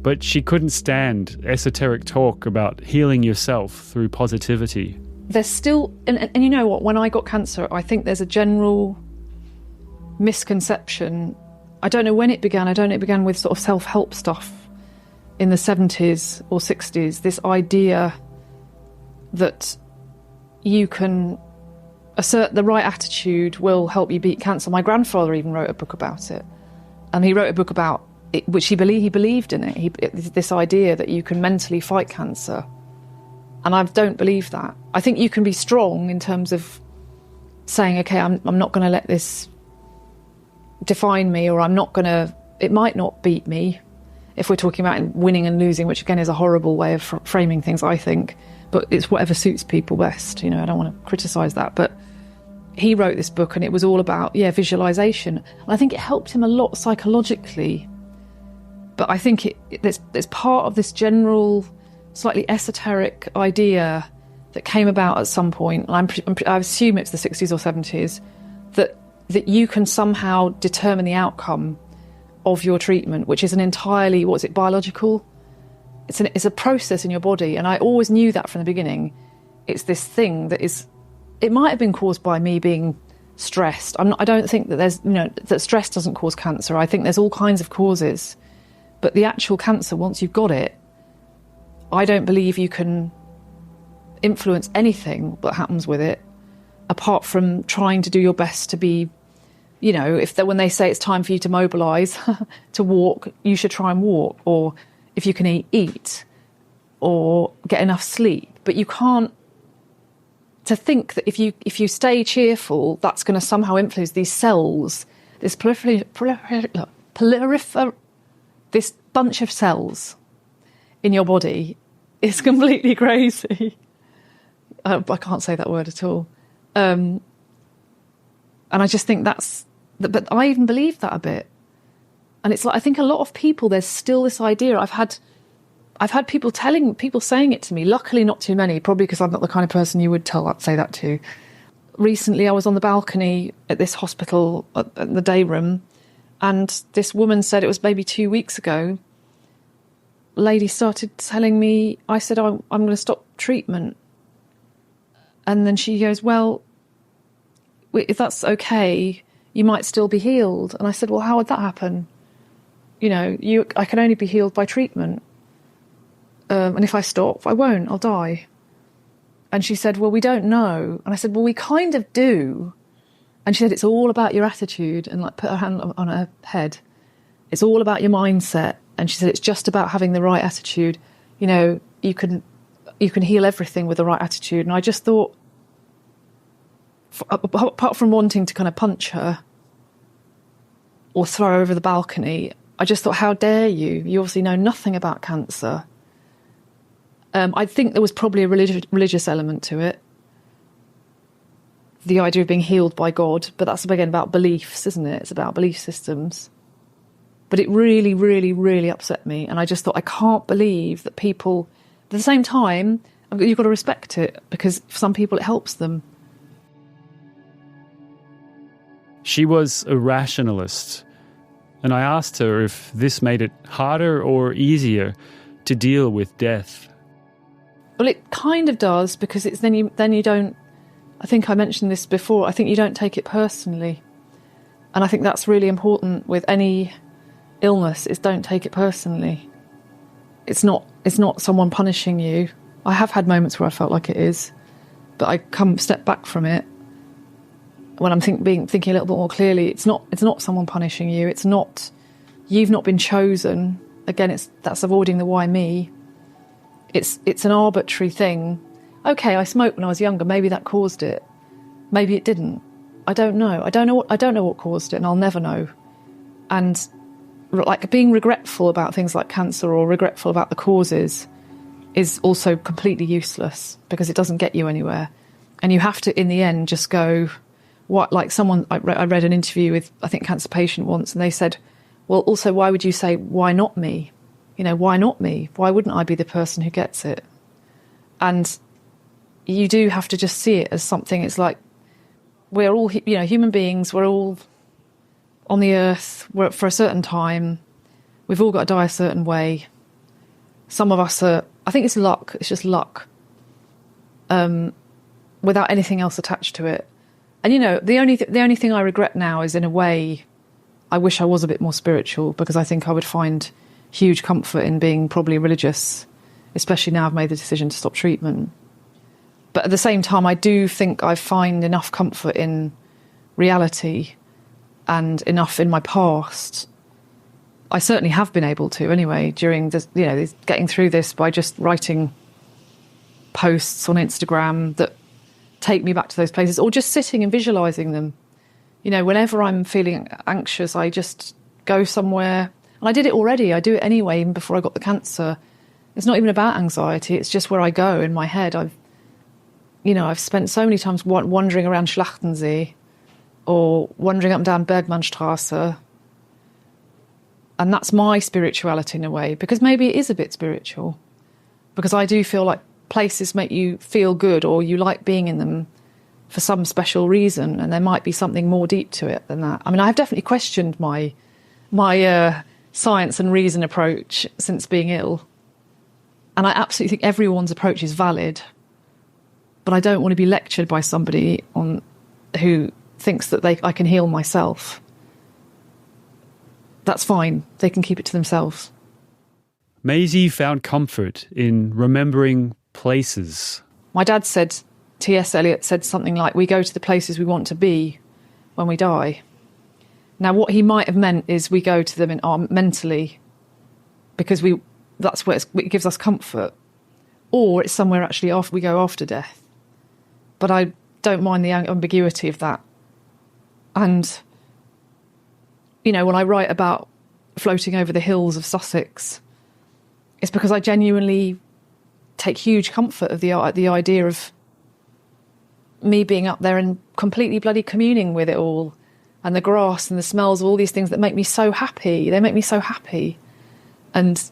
But she couldn't stand esoteric talk about healing yourself through positivity. There's still, and you know what, when I got cancer, I think there's a general misconception. I don't know when it began. I don't know, it began with sort of self-help stuff in the 70s or 60s, this idea that you can assert the right attitude will help you beat cancer. My grandfather even wrote a book about it. And he wrote a book about it, which he believed in it. This idea that you can mentally fight cancer. And I don't believe that. I think you can be strong in terms of saying, okay, I'm not going to let this define me, or it might not beat me, if we're talking about winning and losing, which again is a horrible way of framing things, I think. But it's whatever suits people best. You know, I don't want to criticise that. But he wrote this book and it was all about, visualisation. And I think it helped him a lot psychologically. But I think there's part of this general, slightly esoteric idea that came about at some point, and I assume it's the 60s or 70s, that you can somehow determine the outcome of your treatment, which is an entirely, biological? It's a process in your body, and I always knew that from the beginning. It's this thing that is, it might have been caused by me being stressed. I don't think that that stress doesn't cause cancer. I think there's all kinds of causes. But the actual cancer, once you've got it, I don't believe you can influence anything that happens with it, apart from trying to do your best to be, when they say it's time for you to mobilise, to walk, you should try and walk. Or if you can eat, or get enough sleep. But you can't, to think that if you stay cheerful, that's going to somehow influence these cells, this this bunch of cells in your body is completely crazy. I can't say that word at all. And I just think but I even believe that a bit. And it's like, I think a lot of people, there's still this idea. I've had I've had people saying it to me, luckily not too many, probably because I'm not the kind of person you would say that to. Recently I was on the balcony at this hospital, at the day room, and this woman said, it was maybe 2 weeks ago, a lady started telling me, I said, I'm going to stop treatment. And then she goes, well, if that's okay, you might still be healed. And I said, well, how would that happen? I can only be healed by treatment. And if I stop, I won't, I'll die. And she said, well, we don't know. And I said, well, we kind of do. And she said, it's all about your attitude, and put her hand on her head. It's all about your mindset. And she said, it's just about having the right attitude. You can heal everything with the right attitude. And I just thought, apart from wanting to kind of punch her or throw her over the balcony, I just thought, how dare you? You obviously know nothing about cancer. I think there was probably a religious element to it. The idea of being healed by God, but that's again about beliefs, isn't it? It's about belief systems. But it really, really, really upset me. And I just thought, I can't believe that people, at the same time, you've got to respect it, because for some people it helps them. She was a rationalist, and I asked her if this made it harder or easier to deal with death. Well, it kind of does, because it's then you don't, I think I mentioned this before, I think you don't take it personally. And I think that's really important with any illness, is don't take it personally. It's not someone punishing you. I have had moments where I felt like it is, but I step back from it when I'm thinking a little bit more clearly. It's not someone punishing you. It's not, you've not been chosen. Again, that's avoiding the why me. It's an arbitrary thing. Okay, I smoked when I was younger. Maybe that caused it. Maybe it didn't. I don't know. I don't know what caused it, and I'll never know. And being regretful about things like cancer or regretful about the causes is also completely useless, because it doesn't get you anywhere. And you have to, in the end, just go. I read an interview with, I think, a cancer patient once, and they said, well, also, why would you say, why not me? Why not me? Why wouldn't I be the person who gets it? And you do have to just see it as something. It's like, we're all, human beings, we're all on the earth for a certain time. We've all got to die a certain way. Some of us I think it's luck, it's just luck, without anything else attached to it. And, the only thing I regret now is, in a way, I wish I was a bit more spiritual, because I think I would find huge comfort in being probably religious, especially now I've made the decision to stop treatment. But at the same time, I do think I find enough comfort in reality and enough in my past. I certainly have been able to, anyway, during this, getting through this, by just writing posts on Instagram that take me back to those places, or just sitting and visualising them. Whenever I'm feeling anxious, I just go somewhere. And I did it already. I do it anyway, even before I got the cancer. It's not even about anxiety. It's just where I go in my head. I've spent so many times wandering around Schlachtensee, or wandering up and down Bergmannstraße. And that's my spirituality in a way, because maybe it is a bit spiritual. Because I do feel like places make you feel good, or you like being in them for some special reason, and there might be something more deep to it than that. I mean, I have definitely questioned my science and reason approach since being ill. And I absolutely think everyone's approach is valid. But I don't want to be lectured by somebody who thinks that I can heal myself. That's fine. They can keep it to themselves. Maisie found comfort in remembering places. My dad said, T.S. Eliot said something like, we go to the places we want to be when we die. Now, what he might have meant is we go to them mentally, because that's where it gives us comfort. Or it's somewhere actually we go after death. But I don't mind the ambiguity of that. And, when I write about floating over the hills of Sussex, it's because I genuinely take huge comfort of the idea of me being up there and completely bloody communing with it all, and the grass and the smells of all these things that make me so happy. They make me so happy. And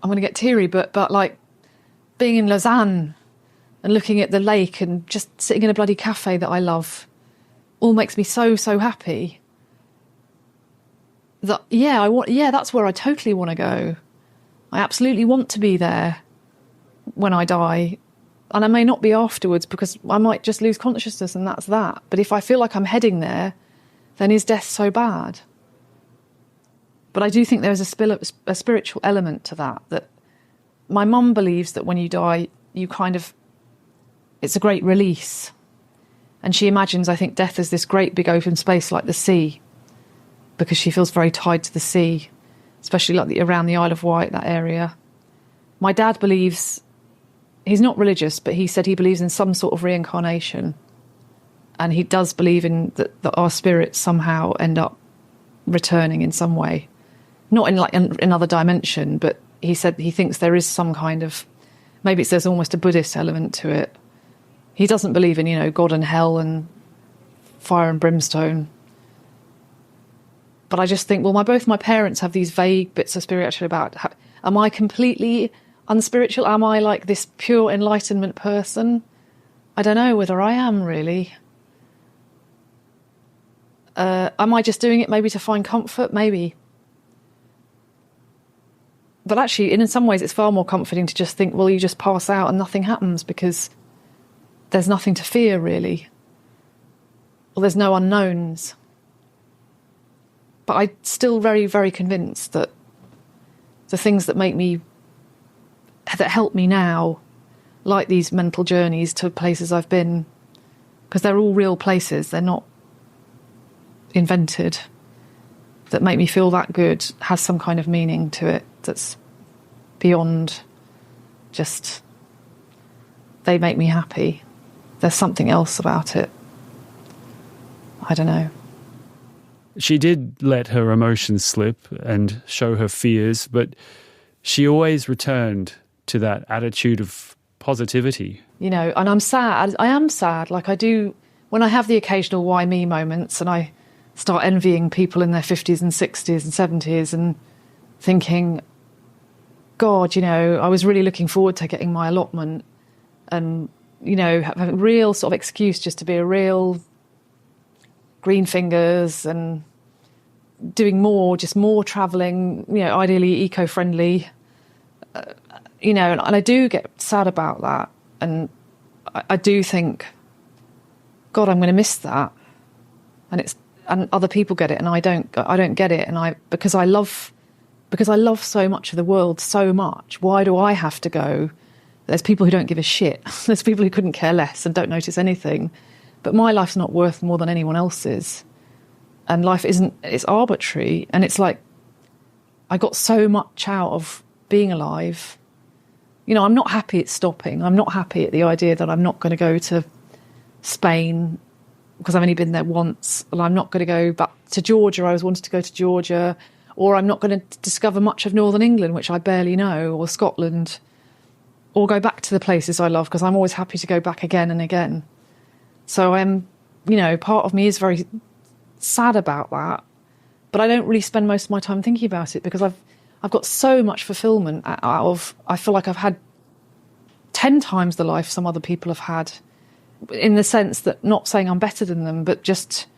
I'm going to get teary, but like being in Lausanne and looking at the lake and just sitting in a bloody cafe that I love all makes me so, so happy. That, that's where I totally want to go. I absolutely want to be there when I die. And I may not be afterwards because I might just lose consciousness and that's that. But if I feel like I'm heading there, then is death so bad? But I do think there's a spiritual element to that my mum believes that when you die, it's a great release. And she imagines, I think, death as this great big open space like the sea, because she feels very tied to the sea, especially like around the Isle of Wight, that area. My dad believes, he's not religious, but he said he believes in some sort of reincarnation. And he does believe in that our spirits somehow end up returning in some way. Not in like another dimension, but he said he thinks there is some kind of, maybe there's almost a Buddhist element to it. He doesn't believe in, God and hell and fire and brimstone. But I just think, well, both my parents have these vague bits of spirituality about, am I completely unspiritual? Am I like this pure enlightenment person? I don't know whether I am really. Am I just doing it maybe to find comfort? Maybe. But actually, in some ways, it's far more comforting to just think, well, you just pass out and nothing happens because there's nothing to fear, really. Or there's no unknowns. But I'm still very, very convinced that the things that help me now, like these mental journeys to places I've been, because they're all real places, they're not invented, that make me feel that good, has some kind of meaning to it that's beyond just, they make me happy. There's something else about it. I don't know. She did let her emotions slip and show her fears, but she always returned to that attitude of positivity. And I'm sad. I am sad. Like I do, when I have the occasional why me moments and I start envying people in their 50s and 60s and 70s and thinking, God, I was really looking forward to getting my allotment and, have a real sort of excuse just to be a real green fingers and doing more travelling, ideally eco-friendly, and I do get sad about that. And I do think, God, I'm going to miss that. And other people get it and I don't get it. And because I love so much of the world so much, why do I have to go? There's people who don't give a shit. There's people who couldn't care less and don't notice anything. But my life's not worth more than anyone else's. And life it's arbitrary. And it's like, I got so much out of being alive. I'm not happy it's stopping. I'm not happy at the idea that I'm not going to go to Spain because I've only been there once. And I'm not going to go back to Georgia. I wanted to go to Georgia. Or I'm not going to discover much of Northern England, which I barely know, or Scotland. Or go back to the places I love, because I'm always happy to go back again and again. So part of me is very sad about that. But I don't really spend most of my time thinking about it because I've got so much fulfillment out of, I feel like I've had 10 times the life some other people have had, in the sense that, not saying I'm better than them, but just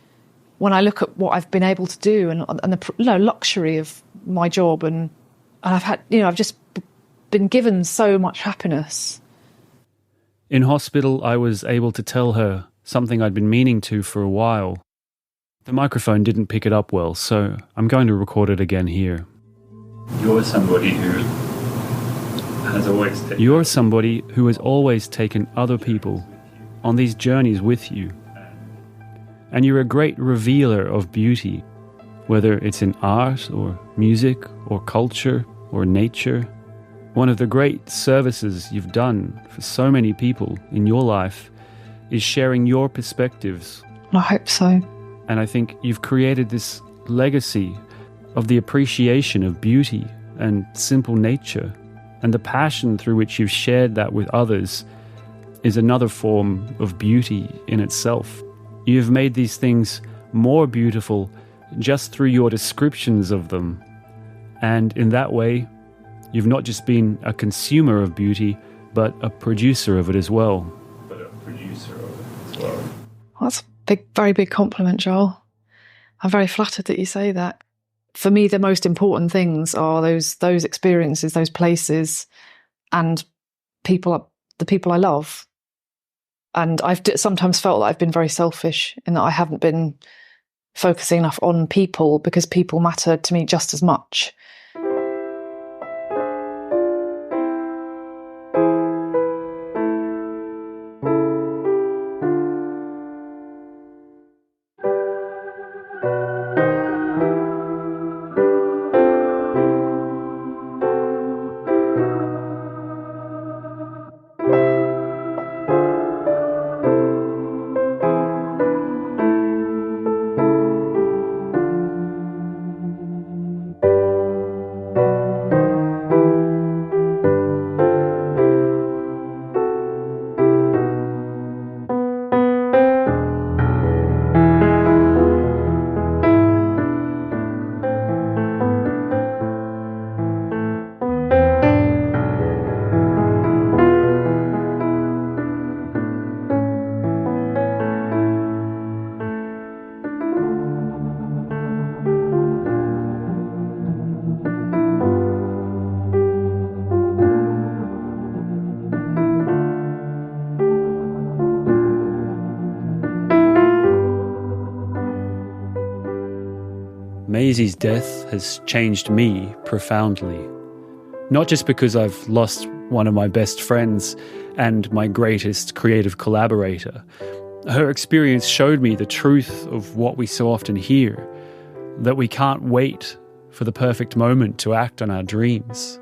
when I look at what I've been able to do and the luxury of my job and I've had, I've just been given so much happiness. In hospital, I was able to tell her something I'd been meaning to for a while. The microphone didn't pick it up well, so I'm going to record it again here. You're somebody who has always taken other people on these journeys with you. And you're a great revealer of beauty, whether it's in art or music or culture or nature. One of the great services you've done for so many people in your life is sharing your perspectives. I hope so. And I think you've created this legacy of the appreciation of beauty and simple nature, and the passion through which you've shared that with others is another form of beauty in itself. You've made these things more beautiful just through your descriptions of them, and in that way, You've not just been a consumer of beauty, but a producer of it as well. That's a very big compliment, Joel. I'm very flattered that you say that. For me, the most important things are those experiences, those places, and the people I love. And I've sometimes felt that I've been very selfish in that I haven't been focusing enough on people, because people matter to me just as much. Maisie's death has changed me profoundly. Not just because I've lost one of my best friends and my greatest creative collaborator. Her experience showed me the truth of what we so often hear, that we can't wait for the perfect moment to act on our dreams.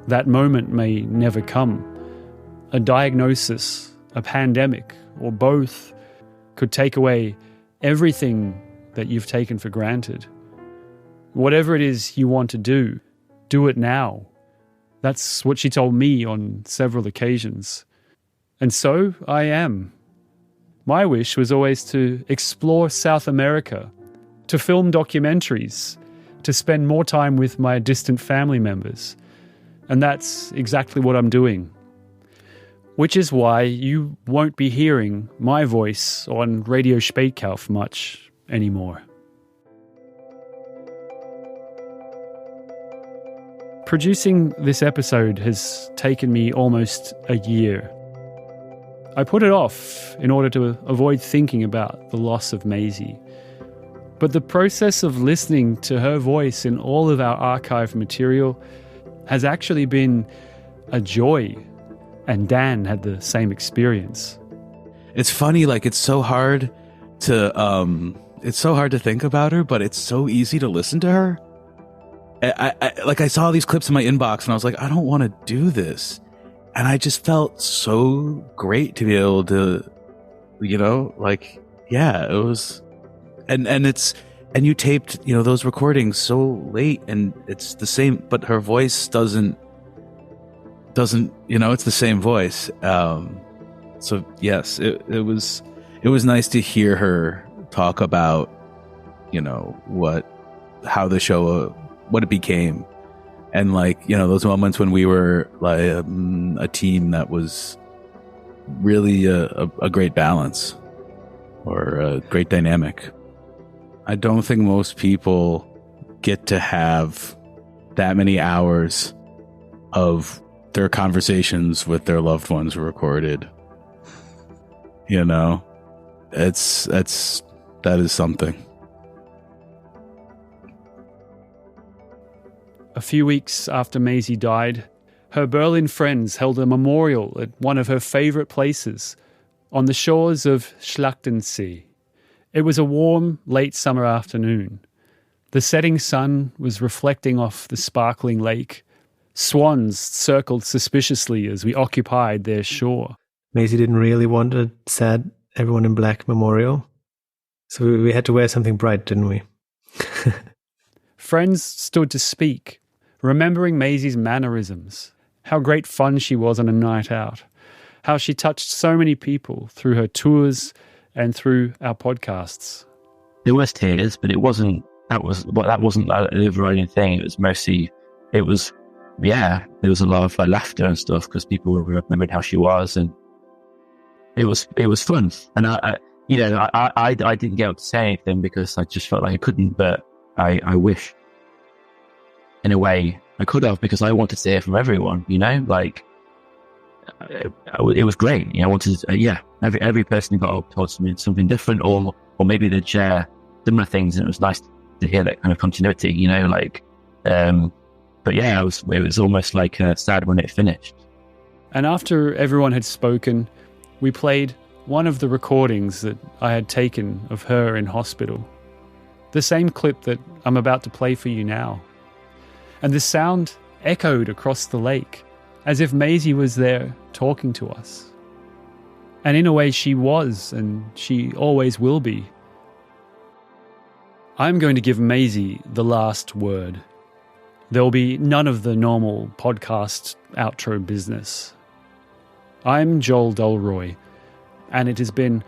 That moment may never come. A diagnosis, a pandemic, or both could take away everything that you've taken for granted. Whatever it is you want to do it now. That's what she told me on several occasions. And so I am. My wish was always to explore South America, to film documentaries, to spend more time with my distant family members. And that's exactly what I'm doing. Which is why you won't be hearing my voice on Radio Spaetkauf much anymore. Producing this episode has taken me almost a year. I put it off in order to avoid thinking about the loss of Maisie. But the process of listening to her voice in all of our archive material has actually been a joy. And Dan had the same experience. It's funny, like it's so hard to think about her, but it's so easy to listen to her. I saw these clips in my inbox and I was like, I don't want to do this. And I just felt so great to be able to, it was, and you taped, those recordings so late, and it's the same, but her voice doesn't, it's the same voice. So yes, it was nice to hear her talk about, how the show, what it became. And those moments when we were like a team that was really a great balance or a great dynamic. I don't think most people get to have that many hours of their conversations with their loved ones recorded. That is something. A few weeks after Maisie died, her Berlin friends held a memorial at one of her favourite places, on the shores of Schlachtensee. It was a warm, late summer afternoon. The setting sun was reflecting off the sparkling lake. Swans circled suspiciously as we occupied their shore. Maisie didn't really want a sad everyone in black memorial, so we had to wear something bright, didn't we? Friends stood to speak, remembering Maisie's mannerisms, how great fun she was on a night out, how she touched so many people through her tours and through our podcasts. There was tears, but that wasn't the overriding thing. It was yeah, there was a lot of laughter and stuff because people were remembering how she was, and it was fun. And I didn't get up to say anything because I just felt like I couldn't, but I wish in a way I could have, because I wanted to hear from everyone, like it was great. I wanted every person who got up told something different, or maybe they'd share similar things, and it was nice to hear that kind of continuity, but yeah, it was almost like sad when it finished. And after everyone had spoken, we played one of the recordings that I had taken of her in hospital. The same clip that I'm about to play for you now. And the sound echoed across the lake, as if Maisie was there talking to us. And in a way she was, and she always will be. I'm going to give Maisie the last word. There will be none of the normal podcast outro business. I'm Joel Dullroy, and it has been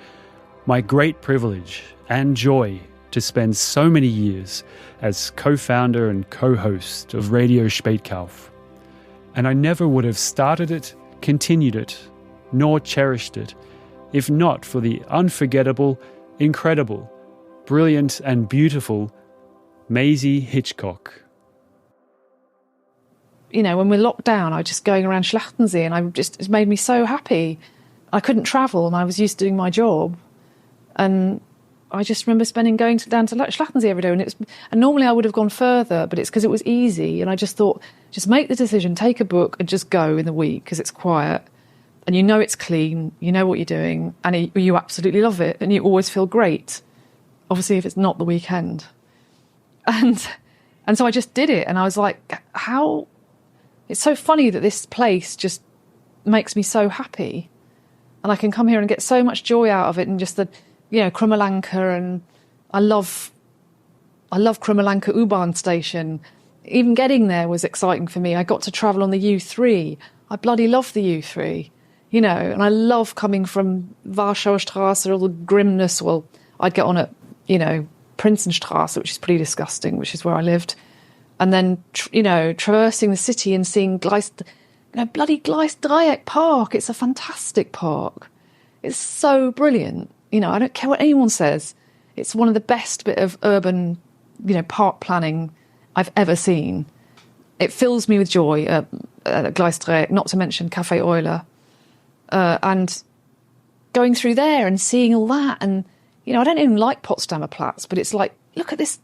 my great privilege and joy to spend so many years as co-founder and co-host of Radio Spaetkauf. And I never would have started it, continued it, nor cherished it, if not for the unforgettable, incredible, brilliant and beautiful Maisie Hitchcock. When we're locked down, I was just going around Schlachtensee, and it made me so happy. I couldn't travel, and I was used to doing my job. And I just remember going down to Schlachtensee every day. And normally I would have gone further, but it's because it was easy. And I just thought, just make the decision, take a book and just go in the week because it's quiet. And it's clean, you know what you're doing, and you absolutely love it. And you always feel great, obviously, if it's not the weekend. And so I just did it. And I was like, how... It's so funny that this place just makes me so happy. And I can come here and get so much joy out of it, and just the, Krummelanke, and I love Krummelanke U-Bahn station. Even getting there was exciting for me. I got to travel on the U3. I bloody love the U3, and I love coming from Warschauer Straße, all the grimness. Well, I'd get on at, Prinzenstraße, which is pretty disgusting, which is where I lived. And then, traversing the city and seeing bloody Gleisdreieck Park. It's a fantastic park. It's so brilliant. I don't care what anyone says. It's one of the best bit of urban, park planning I've ever seen. It fills me with joy at Gleisdreieck, not to mention Café Euler. And going through there and seeing all that. And, I don't even like Potsdamer Platz, but it's like, look at this.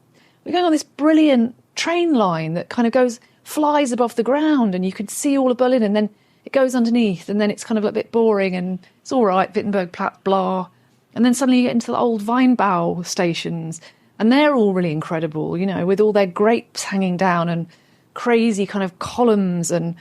We're going on this brilliant train line that kind of flies above the ground, and you could see all of Berlin, and then it goes underneath, and then it's kind of a bit boring, and it's all right, Wittenbergplatz, blah. And then suddenly you get into the old Weinbau stations, and they're all really incredible, with all their grapes hanging down and crazy kind of columns. And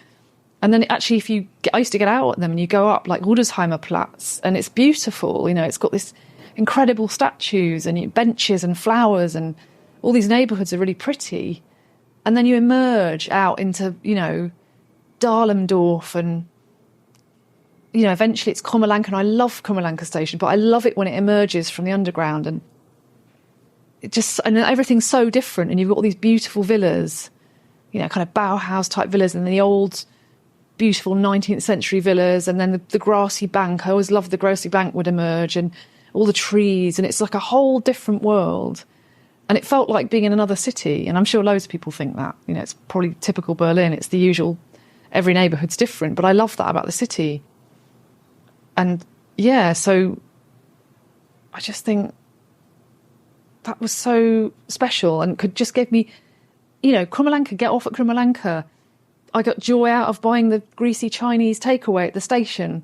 then actually, I used to get out at them, and you go up like Rudolsheimer Platz, and it's beautiful, it's got this incredible statues and benches and flowers, and all these neighbourhoods are really pretty. And then you emerge out into, Dahlendorf, and, eventually it's Krummelanke, and I love Krummelanke station, but I love it when it emerges from the underground, and and everything's so different, and you've got all these beautiful villas, kind of Bauhaus type villas, and then the old beautiful 19th century villas, and then the grassy bank. I always loved the grassy bank would emerge, and all the trees, and it's like a whole different world. And it felt like being in another city. And I'm sure loads of people think that. It's probably typical Berlin. It's the usual, every neighbourhood's different. But I love that about the city. And yeah, so I just think that was so special, and could just give me, Krummelanke, get off at Krummelanke. I got joy out of buying the greasy Chinese takeaway at the station.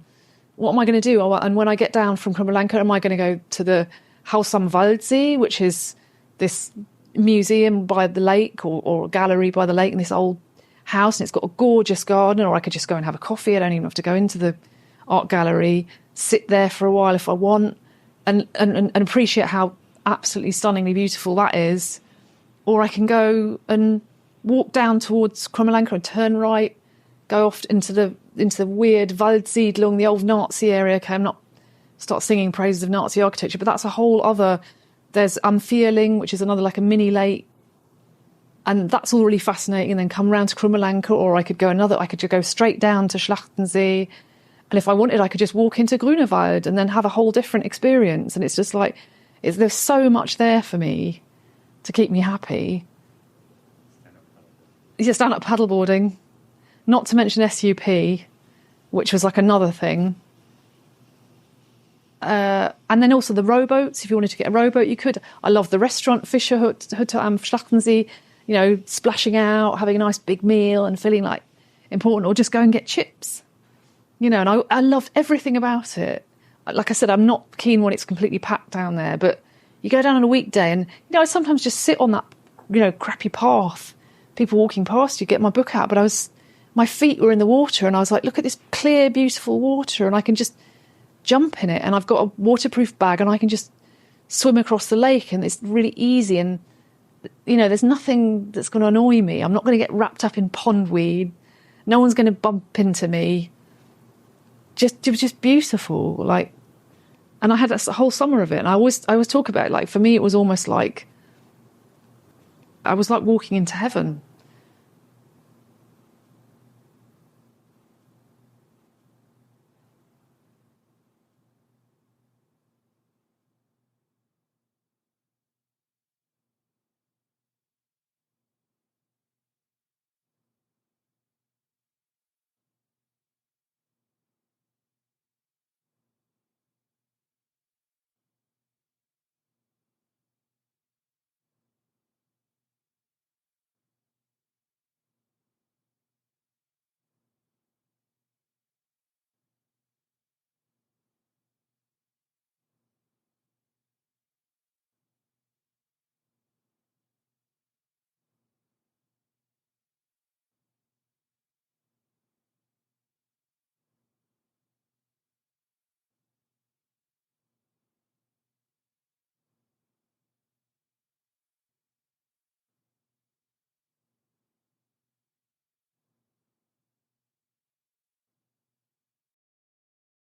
What am I going to do? And when I get down from Krummelanke, am I going to go to the Haus am Waldsee, which is this museum by the lake, or gallery by the lake, in this old house, and it's got a gorgeous garden, or I could just go and have a coffee. I don't even have to go into the art gallery, sit there for a while if I want, and appreciate how absolutely stunningly beautiful that is. Or I can go and walk down towards Krummelanke and turn right, go off into the weird Waldsiedlung, the old Nazi area. Okay, I'm not start singing praises of Nazi architecture, but that's a whole other. There's Amthierling, which is another like a mini lake. And that's all really fascinating. And then come round to Krummelanke, or I could go straight down to Schlachtensee. And if I wanted, I could just walk into Grunewald and then have a whole different experience. And it's just like, there's so much there for me to keep me happy. Yeah, stand-up paddleboarding, not to mention SUP, which was like another thing. And then also the rowboats. If you wanted to get a rowboat, you could. I love the restaurant Fischerhut am Schlachtensee, you know, splashing out, having a nice big meal and feeling like important, or just go and get chips. You know, and I loved everything about it. Like I said, I'm not keen when it's completely packed down there, but you go down on a weekday and, you know, I sometimes just sit on that, you know, crappy path, people walking past you, get my book out, but my feet were in the water and I was like, look at this clear, beautiful water, and I can just jump in it, and I've got a waterproof bag and I can just swim across the lake, and it's really easy, and, you know, there's nothing that's going to annoy me. I'm not going to get wrapped up in pondweed. No one's going to bump into me. It was just beautiful, like, and I had a whole summer of it. And I always talk about it, like, for me, it was almost like I was like walking into heaven.